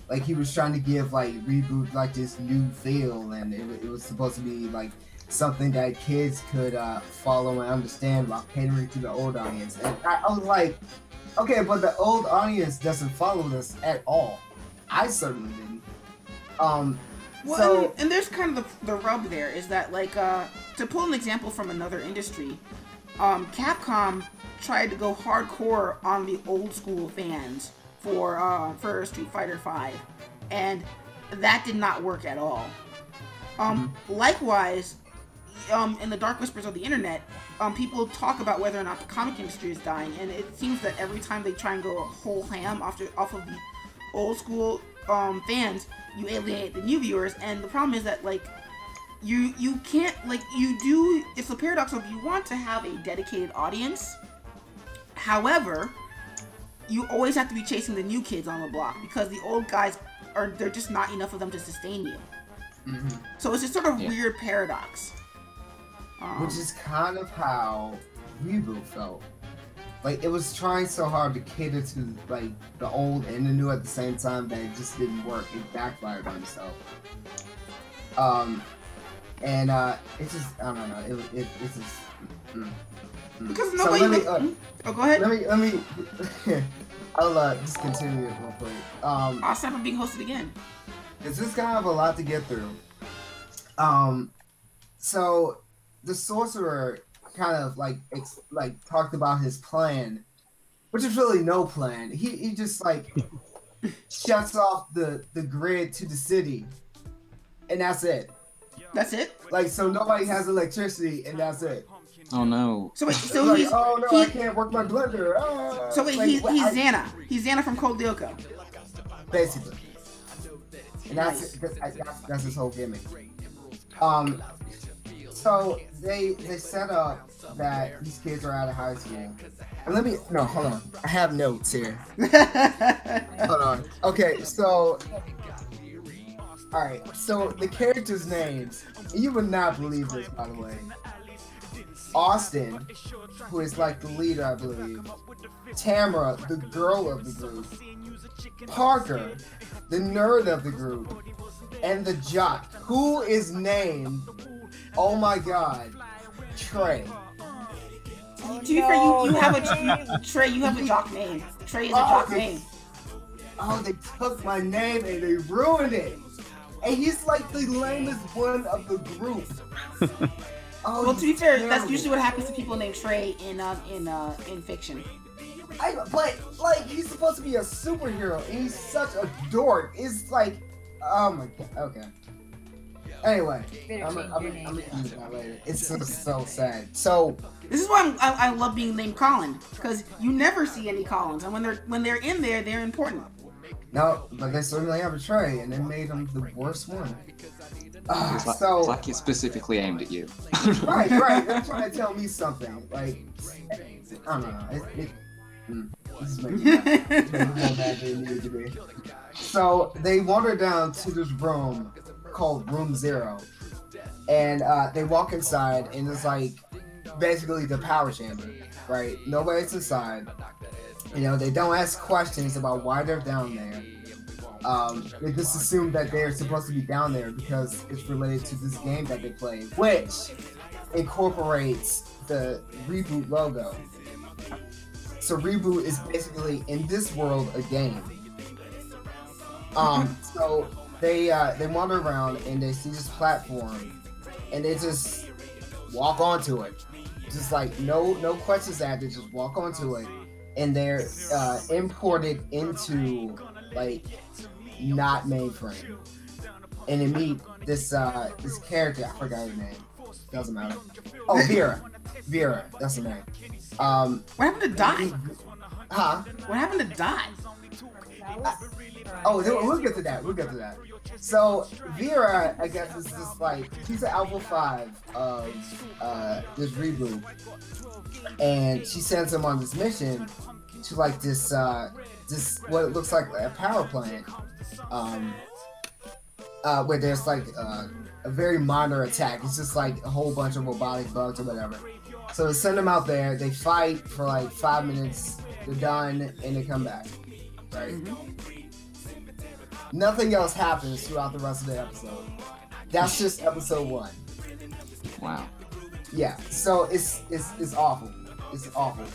Like, he was trying to give like Reboot like this new feel, and it was supposed to be like something that kids could follow and understand while catering to the old audience. And I was like, okay, but the old audience doesn't follow this at all. I certainly didn't. Well, So and there's kind of the rub there is that, like, to pull an example from another industry, Capcom tried to go hardcore on the old school fans for Street Fighter V, and that did not work at all. Likewise, in the dark whispers of the internet, people talk about whether or not the comic industry is dying, and it seems that every time they try and go whole ham off of the old school fans, you alienate the new viewers. And the problem is that, like, you can't, like, it's a paradox of you want to have a dedicated audience, however, you always have to be chasing the new kids on the block because the old guys they're just not enough of them to sustain you. So it's just sort of weird paradox. which is kind of how Reboot felt. Like, it was trying so hard to cater to like the old and the new at the same time that it just didn't work. It backfired on itself. And it's just, I don't know. It's just. Because nobody. Oh, go ahead. Let me. I'll just continue it real quick. I'll stop from being hosted again. It's just kind of a lot to get through. So the sorcerer kind of like talked about his plan, which is really no plan. He just like shuts off the grid to the city, and that's it. That's it. Like, so nobody has electricity, and that's it. Oh no. So wait, so Like, he's oh no, I can't work my blender. so wait, Like, he's I- Xana. He's Xana from Code Lyoko. basically. And that's his whole gimmick. So they set up that these kids are out of high school. And hold on. I have notes here. Hold on. Okay, so alright, so the characters' names, you would not believe this, by the way. Austin, who is like the leader, I believe. Tamara, the girl of the group. Parker, the nerd of the group. And the jock, who is named, oh my god, Trey. To be fair, you have a Trey. You have a jock name. Trey is a jock name. Oh, they took my name and they ruined it. And he's like the lamest one of the group. Oh, Well, to be fair, that's terrible. usually what happens to people named Trey in fiction. But like, he's supposed to be a superhero, and he's such a dork. It's like, oh my god. Okay. Anyway, Better I'm change gonna your name. use that later. It's so sad. So This is why I love being named Colin, because you never see any Collins, and when they're in there, they're important. no, but they certainly have a Trey, and they made him the worst one. It's like it's specifically aimed at you. Right. They're trying to tell me something. Like, I don't know. This is making me more mad than it needed to be. So they wander down to this room called Room Zero, and they walk inside, and it's like basically the power chamber, right? Nobody's inside. You know, they don't ask questions about why they're down there. They just assume that they're supposed to be down there because it's related to this game that they play, which incorporates the Reboot logo. So Reboot is basically in this world a game. So they wander around and they see this platform, and they just walk onto it. Just like no questions asked, they just walk onto it, and they're imported into like not mainframe. And they meet this this character, I forgot her name. Doesn't matter. Oh, Vera. Vera, that's her name. What happened to Die? Huh? What happened to Die? We'll get to that. We'll get to that. So Vera, I guess, is just like she's an Alpha 5 of this Reboot, and she sends him on this mission to like this what it looks like a power plant, where there's like a very minor attack. It's just like a whole bunch of robotic bugs or whatever. So they send them out there. They fight for like 5 minutes. They're done, and they come back. Right. Nothing else happens throughout the rest of the episode. That's just episode 1. Wow. Yeah. So it's awful. It's awful.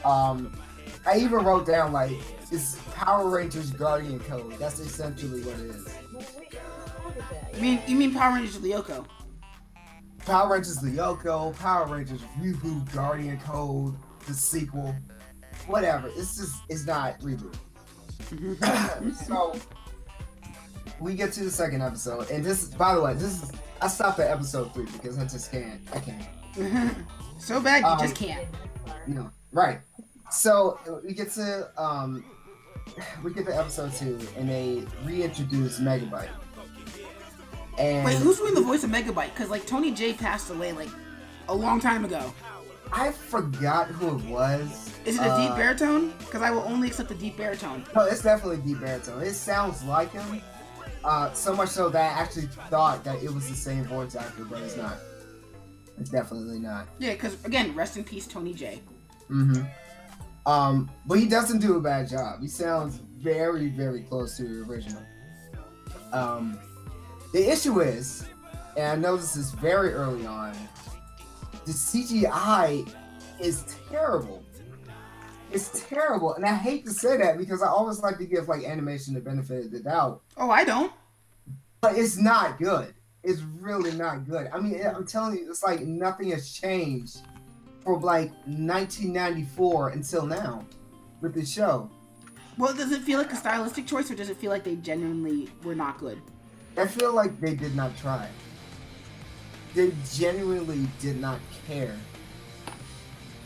I even wrote down like it's Power Rangers Guardian Code. That's essentially what it is. Well, wait, how did that? You mean Power Rangers Lyoko? Power Rangers Lyoko, Power Rangers Reboot Guardian Code, the sequel, whatever. It's not Reboot. So we get to the second episode, and this, by the way, I stopped at episode 3 because I just can't. I can't. So bad you just can't. No, right. So we get to episode 2, and they reintroduce Megabyte. And wait, who's doing the voice of Megabyte? Because like Tony J passed away like a long time ago. I forgot who it was. Is it a deep baritone? Because I will only accept the deep baritone. No, it's definitely deep baritone. It sounds like him. So much so that I actually thought that it was the same voice actor, but it's not. It's definitely not. Yeah, because again, rest in peace, Tony J. But he doesn't do a bad job. He sounds very, very close to the original. The issue is, and I know this is very early on, the CGI is terrible. It's terrible, and I hate to say that because I always like to give like animation the benefit of the doubt. Oh, I don't. But it's not good. It's really not good. I mean, I'm telling you, it's like nothing has changed from like 1994 until now with the show. Well, does it feel like a stylistic choice, or does it feel like they genuinely were not good? I feel like they did not try. They genuinely did not care.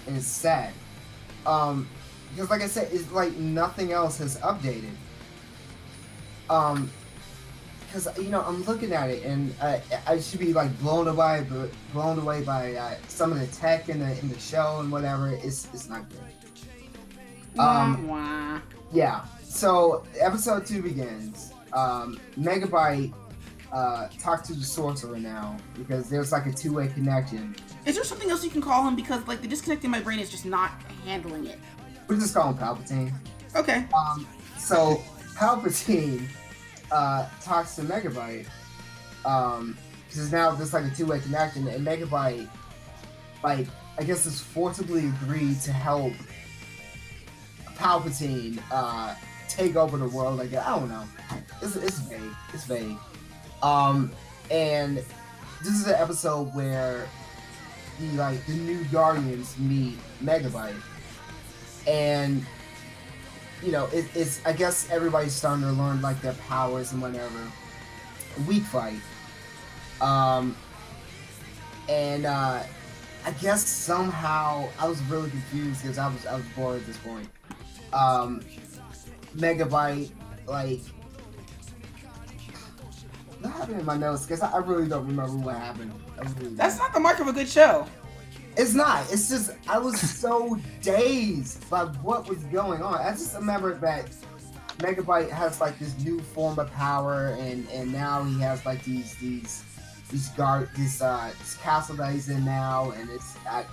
And it's sad. Because like I said, it's like nothing else has updated. Because, you know, I'm looking at it and I should be like blown away by some of the tech in the show and whatever. It's not good. Wah. Yeah. So episode 2 begins. Megabyte talks to the sorcerer now because there's like a two-way connection. Is there something else you can call him? Because like the disconnect in my brain is just not handling it. We just call him Palpatine. Okay. So Palpatine talks to Megabyte because now there's like a two-way connection, and Megabyte, like, I guess, is forcibly agreed to help Palpatine take over the world. Like, I don't know. It's vague. It's vague. And this is an episode where the new Guardians meet Megabyte, and you know, it's I guess everybody's starting to learn like their powers and whatever. Weak fight. And I guess somehow I was really confused because I was bored at this point. Megabyte, like, what happened in my notes? Because I really don't remember what happened. That's not the mark of a good show. It's not. It's just I was so dazed by what was going on. I just remember that Megabyte has like this new form of power, and now he has like this castle that he's in now, and it's I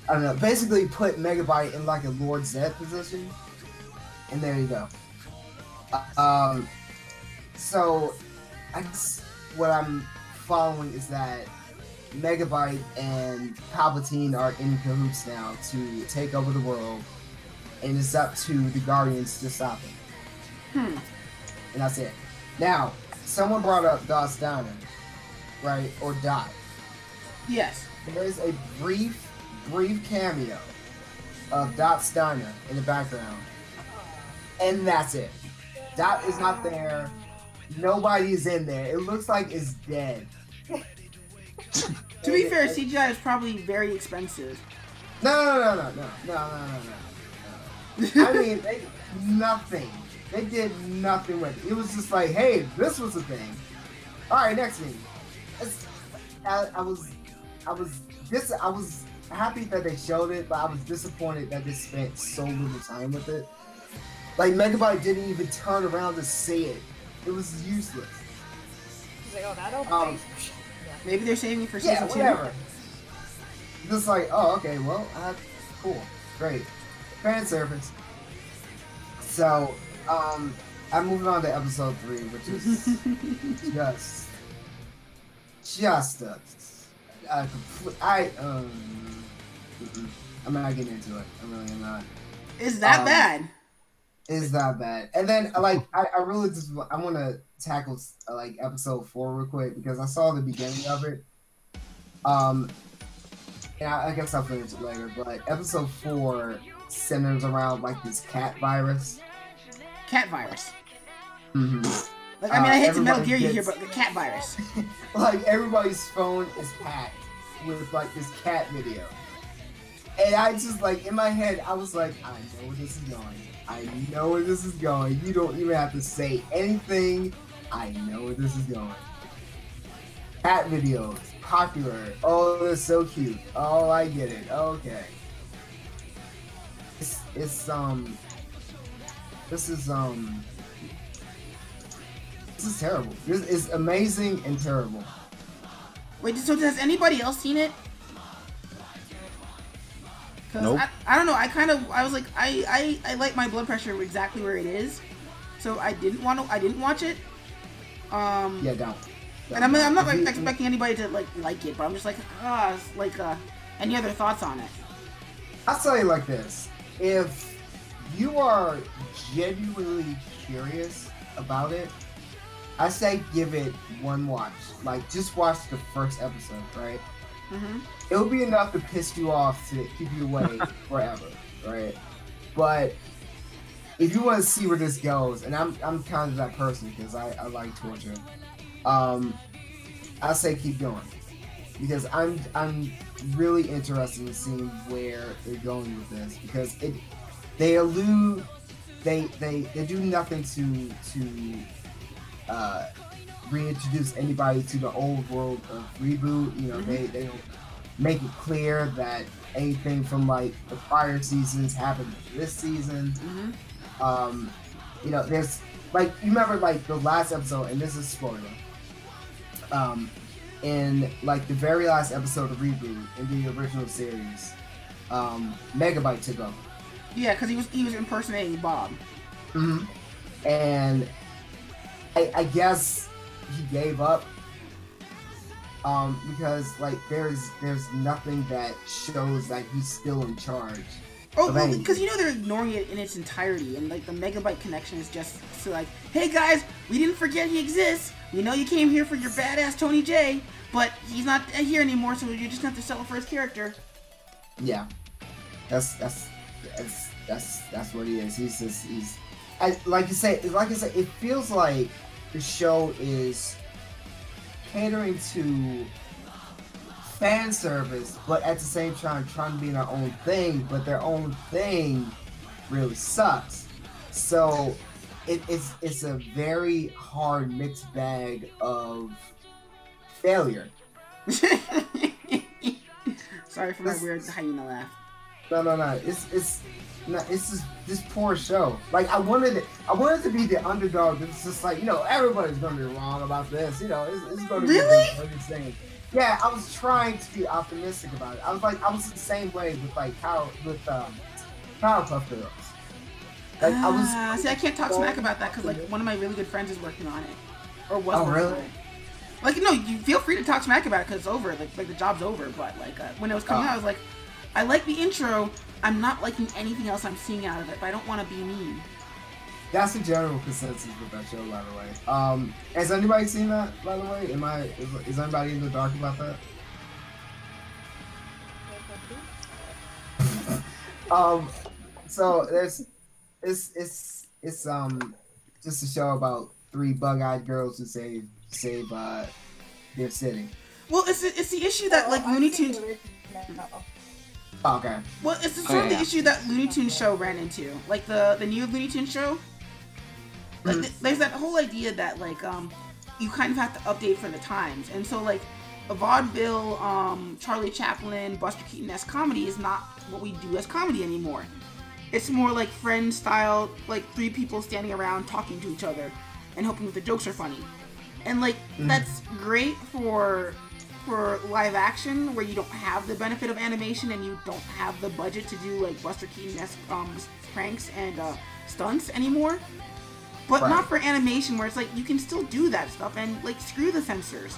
don't know. Basically, put Megabyte in like a Lord Zed position, and there you go. So I guess what I'm following is that Megabyte and Palpatine are in cahoots now to take over the world, and it's up to the Guardians to stop him. And that's it. Now, someone brought up Dot's Diner, right? Or Dot. Yes. There's a brief cameo of Dot's Diner in the background, and that's it. Dot is not there. Nobody is in there. It looks like it's dead. To be fair, CGI is probably very expensive. No. I mean, they did nothing with it. It was just like, hey, this was a thing. All right, next thing. I was happy that they showed it, but I was disappointed that they spent so little time with it. Like Megabyte didn't even turn around to see it. It was useless. He's like, oh, that old place. Maybe they're saving it for season 2. Whatever. Just like, oh, okay, well, cool, great, fan service. So, I'm moving on to episode 3, which is just a complete. I'm not getting into it. I really am not. Is that bad? Is that bad? And then, like, I really just I want to tackle like episode 4 real quick because I saw the beginning of it. And I guess I'll finish it later. But episode 4 centers around like this cat virus. Cat virus. Mm-hmm. Like, I mean, I hate to Metal Gear you here, but the cat virus. Like everybody's phone is packed with like this cat video. And I just like in my head, I was like, I know where this is going. I know where this is going. You don't even have to say anything. I know where this is going. Cat videos, popular. Oh, they're so cute. Oh, I get it. Okay. This is terrible. This is amazing and terrible. Wait, so has anybody else seen it? Nope. I don't know. I was like, I like my blood pressure exactly where it is, so I didn't watch it. Yeah, don't. And I'm not like, expecting anybody to like it, but I'm just like, any other thoughts on it? I'll tell you like this: if you are genuinely curious about it, I say give it one watch. Like, just watch the first episode, right? Mm-hmm. It'll be enough to piss you off to keep you away forever, right? But if you want to see where this goes, and I'm kind of that person because I like torture, I say keep going because I'm really interested in seeing where they're going with this because they do nothing to reintroduce anybody to the old world of Reboot. You know, they don't make it clear that anything from like the prior seasons happened this season. You know, there's like, you remember like the last episode, and this is spoiler. In like the very last episode of Reboot in the original series, Megabyte took over. Yeah, because he was impersonating Bob. And I guess he gave up because like there's nothing that shows that he's still in charge. Oh, well, because you know they're ignoring it in its entirety, and like the Megabyte connection is just so like, hey guys, we didn't forget he exists. We know you came here for your badass Tony J, but he's not here anymore, so you're just gonna have to settle for his character. Yeah, that's what he is. He's like I said, it feels like the show is catering to fan service, but at the same time trying to be their own thing, but their own thing really sucks. So it's a very hard mixed bag of failure. Sorry for my weird hyena laugh. No. It's just this poor show. Like I wanted it to be the underdog. It's just like, you know, everybody's gonna be wrong about this. You know, it's gonna be insane. Yeah, I was trying to be optimistic about it. I was the same way with Powerpuff Girls. Like see, I can't talk smack about that because like one of my really good friends is working on it, or was working really? on it. Like, no, you feel free to talk smack about it because it's over. Like the job's over. But like when it was coming out, I was like, I like the intro. I'm not liking anything else I'm seeing out of it, but I don't want to be mean. That's the general consensus with that show, by the way. Has anybody seen that, by the way? Is anybody in the dark about that? So it's just a show about 3 bug-eyed girls who save their city. Well, it's the issue that like Looney Tunes. Okay. Well, it's sort of the issue that Looney Tunes show ran into, like the new Looney Tunes show. Like there's that whole idea that like you kind of have to update for the times, and so like a vaudeville Charlie Chaplin, Buster Keaton-esque comedy is not what we do as comedy anymore. It's more like Friends style, like 3 people standing around talking to each other and hoping that the jokes are funny, and like that's great for live action where you don't have the benefit of animation and you don't have the budget to do like Buster Keaton-esque pranks and stunts anymore. But not for animation where it's like you can still do that stuff and like screw the censors.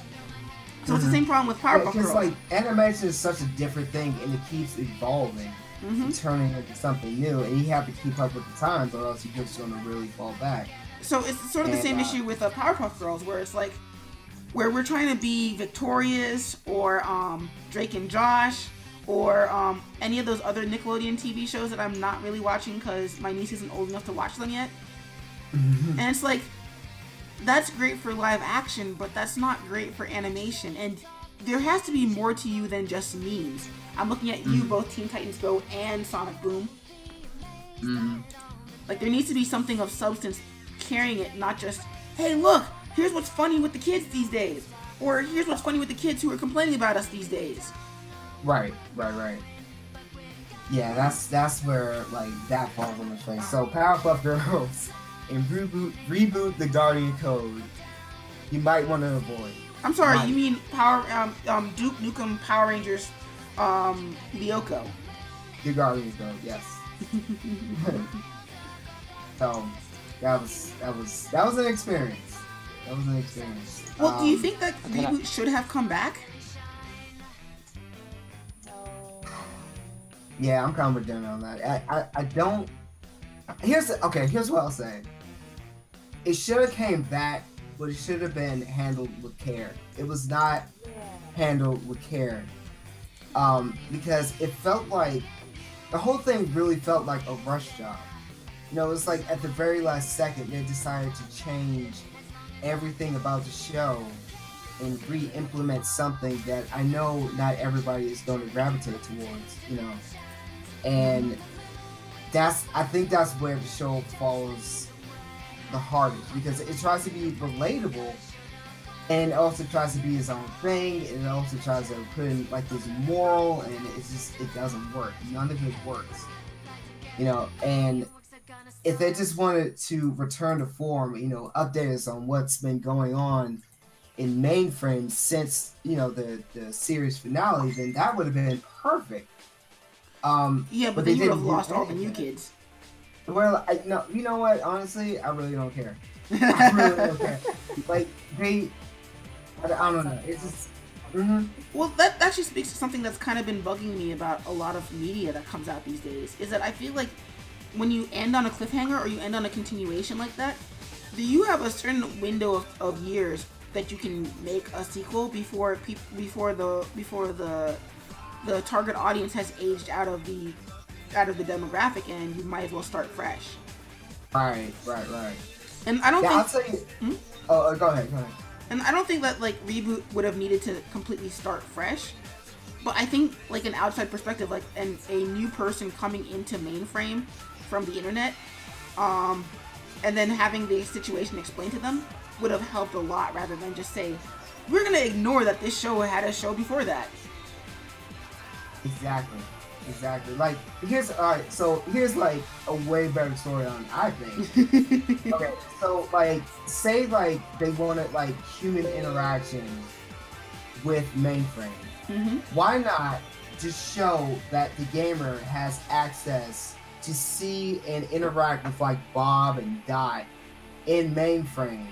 So it's the same problem with Powerpuff Girls. Like animation is such a different thing and it keeps evolving and turning into something new, and you have to keep up with the times or else you're just going to really fall back. So it's sort of the same issue with Powerpuff Girls where it's like where we're trying to be Victorious or Drake and Josh or any of those other Nickelodeon TV shows that I'm not really watching because my niece isn't old enough to watch them yet. And it's like, that's great for live action, but that's not great for animation. And there has to be more to you than just memes. I'm looking at you, both Teen Titans Go and Sonic Boom. Like, there needs to be something of substance carrying it, not just, hey, look, here's what's funny with the kids these days. Or here's what's funny with the kids who are complaining about us these days. Right. Yeah, that's where, like, that falls on the face. So, Powerpuff Girls and reboot the Guardian Code, you might want to avoid. I'm sorry, you mean Duke Nukem Power Rangers Lyoko. The Guardian Code, yes. So that was an experience. Well, do you think that reboot should have come back? Yeah, I'm kind of with them on that. I don't. Here's what I'll say. It should have came back, but it should have been handled with care. It was not handled with care, because it felt like the whole thing really felt like a rush job. You know, it's like at the very last second they decided to change everything about the show and re-implement something that I know not everybody is going to gravitate towards. You know, and I think that's where the show falls the hardest, because it tries to be relatable and it also tries to be its own thing, and it also tries to put in like this moral, and it doesn't work. None of it works, you know. And if they just wanted to return to form, you know, update us on what's been going on in mainframe since, you know, the series finale, then that would have been perfect. Yeah, but then you would have lost all the new kids. Well, you know what? Honestly, I really don't care. I really don't care. Like, I don't know. It's just. Well, that actually speaks to something that's kind of been bugging me about a lot of media that comes out these days. Is that I feel like when you end on a cliffhanger or you end on a continuation like that, do you have a certain window of years that you can make a sequel before the target audience has aged out of the demographic, and you might as well start fresh. Right. And I don't think. I'll tell you. Oh, go ahead. And I don't think that like reboot would have needed to completely start fresh, but I think like an outside perspective, like a new person coming into mainframe from the internet, and then having the situation explained to them would have helped a lot, rather than just say, we're gonna ignore that this show had a show before that. Exactly. Exactly. Like, here's like a way better story on, I think. Okay, so like, say like they wanted like human interaction with mainframe. Why not just show that the gamer has access to see and interact with like Bob and Dot in mainframe,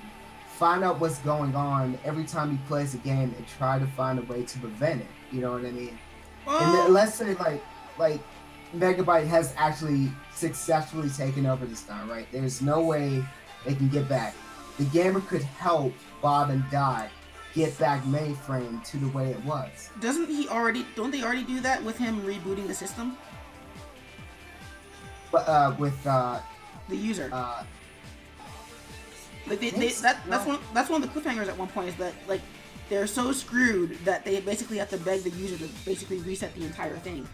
find out what's going on every time he plays a game, and try to find a way to prevent it. You know what I mean? And then, let's say like Megabyte has actually successfully taken over this time, right? There's no way they can get back. The gamer could help Bob and Dot get back mainframe to the way it was. Don't they already do that with him rebooting the system? But with the user. Like that's one of the cliffhangers at one point, is that like they're so screwed that they basically have to beg the user to basically reset the entire thing.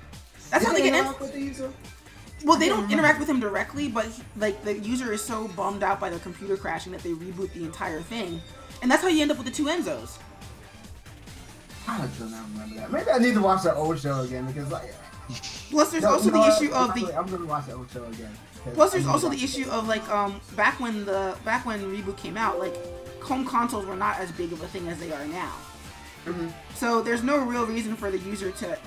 That's how they get in. With the user? Well, they don't interact with him directly, but like the user is so bummed out by the computer crashing that they reboot the entire thing, and that's how you end up with the two Enzos. I don't remember that. Maybe I need to watch that old show again, because like. Plus, there's also the issue of the. I'm gonna watch that old show again. Plus, there's also the issue of like back when Reboot came out, like home consoles were not as big of a thing as they are now. So there's no real reason for the user to.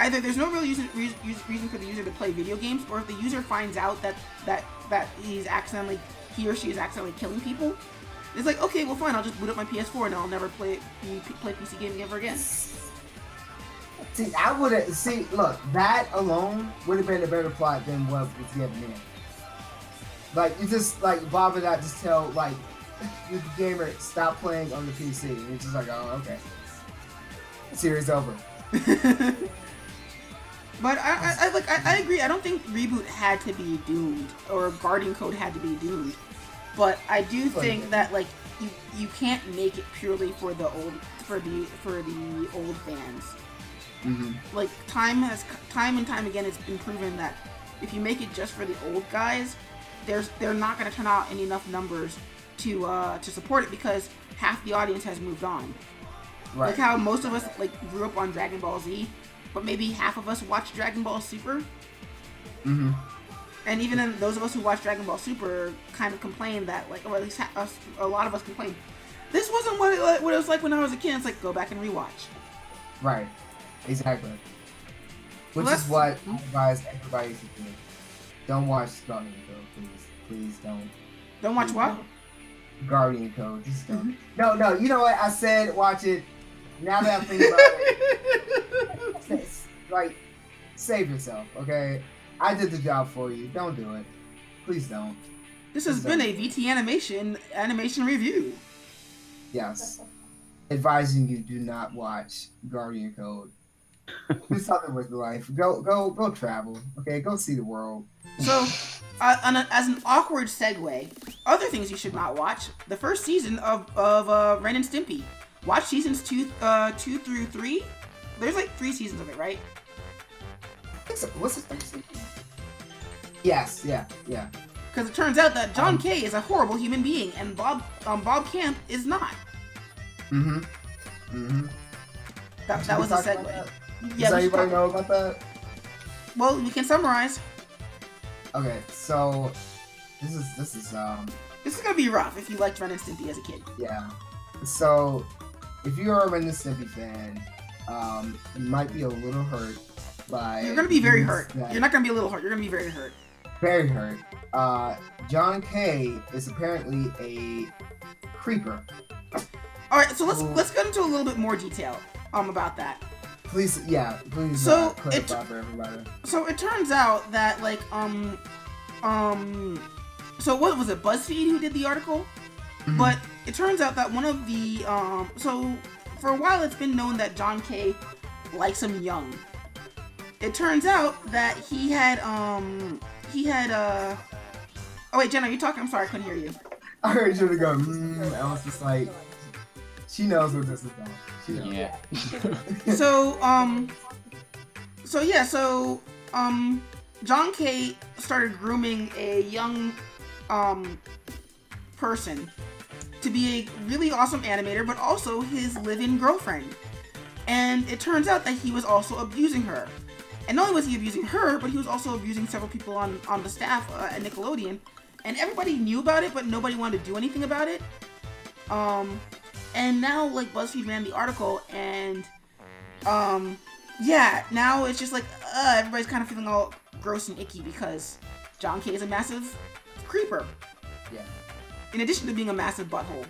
Either there's no real reason for the user to play video games, or if the user finds out that he or she is accidentally killing people, it's like, okay, well fine, I'll just boot up my PS4 and I'll never play PC gaming ever again. See, look, that alone would have been a better plot than what was given in. Like, you just, like, Bob and I just tell, like, the gamer, stop playing on the PC, and it's just like, oh, okay. Series over. But I agree. I don't think Reboot had to be doomed, or Guardian Code had to be doomed. But I do think that like you can't make it purely for the old fans. Like time and time again, it's been proven that if you make it just for the old guys, they're not going to turn out in enough numbers to support it, because half the audience has moved on. Right. Like how most of us like grew up on Dragon Ball Z, but maybe half of us watched Dragon Ball Super. And even then, those of us who watched Dragon Ball Super kind of complained that, like, or at least a lot of us complained, this wasn't what it was like when I was a kid. It's like, go back and rewatch. Right. Exactly. Which is what I advise everybody to do. Don't watch Guardian Code, please. Please don't. Don't watch what? Guardian Code. Just don't. No, you know what? I said watch it. Now that I'm thinking about it, like, save yourself, okay? I did the job for you. Don't do it. Please don't. This has been a VT animation review. Yes. Advising you, do not watch Guardian Code. Do something with your life. Go travel. Okay, go see the world. So, as an awkward segue, other things you should not watch: the first season of Ren and Stimpy. Watch seasons 2 through 3. There's like 3 seasons of it, right? What's the third season? Yes, yeah. Because it turns out that John Kay is a horrible human being, and Bob Camp is not. That was a segue. Does anybody know about that? Well, we can summarize. Okay, so this is gonna be rough if you liked Ren and Stimpy as a kid. Yeah. So if you're a Ren and Stimpy fan, you might be a little hurt by. You're gonna be very hurt. You're not gonna be a little hurt. You're gonna be very hurt. Very hurt. John Kay is apparently a creeper. All right, so let's get into a little bit more detail about that. Please. So clarify for everybody. So it turns out that like so what was it, BuzzFeed who did the article? But it turns out that one of the so for a while it's been known that John Kay likes him young. It turns out that he had oh wait, Jenna, are you talking? I'm sorry, I couldn't hear you. I heard you go I was just like, she knows what this is about. She knows. Yeah. So John Kay started grooming a young person to be a really awesome animator, but also his live-in girlfriend. And it turns out that he was also abusing her. And not only was he abusing her, but he was also abusing several people on the staff at Nickelodeon. And everybody knew about it, but nobody wanted to do anything about it. And now, like, BuzzFeed ran the article, and, yeah, now it's just like, everybody's kind of feeling all gross and icky because John K is a massive creeper. Yeah. In addition to being a massive butthole.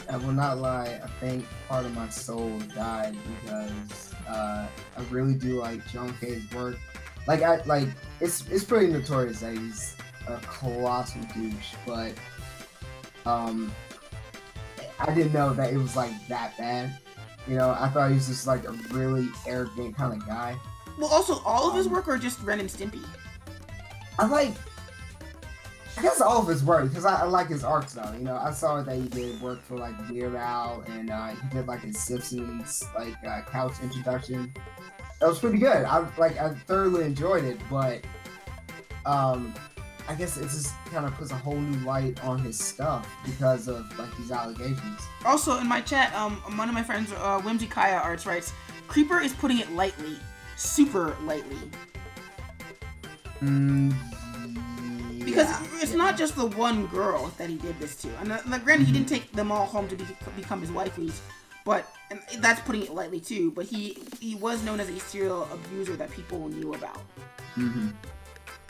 I will not lie, I think part of my soul died because I really do like John K's work. It's pretty notorious that he's a colossal douche, but I didn't know that it was like that bad. You know, I thought he was just like a really arrogant kind of guy. Well, also, all of his work are just Ren and Stimpy. I guess all of his work, because I like his art style. You know, I saw that he did work for like Weird Al, and he did like his Simpsons couch introduction. That was pretty good. I thoroughly enjoyed it, but I guess it just kind of puts a whole new light on his stuff because of like these allegations. Also, in my chat, one of my friends, Whimsy Kaya Arts, writes, "Creeper is putting it lightly, super lightly." Because it's not just the one girl that he did this to. And granted, he didn't take them all home to become his wifeys, but and that's putting it lightly too. But he was known as a serial abuser that people knew about.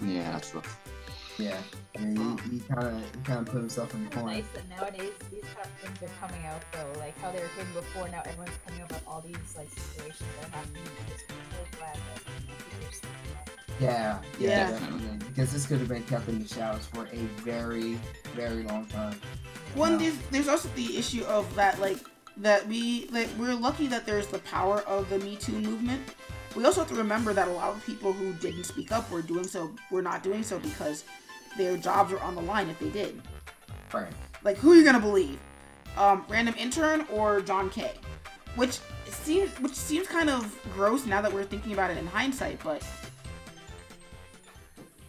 Yeah, that's rough. Yeah, I mean, he kind of put himself in the It's corner. nice that nowadays these kind of things are coming out though, like how they were hidden before. Now everyone's coming out about all these like situations that are happening. I'm just really glad that people are speaking up. Yeah, Yeah. definitely. Because this could have been kept in the shadows for a very, very long time. One, there's also the issue of that, we're lucky that there's the power of the Me Too movement. We also have to remember that a lot of people who didn't speak up were not doing so because their jobs were on the line if they did. Right. Like, who are you gonna believe? Random intern or John K? Which seems kind of gross now that we're thinking about it in hindsight, but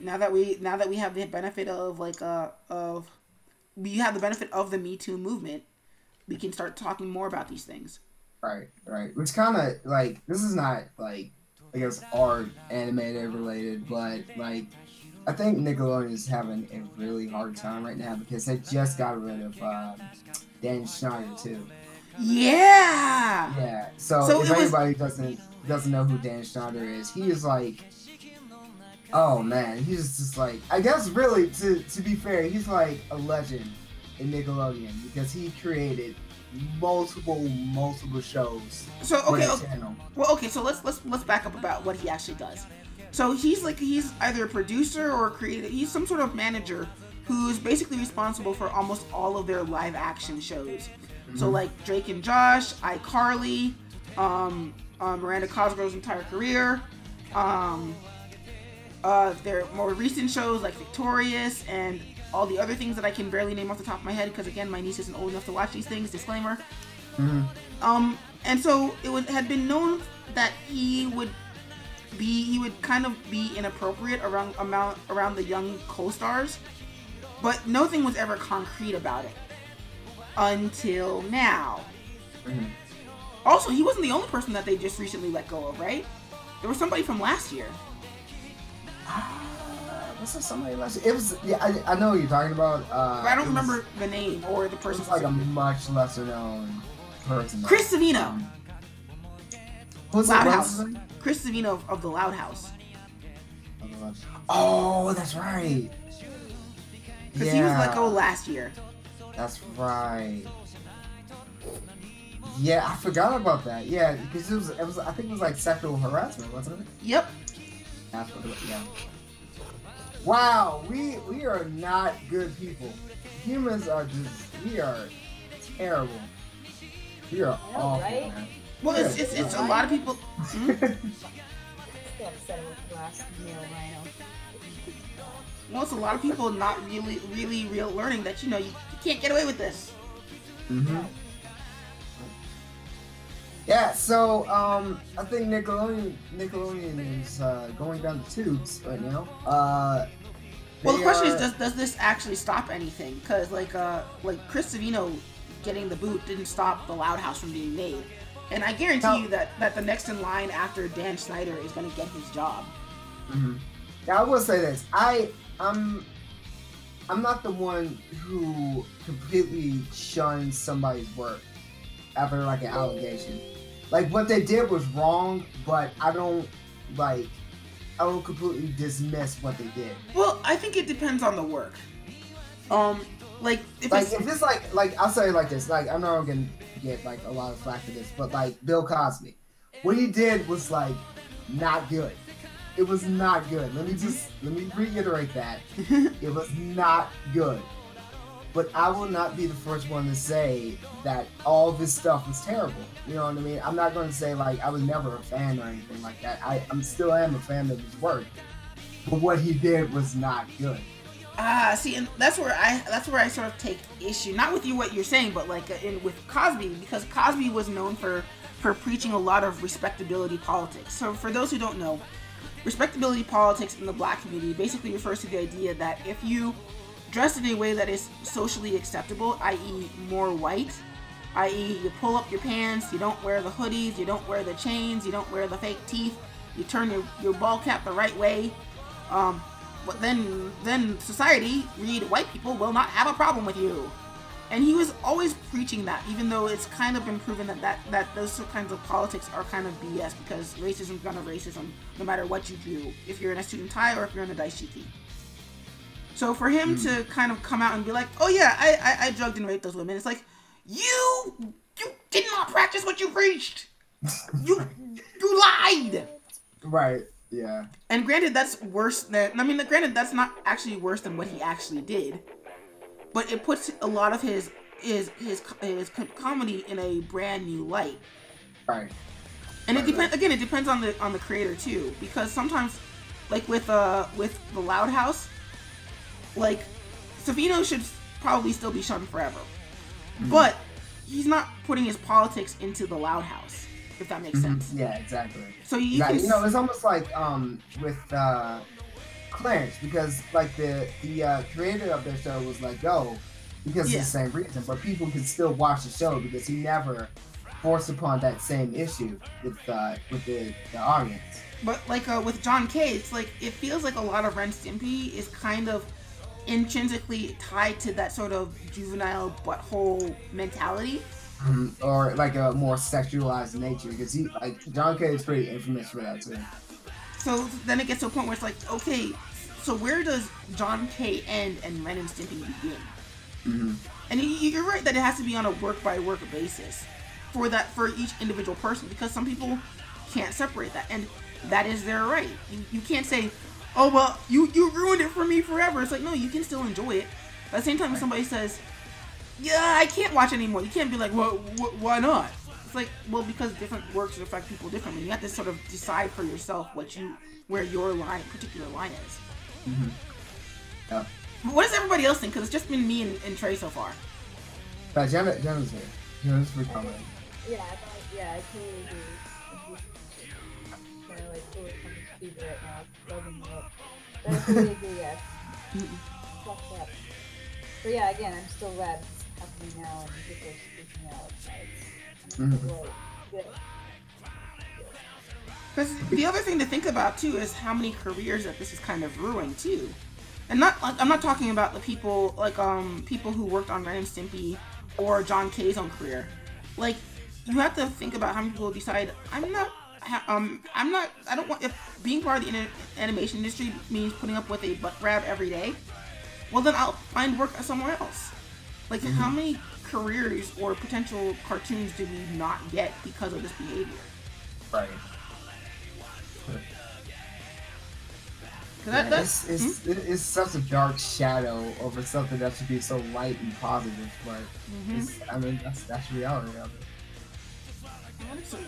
now that we have the benefit of the Me Too movement, we can start talking more about these things. Right. Which kind of like, this is not like, I guess, art animated related, but like, I think Nickelodeon is having a really hard time right now because they just got rid of Dan Schneider too. Yeah. Yeah. So if anybody doesn't know who Dan Schneider is, he is like, oh man, he's just like, I guess really to be fair, he's like a legend in Nickelodeon because he created multiple shows. So so let's back up about what he actually does. So he's either a producer or a creator. He's some sort of manager who's basically responsible for almost all of their live action shows. So like Drake and Josh, iCarly, Miranda Cosgrove's entire career, their more recent shows like Victorious and all the other things that I can barely name off the top of my head because again my niece isn't old enough to watch these things, disclaimer. And so had been known that he would kind of be inappropriate around the young co-stars, but nothing was ever concrete about it until now. Also, he wasn't the only person that they just recently let go of, right? There was somebody from last year. Was there somebody last year? It was, yeah, I know what you're talking about. But I don't remember the name or the person. It was like a much lesser known person. Chris Savino. Loud House. Chris Savino of the Loud House. Oh, that's right. Because he was let go last year. That's right. Yeah, I forgot about that. Yeah, because it was I think it was like sexual harassment, wasn't it? Yep. That's what it was, yeah. Wow, we are not good people. Humans are we are terrible. We are awful, right? man. Well, it's a lot of people. Still upset with the last male rhino. Well, it's a lot of people not really learning that you can't get away with this. Yeah, so I think Nickelodeon is going down the tubes right now. Well, the question is, does this actually stop anything? Because like Chris Savino getting the boot didn't stop the Loud House from being made. And I guarantee you that the next in line after Dan Snyder is going to get his job. Now I will say this: I'm not the one who completely shuns somebody's work after like an allegation. Like what they did was wrong, but I don't completely dismiss what they did. Well, I think it depends on the work. Like if it's like I'll say it like this: like I'm not gonna get like a lot of flack for this, but like Bill Cosby, what he did was like not good. It was not good. Let me reiterate that. It was not good. But I will not be the first one to say that all this stuff was terrible. You know what I mean? I'm not going to say like I was never a fan or anything like that. I'm still am a fan of his work. But what he did was not good. See, and that's where I sort of take issue, not with what you're saying, but like with Cosby, because Cosby was known for preaching a lot of respectability politics. So for those who don't know, respectability politics in the black community basically refers to the idea that if you dress in a way that is socially acceptable, i.e. more white, i.e. you pull up your pants, you don't wear the hoodies, you don't wear the chains, you don't wear the fake teeth, you turn your ball cap the right way, but then society, read white people, will not have a problem with you. And he was always preaching that, even though it's kind of been proven that those kinds of politics are kind of BS, because racism is gonna racism no matter what you do, if you're in a student tie or if you're in a daishiki. So for him to kind of come out and be like, oh yeah, I drugged and raped those women, it's like, you did not practice what you preached. You lied. Right. Yeah. And granted, that's worse than, granted, that's not actually worse than what he actually did. But it puts a lot of his comedy in a brand new light. Right. And it depends. Again, it depends on the creator too, because sometimes, like with the Loud House, like Savino should probably still be shunned forever, but he's not putting his politics into the Loud House, if that makes sense. Yeah, exactly. So you can, it's almost like with Clarence, because like the creator of their show was let go because of the same reason, but people can still watch the show because he never forced upon that same issue with the audience. But like with John K, it's like it feels like a lot of Ren Stimpy is kind of intrinsically tied to that sort of juvenile butthole mentality. Or like a more sexualized nature, because John K is pretty infamous for that too. So then it gets to a point where it's like, okay, so where does John K end and Ren and Stimpy begin? And you're right that it has to be on a work-by-work basis for each individual person, because some people can't separate that, and that is their right. You can't say, oh well, you ruined it for me forever. It's like, no, you can still enjoy it. At the same time, when somebody says, yeah, I can't watch anymore, you can't be like, well, why not? It's like, well, because different works affect people differently. You have to sort of decide for yourself where your particular line is. Yeah. But what does everybody else think? Because it's just been me and Trey so far. Jenna's here. Jenna's for comment. Yeah, I totally agree. Kind of like totally coming to speed right now, building me up. But I totally agree, yes. Fuck that. But yeah, again, I'm still glad it's happening now and people are speaking out. Good. Because the other thing to think about too is how many careers that this is kind of ruined too, and I'm not talking about the people like people who worked on Ren and Stimpy or John K's own career. Like, you have to think about how many people decide I don't want, if being part of the animation industry means putting up with a butt grab every day, well then I'll find work somewhere else. Like, how many careers or potential cartoons do we not get because of this behavior? Right. It's such a dark shadow over something that should be so light and positive, but that's reality of it. I'm still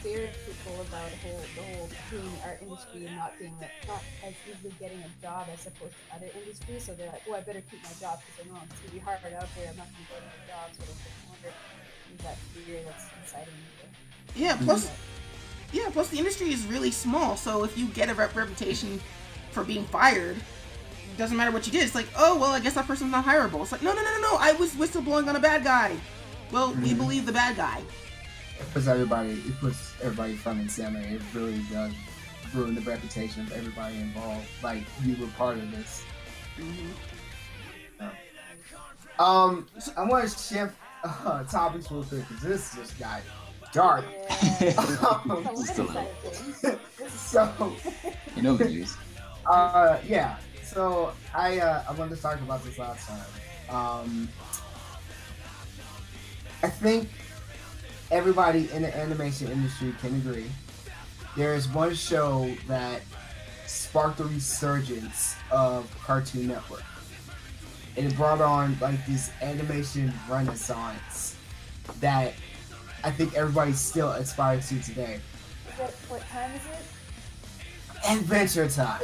fear people about the whole cartoon art industry not being not as easily getting a job as opposed to other industries. So they're like, oh, I better keep my job because I know it's gonna be hard out there. I'm not gonna get any jobs. So I wonder if that fear that's inciting me. Plus the industry is really small. So if you get a reputation for being fired, it doesn't matter what you did. It's like, oh well, I guess that person's not hireable. It's like, no, I was whistleblowing on a bad guy. Well, we believe the bad guy. it puts everybody front and center. It really does ruin the reputation of everybody involved. Like, you were part of this. I want to shift topics real quick because this just got dark. So, You know the news. yeah. So I wanted to talk about this last time. I think everybody in the animation industry can agree. There is one show that sparked a resurgence of Cartoon Network. And it brought on like this animation renaissance that I think everybody still aspires to today. What time is it? Adventure Time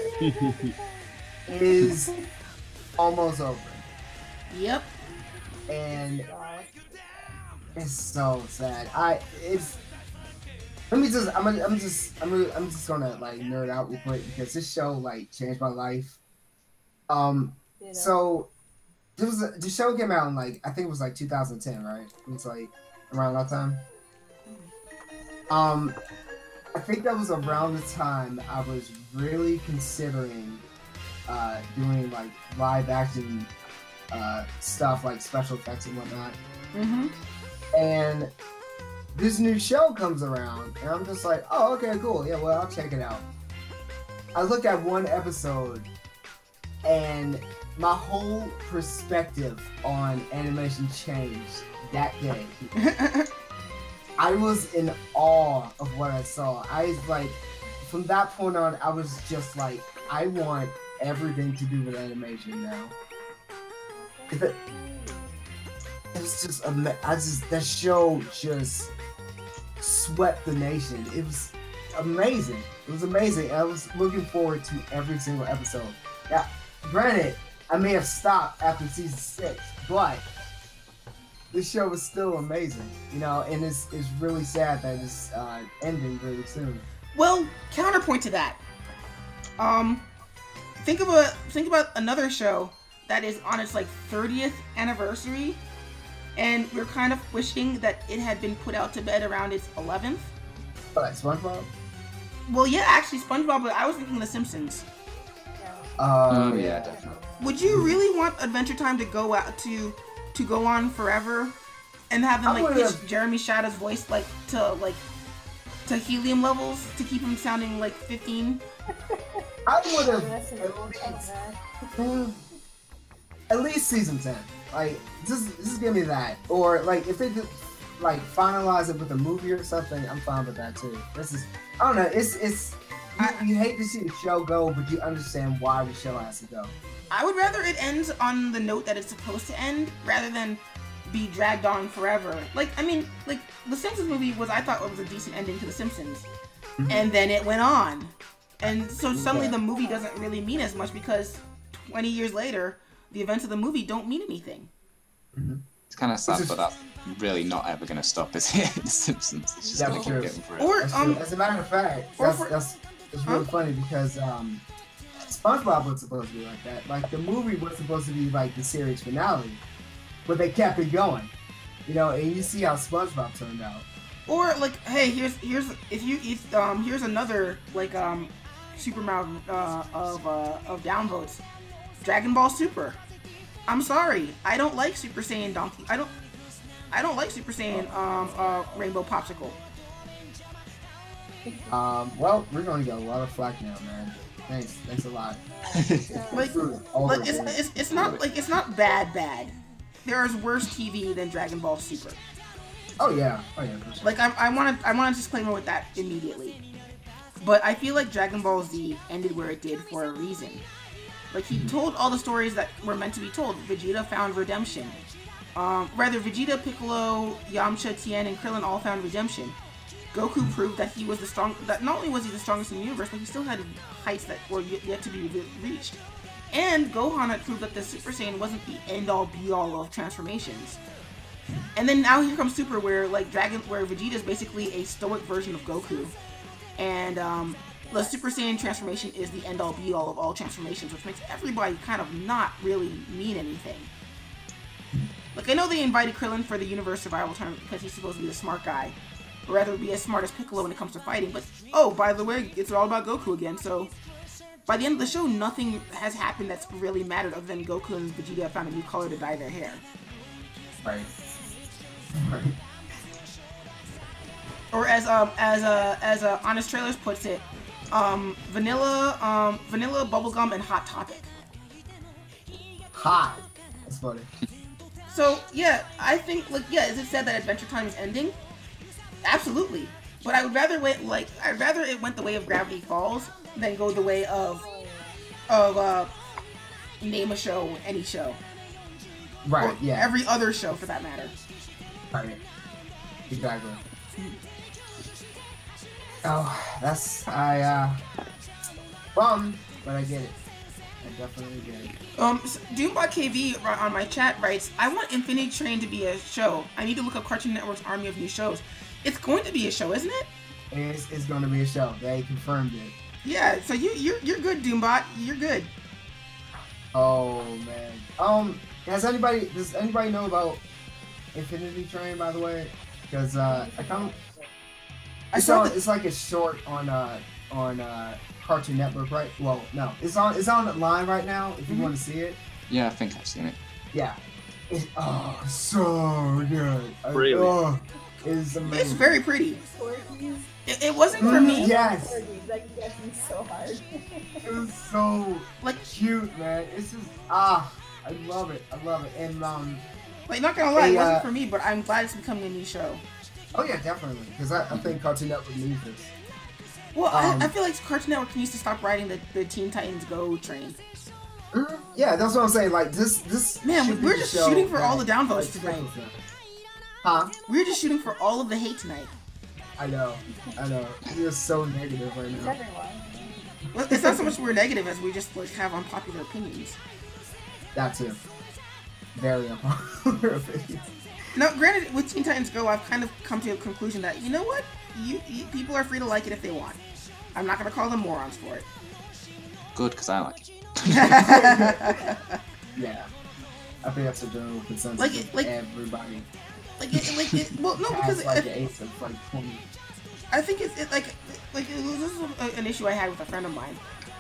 is almost over. Yep. And Oh, it's so sad. I'm just gonna like nerd out real quick because this show like changed my life. So the show came out in like I think it was like 2010, right? It was like around that time. I think that was around the time I was really considering doing like live action stuff like special effects and whatnot. And this new show comes around, and I'm just like, oh, okay, cool. Yeah, well, I'll check it out. I look at one episode, and my whole perspective on animation changed that day. I was in awe of what I saw. I was like, from that point on, I was just like, I want everything to do with animation now. It was just, that show just swept the nation. It was amazing. It was amazing. I was looking forward to every single episode. Now, granted, I may have stopped after season 6, but this show was still amazing, you know, and it's really sad that it's ending really soon. Well, counterpoint to that. Think about another show that is on its like 30th anniversary, and we're kind of wishing that it had been put out to bed around its 11th. Like SpongeBob? Well, yeah, actually SpongeBob, but I was thinking The Simpsons. Yeah, definitely. Would you really want Adventure Time to go out to go on forever, and have them like pitch Jeremy Shadow's voice like to helium levels to keep him sounding like 15? I would that's an old have at least season 10. Like, just give me that. Or like if they could like finalize it with a movie or something, I'm fine with that too. I don't know. You hate to see the show go, but you understand why the show has to go. I would rather it ends on the note that it's supposed to end, rather than be dragged on forever. Like, I mean, like, the Simpsons movie I thought was a decent ending to The Simpsons. And then it went on. And so suddenly the movie doesn't really mean as much because 20 years later, the events of the movie don't mean anything. It's kind of sad, but that's really not ever going to stop, is it? The Simpsons. It's just going to keep getting through. Or, as a matter of fact, it's really funny because SpongeBob was supposed to be like that. Like, the movie was supposed to be like the series finale, but they kept it going, you know. And you see how SpongeBob turned out. Or like, hey, here's another like super amount of downvotes. Dragon Ball Super. I'm sorry, I don't like Super Saiyan Donkey. I don't like Super Saiyan Rainbow Popsicle. Well, we're gonna get a lot of flack now, man. Thanks a lot. It's not bad. There is worse TV than Dragon Ball Super. Oh yeah, for sure. Like I want to disclaimer with that immediately. But I feel like Dragon Ball Z ended where it did for a reason. Like, he told all the stories that were meant to be told. Vegeta found redemption. Vegeta, Piccolo, Yamcha, Tien, and Krillin all found redemption. Goku proved that he was that not only was he the strongest in the universe, but he still had heights that were yet to be reached. And Gohan had proved that the Super Saiyan wasn't the end-all, be-all of transformations. And then now here comes Super, where Vegeta is basically a stoic version of Goku. And the Super Saiyan transformation is the end-all, be-all of all transformations, which makes everybody kind of not really mean anything. Like, I know they invited Krillin for the Universe Survival Tournament because he's supposed to be the smart guy. or rather be as smart as Piccolo when it comes to fighting. But oh, by the way, it's all about Goku again. So by the end of the show, nothing has happened that's really mattered other than Goku and Vegeta have found a new color to dye their hair. Right. Right. Or as Honest Trailers puts it, vanilla, bubblegum, and hot topic. Hot. That's funny. So yeah, I think like yeah, is it said that Adventure Time is ending? Absolutely, but I would rather I'd rather it went the way of Gravity Falls than go the way of name a show, any show. Right. Or Yeah. every other show for that matter. Right. Exactly. Oh, that's bum, but I get it. I definitely get it. Doombot KV on my chat writes, I want Infinity Train to be a show. I need to look up Cartoon Network's army of new shows. It's going to be a show, isn't it? It's going to be a show. They confirmed it. Yeah, so you're good, Doombot. You're good. Oh man. Does anybody know about Infinity Train, by the way? Because it's like a short on Cartoon Network, right? Well, no, it's on line right now. If you want to see it. Yeah, I think I've seen it. Yeah. It's so good. Really? It's amazing. It's very pretty. Corgis. It wasn't for me. Yes. Corgis. That gets me so hard. It was so Like cute, man. It's just I love it. I love it. And like not gonna lie, it wasn't for me, but I'm glad it's becoming a new show. oh yeah, definitely. Because I think Cartoon Network needs this. Well, I feel like Cartoon Network needs to stop riding the Teen Titans Go train. Yeah, that's what I'm saying. Like this. Man, should be we're the just show shooting for that, all the downvotes like, today. explains them. Huh? We're just shooting for all of the hate tonight. I know. You're so negative right It's now. everyone. Well, it's not so much we're negative as we just like have unpopular opinions. That too. Very unpopular opinion. Now, granted, with Teen Titans Go, I've kind of come to a conclusion that you know what, you people are free to like it if they want. I'm not gonna call them morons for it. Good, because I like it. Yeah. I think that's a general consensus Like of everybody. Well, no, because Has like an ace of like 20. I think this is an issue I had with a friend of mine,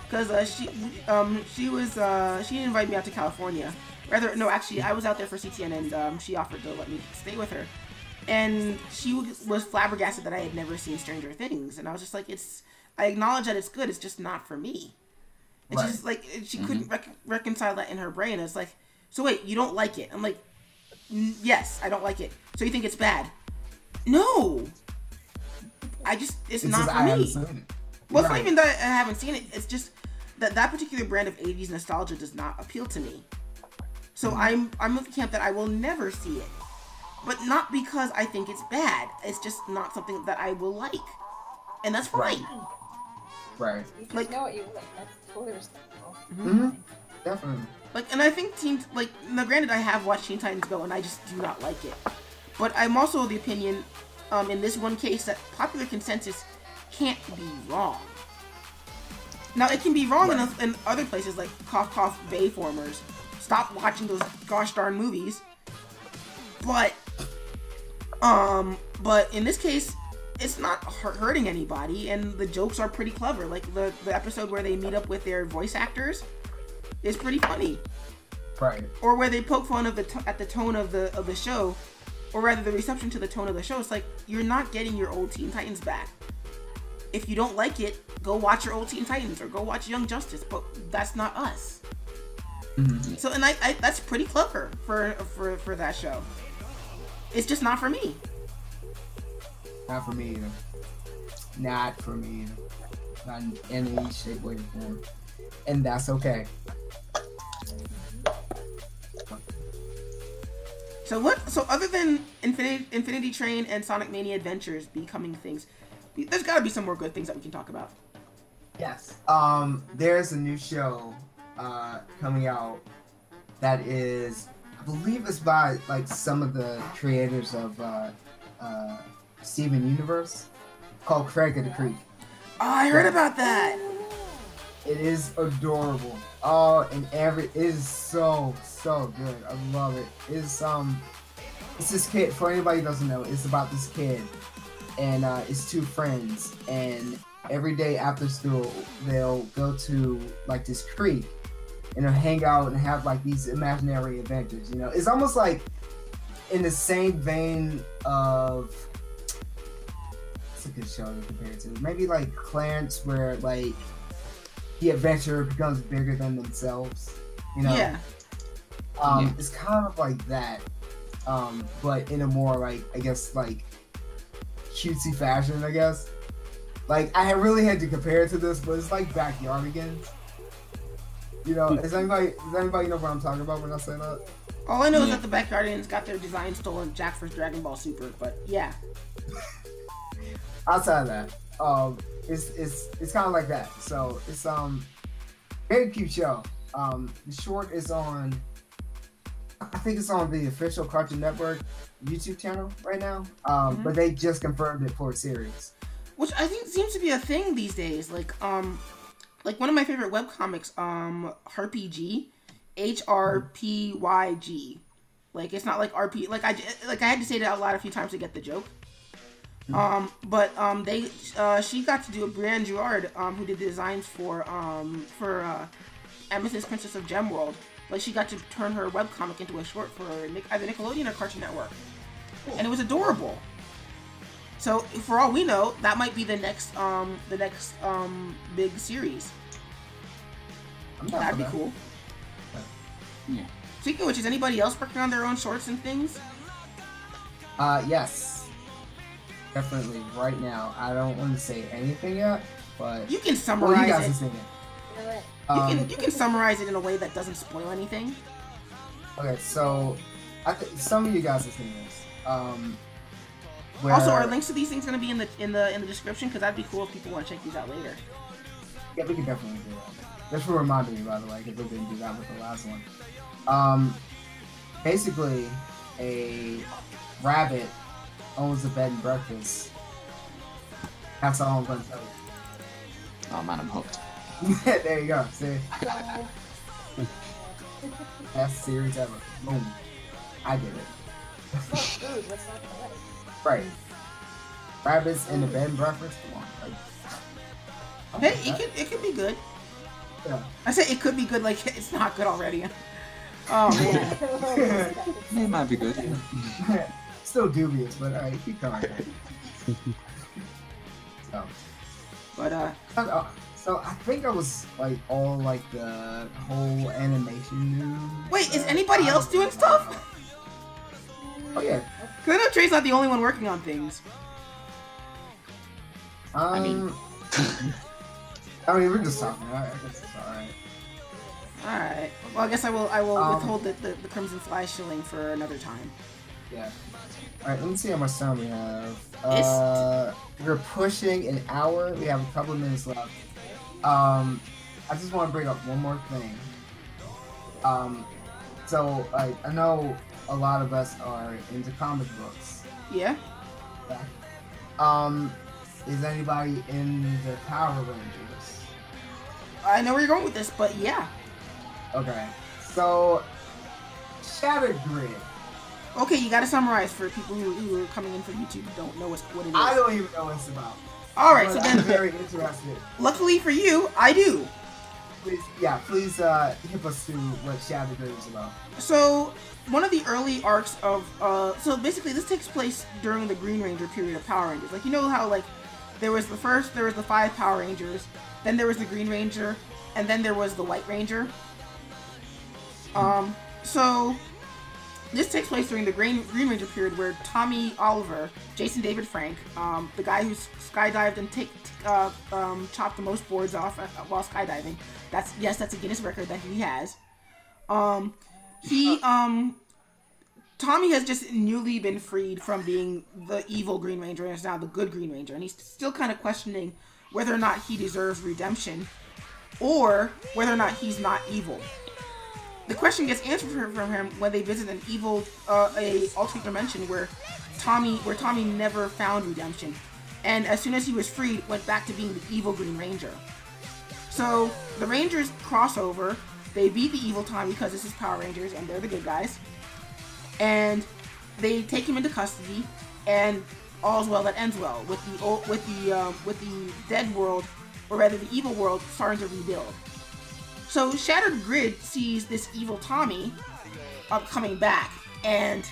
because she didn't invite me out to California. Rather, no, actually, I was out there for CTN, and she offered to let me stay with her, and she was flabbergasted that I had never seen Stranger Things, and I was just like, I acknowledge that it's good, it's just not for me. And she's like, she couldn't reconcile that in her brain. It's like, so wait, you don't like it? I'm like, yes, I don't like it. So you think it's bad? No. It's not for me. Well, it's not even that I haven't seen it. It's just that particular brand of 80s nostalgia does not appeal to me. So I'm of the camp that I will never see it. But not because I think it's bad. It's just not something that I will like. And that's fine. Right. You just Like- know what you like. That's totally respectable. Mm-hmm. Definitely. And I think now granted I have watched Teen Titans Go and I just do not like it. But I'm also of the opinion, in this one case, that popular consensus can't be wrong. Now, it can be wrong in other places, like cough cough Bayformers. Stop watching those gosh darn movies. But in this case, it's not hurting anybody, and the jokes are pretty clever. Like the episode where they meet up with their voice actors is pretty funny. Right. Or where they poke fun of at the tone of the show, or rather the reception to the tone of the show. It's like, you're not getting your old Teen Titans back. If you don't like it, go watch your old Teen Titans or go watch Young Justice, but that's not us. Mm-hmm. So, and I that's pretty clever for that show. It's just not for me. Not for me either. Not for me either. Not in any shape, way, or form. And that's okay. So other than Infinity Train and Sonic Mania Adventures becoming things, there's got to be some more good things that we can talk about. Yes. There's a new show coming out that is, I believe it's by like some of the creators of Steven Universe, called Craig of the Creek. Oh, I heard about that. It is adorable. Oh, and it is so good. I love it. It's this kid. For anybody who doesn't know, it's about this kid and it's two friends, and every day after school they'll go to like this creek, and they'll hang out and have like these imaginary adventures. You know, it's almost like in the same vein of what's a good show to compare it to? Maybe like Clarence, where like the adventure becomes bigger than themselves. You know, Yeah. It's kind of like that, but in a more like I guess like cutesy fashion. I guess like I really had to compare it to this, but it's like Backyardigans. You know, does anybody know what I'm talking about when I say that? All I know is that the Backyardigans got their design stolen Jack for Dragon Ball Super, but yeah. Outside of that, it's kind of like that. So it's very cute show. The short is on, I think it's on the official Cartoon Network YouTube channel right now. But they just confirmed it for a series. Which I think seems to be a thing these days. Like one of my favorite webcomics, Harpyg, HRPYG. Like it's not like RP. Like I had to say it out loud a few times to get the joke. She got to do a Brienne Gerard, who did the designs for Amethyst Princess of Gemworld. Like she got to turn her webcomic into a short for either Nickelodeon or Cartoon Network, and it was adorable. So for all we know, that might be the next big series. That'd be cool. Yeah. Speaking of which, is anybody else working on their own shorts and things? Yes. Definitely. Right now, I don't want to say anything yet, but You can well, summarize you guys it. can sing it. You can summarize it in a way that doesn't spoil anything. Okay, so some of you guys have seen this. Where, Also, are links to these things going to be in the description? Because that'd be cool if people want to check these out later. Yeah, we can definitely do that. This will remind me, by the way, because we didn't do that with the last one. Basically, a rabbit owns a bed and breakfast. That's all I'm going to tell you. Oh man, I'm hooked. There you go. See? Best series ever. Boom. I did it. Right. Rabbits in the bed and breakfast? Come on. Like, Hey, it could be good. yeah. I say it could be good, like it's not good already. Oh man. It might be good. Yeah. Still dubious, but alright, keep going. So I think I was like all like the whole animation news. Wait, is anybody else doing stuff? Oh yeah. Cause I know Trey's not the only one working on things. I mean- we're just talking. I guess it's alright. Alright. Well, I guess I will withhold the Crimson Fly shilling for another time. Yeah. Alright, let me see how much time we have. It's- We're pushing an hour. We have a couple of minutes left. I just want to bring up one more thing. So I know a lot of us are into comic books. Yeah? Is anybody in the Power Rangers? I know where you're going with this, but yeah. Okay. So Shattered Grid. Okay, you gotta summarize for people who are coming in from YouTube who don't know what it is. I don't even know what it's about. Alright, so But then, I'm very interested. luckily for you, I do. Please hip us to what Shattered Grid is about. So, one of the early arcs of, so basically this takes place during the Green Ranger period of Power Rangers. Like, you know how, like, there was the 5 Power Rangers, then there was the Green Ranger, and then there was the White Ranger. So, this takes place during the Green Ranger period where Tommy Oliver, Jason David Frank, the guy who skydived and chopped the most boards off while skydiving. That's a Guinness record that he has. Tommy has just newly been freed from being the evil Green Ranger and is now the good Green Ranger, and he's still kind of questioning whether or not he deserves redemption or whether or not he's not evil. The question gets answered from him when they visit an evil, a alternate dimension where Tommy never found redemption, and as soon as he was freed, went back to being the evil Green Ranger. So the Rangers cross over. They beat the evil Tommy because this is Power Rangers and they're the good guys, and they take him into custody. And all's well that ends well, with the dead world, or rather the evil world, starting to rebuild. So Shattered Grid sees this evil Tommy coming back and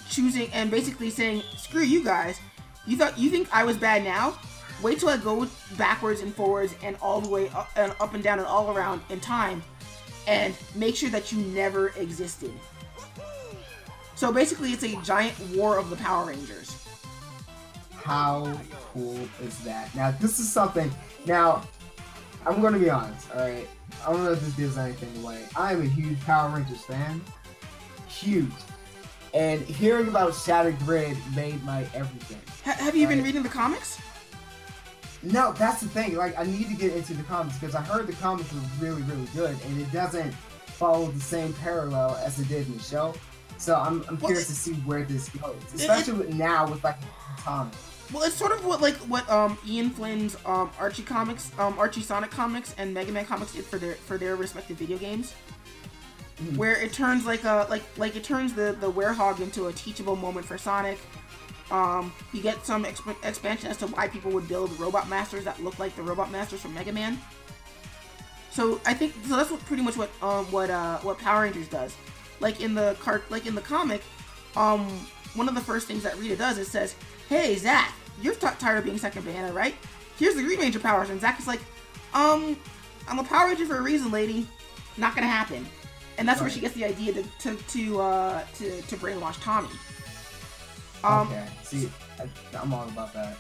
choosing and basically saying, "Screw you guys! You think I was bad now? Wait till I go backwards and forwards and all the way up and down and all around in time, and make sure that you never existed." So basically, it's a giant war of the Power Rangers. How cool is that? Now, this is something. Now, I'm going to be honest, alright? I don't know if this gives anything away. I am a huge Power Rangers fan. Huge. And hearing about Shattered Grid made my everything. Have you been reading the comics? No, that's the thing. Like, I need to get into the comics because I heard the comics were really, really good, and it doesn't follow the same parallel as it did in the show. So I'm curious to see where this goes, especially now with like Tommy. Well, it's sort of what Ian Flynn's Archie comics, Archie Sonic comics, and Mega Man comics did for their respective video games, where it turns it turns the Werehog into a teachable moment for Sonic. You get some expansion as to why people would build robot masters that look like the robot masters from Mega Man. So I think that's pretty much what Power Rangers does. Like in the comic, one of the first things that Rita does is says, "Hey Zack, you're tired of being second banana, right? Here's the Green Ranger powers." And Zack is like, "I'm a Power Ranger for a reason, lady. Not gonna happen." And that's where she gets the idea to brainwash Tommy. Okay, see, I'm all about that.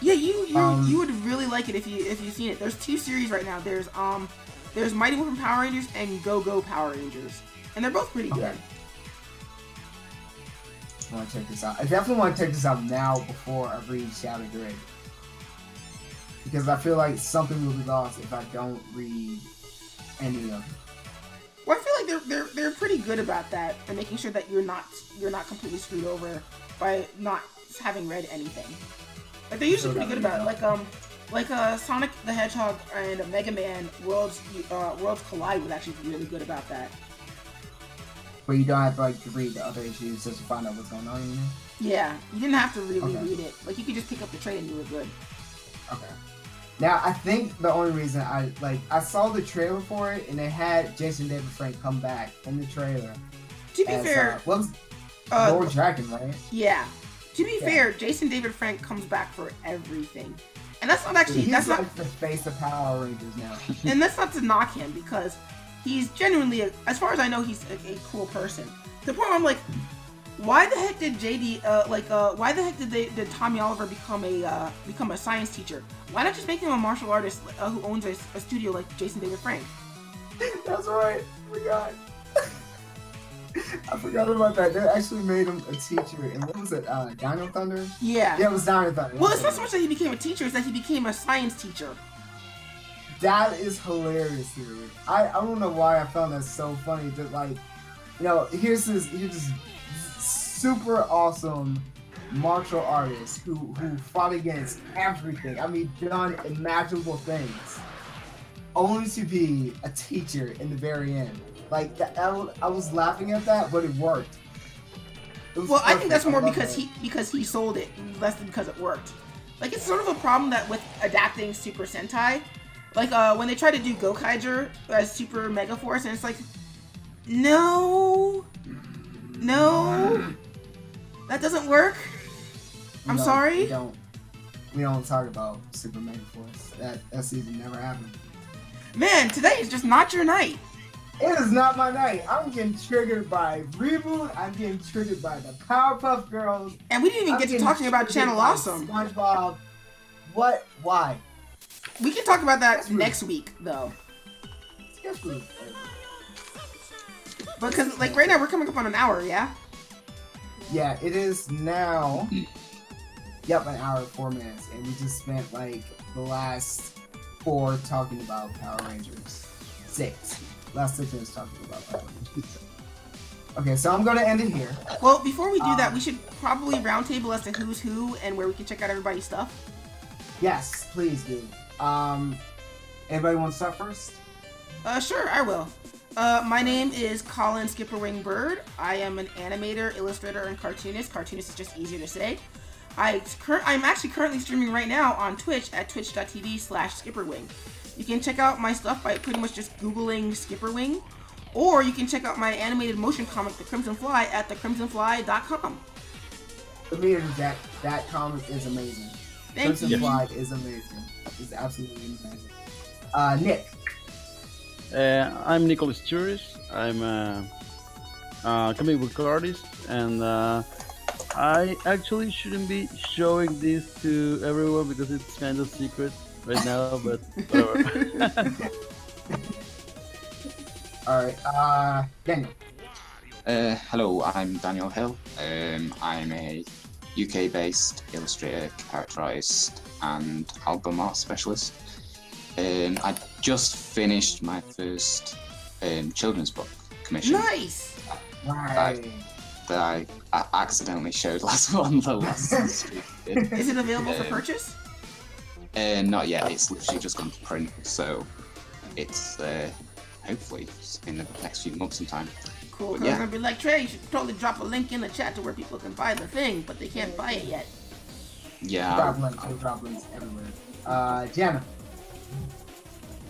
Yeah, you would really like it if you've seen it. There's 2 series right now. There's Mighty Morphin Power Rangers and Go-Go Power Rangers, and they're both pretty good. I want to check this out. I definitely want to check this out now before I read Shattered Grid, because I feel like something will be lost if I don't read any of them. Well, I feel like they're pretty good about that and making sure that you're not completely screwed over by not having read anything. Like they're usually pretty good about it. Like Sonic the Hedgehog and Mega Man Worlds Collide was actually really good about that. But you don't have to read the other issues just to find out what's going on in there? Yeah, you didn't have to really read it. Like you could just pick up the trade and you were good. Okay. Now I think the only reason I saw the trailer for it and it had Jason David Frank come back in the trailer. To be fair, what was Lord Dragon, right? Yeah. To be fair, Jason David Frank comes back for everything. And that's not actually... He's like the face of Power Rangers now. And that's not to knock him, because he's genuinely, as far as I know, he's a cool person. To the point where I'm like, why the heck did why the heck did Tommy Oliver become a science teacher? Why not just make him a martial artist who owns a studio like Jason David Frank? That's right. I forgot about that. They actually made him a teacher, and what was it? Dino Thunder? Yeah. Yeah, it was Dino Thunder. Well, it's not so much that he became a teacher; it's that he became a science teacher. That is hilarious, dude. I don't know why I found that so funny. That here's this super awesome martial artist who fought against everything. I mean, done imaginable things, only to be a teacher in the very end. Like I was laughing at that, but it worked. Well, I think that's more because he sold it, less than because it worked. Like it's sort of a problem that with adapting Super Sentai, like when they try to do Gokaiger as Super Mega Force, and it's like, no, that doesn't work. I'm sorry. We don't talk about Super Mega Force. That season never happened. Man, today is just not your night. It is not my night. I'm getting triggered by Reboot. I'm getting triggered by the Powerpuff Girls. And we didn't even get to talking about Channel Awesome. SpongeBob. What? Why? We can talk about that next week, though. Because, like, right now we're coming up on an hour, yeah? Yeah, it is now. Yep, an hour and 4 minutes. And we just spent, like, the last 4 talking about Power Rangers. 6. Last 6 minutes talking about Power Rangers. Okay, so I'm going to end it here. Well, before we do that, we should probably roundtable as to who's who and where we can check out everybody's stuff. Yes, please do. Anybody want to start first? Sure, I will. My name is Colin SkipperWing Bird. I am an animator, illustrator, and cartoonist. Cartoonist is just easier to say. I'm actually currently streaming right now on Twitch at twitch.tv/SkipperWing. You can check out my stuff by pretty much just Googling SkipperWing, or you can check out my animated motion comic, The Crimson Fly, at thecrimsonfly.com. The meter that comic is amazing. Thank you. Crimson Fly is amazing. It's absolutely amazing. Nick. I'm Nicholas Juris. I'm a comic book artist, and I actually shouldn't be showing this to everyone because it's kind of secret right now, but whatever. Alright, Daniel. Hello, I'm Daniel Hill. I'm a UK-based illustrator, character artist, and album art specialist. I just finished my first children's book commission. Nice! Right. That I accidentally showed on the last stream. Is it available for purchase? Not yet. It's literally just gone to print, so it's hopefully in the next few months sometime. Cool. But I'm yeah. gonna be like, Trey, you should totally drop a link in the chat to where people can buy the thing, but they can't buy it yet. Yeah. We'll drop links everywhere. Jana.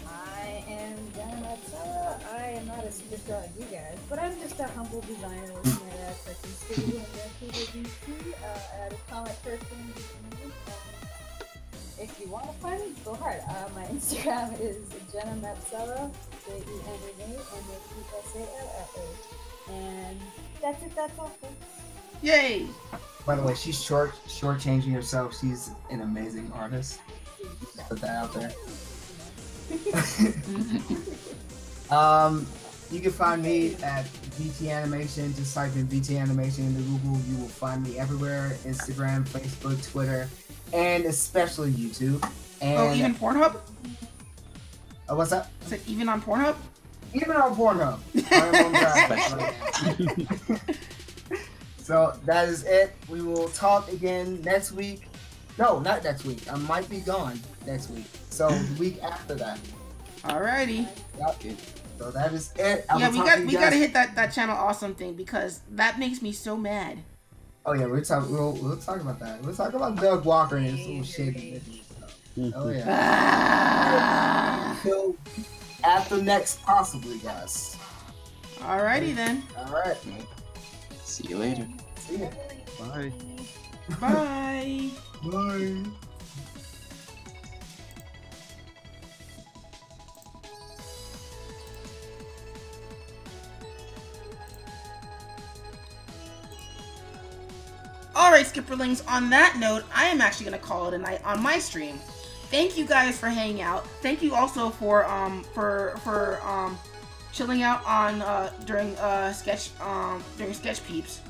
I am Jenna Matsala. I am not a superstar as you guys, but I'm just a humble designer working at a cartoon studio in Vancouver, BC, at a comic person. If you want to find me, go hard. My Instagram is Jenna Matsala, JENNA, and that's it. That's all, folks. Yay! By the way, she's shortchanging herself. She's an amazing artist. Just put that out there. You can find me at VT Animation. Just type in VT Animation into Google. You will find me everywhere: Instagram, Facebook, Twitter, and especially YouTube. And Oh, even Pornhub? what's up? Is it even on Pornhub? Even on Pornhub. I am on that. So that is it. We will talk again next week. No, not next week. I might be gone next week. So the week after that. Alrighty. Yep. So that is it. Yeah, we gotta hit that channel awesome thing because that makes me so mad. Oh yeah, we'll talk about that. We'll talk about Doug Walker and his little shady stuff. Oh yeah. Until after next, possibly, guys. Alrighty then. All right. See you later. See ya. Bye. Bye. Bye. Alright, Skipperlings, on that note, I am actually going to call it a night on my stream. Thank you guys for hanging out. Thank you also for chilling out on during sketch peeps.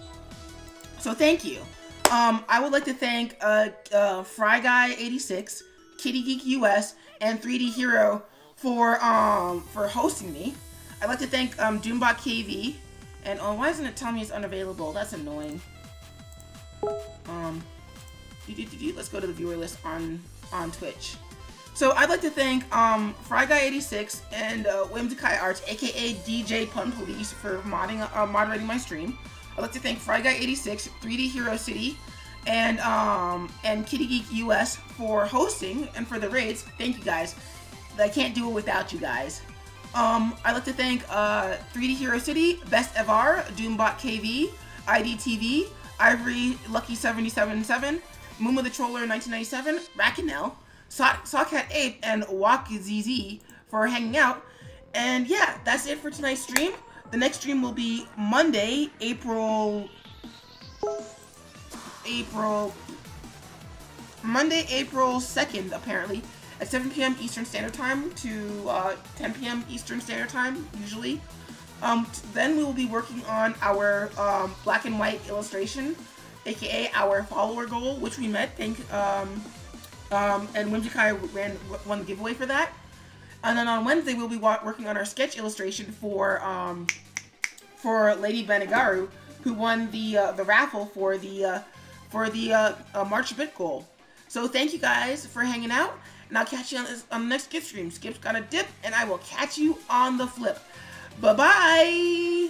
So thank you. I would like to thank Fry Guy 86, Kitty Geek US, and 3D Hero for hosting me. I'd like to thank Doombot KV, and why isn't it telling me it's unavailable? That's annoying. Let's go to the viewer list on Twitch. So I'd like to thank Fry Guy 86 and Whimsikai Arts, aka DJ Pun Police, for moderating my stream. I'd like to thank Fry Guy 86, 3D Hero City, and Kitty Geek US for hosting and for the raids. Thank you guys. I can't do it without you guys. I'd like to thank 3D Hero City, Best Evar, Doombot KV, IDTV, Ivory Lucky 777, Mooma the Troller 1997, Rakanel, Sawcat Ape, and WalkZZ for hanging out. And yeah, that's it for tonight's stream. The next stream will be Monday, April 2nd, apparently, at 7 p.m. Eastern Standard Time to 10 p.m. Eastern Standard Time, usually. Then we will be working on our black and white illustration, aka our follower goal, which we met, and Whimsikai won the giveaway for that. And then on Wednesday we'll be working on our sketch illustration for Lady Benegaru, who won the raffle for the March Bit goal. So thank you guys for hanging out, and I'll catch you on the next Skip stream. Skip's got a dip, and I will catch you on the flip. Bye-bye.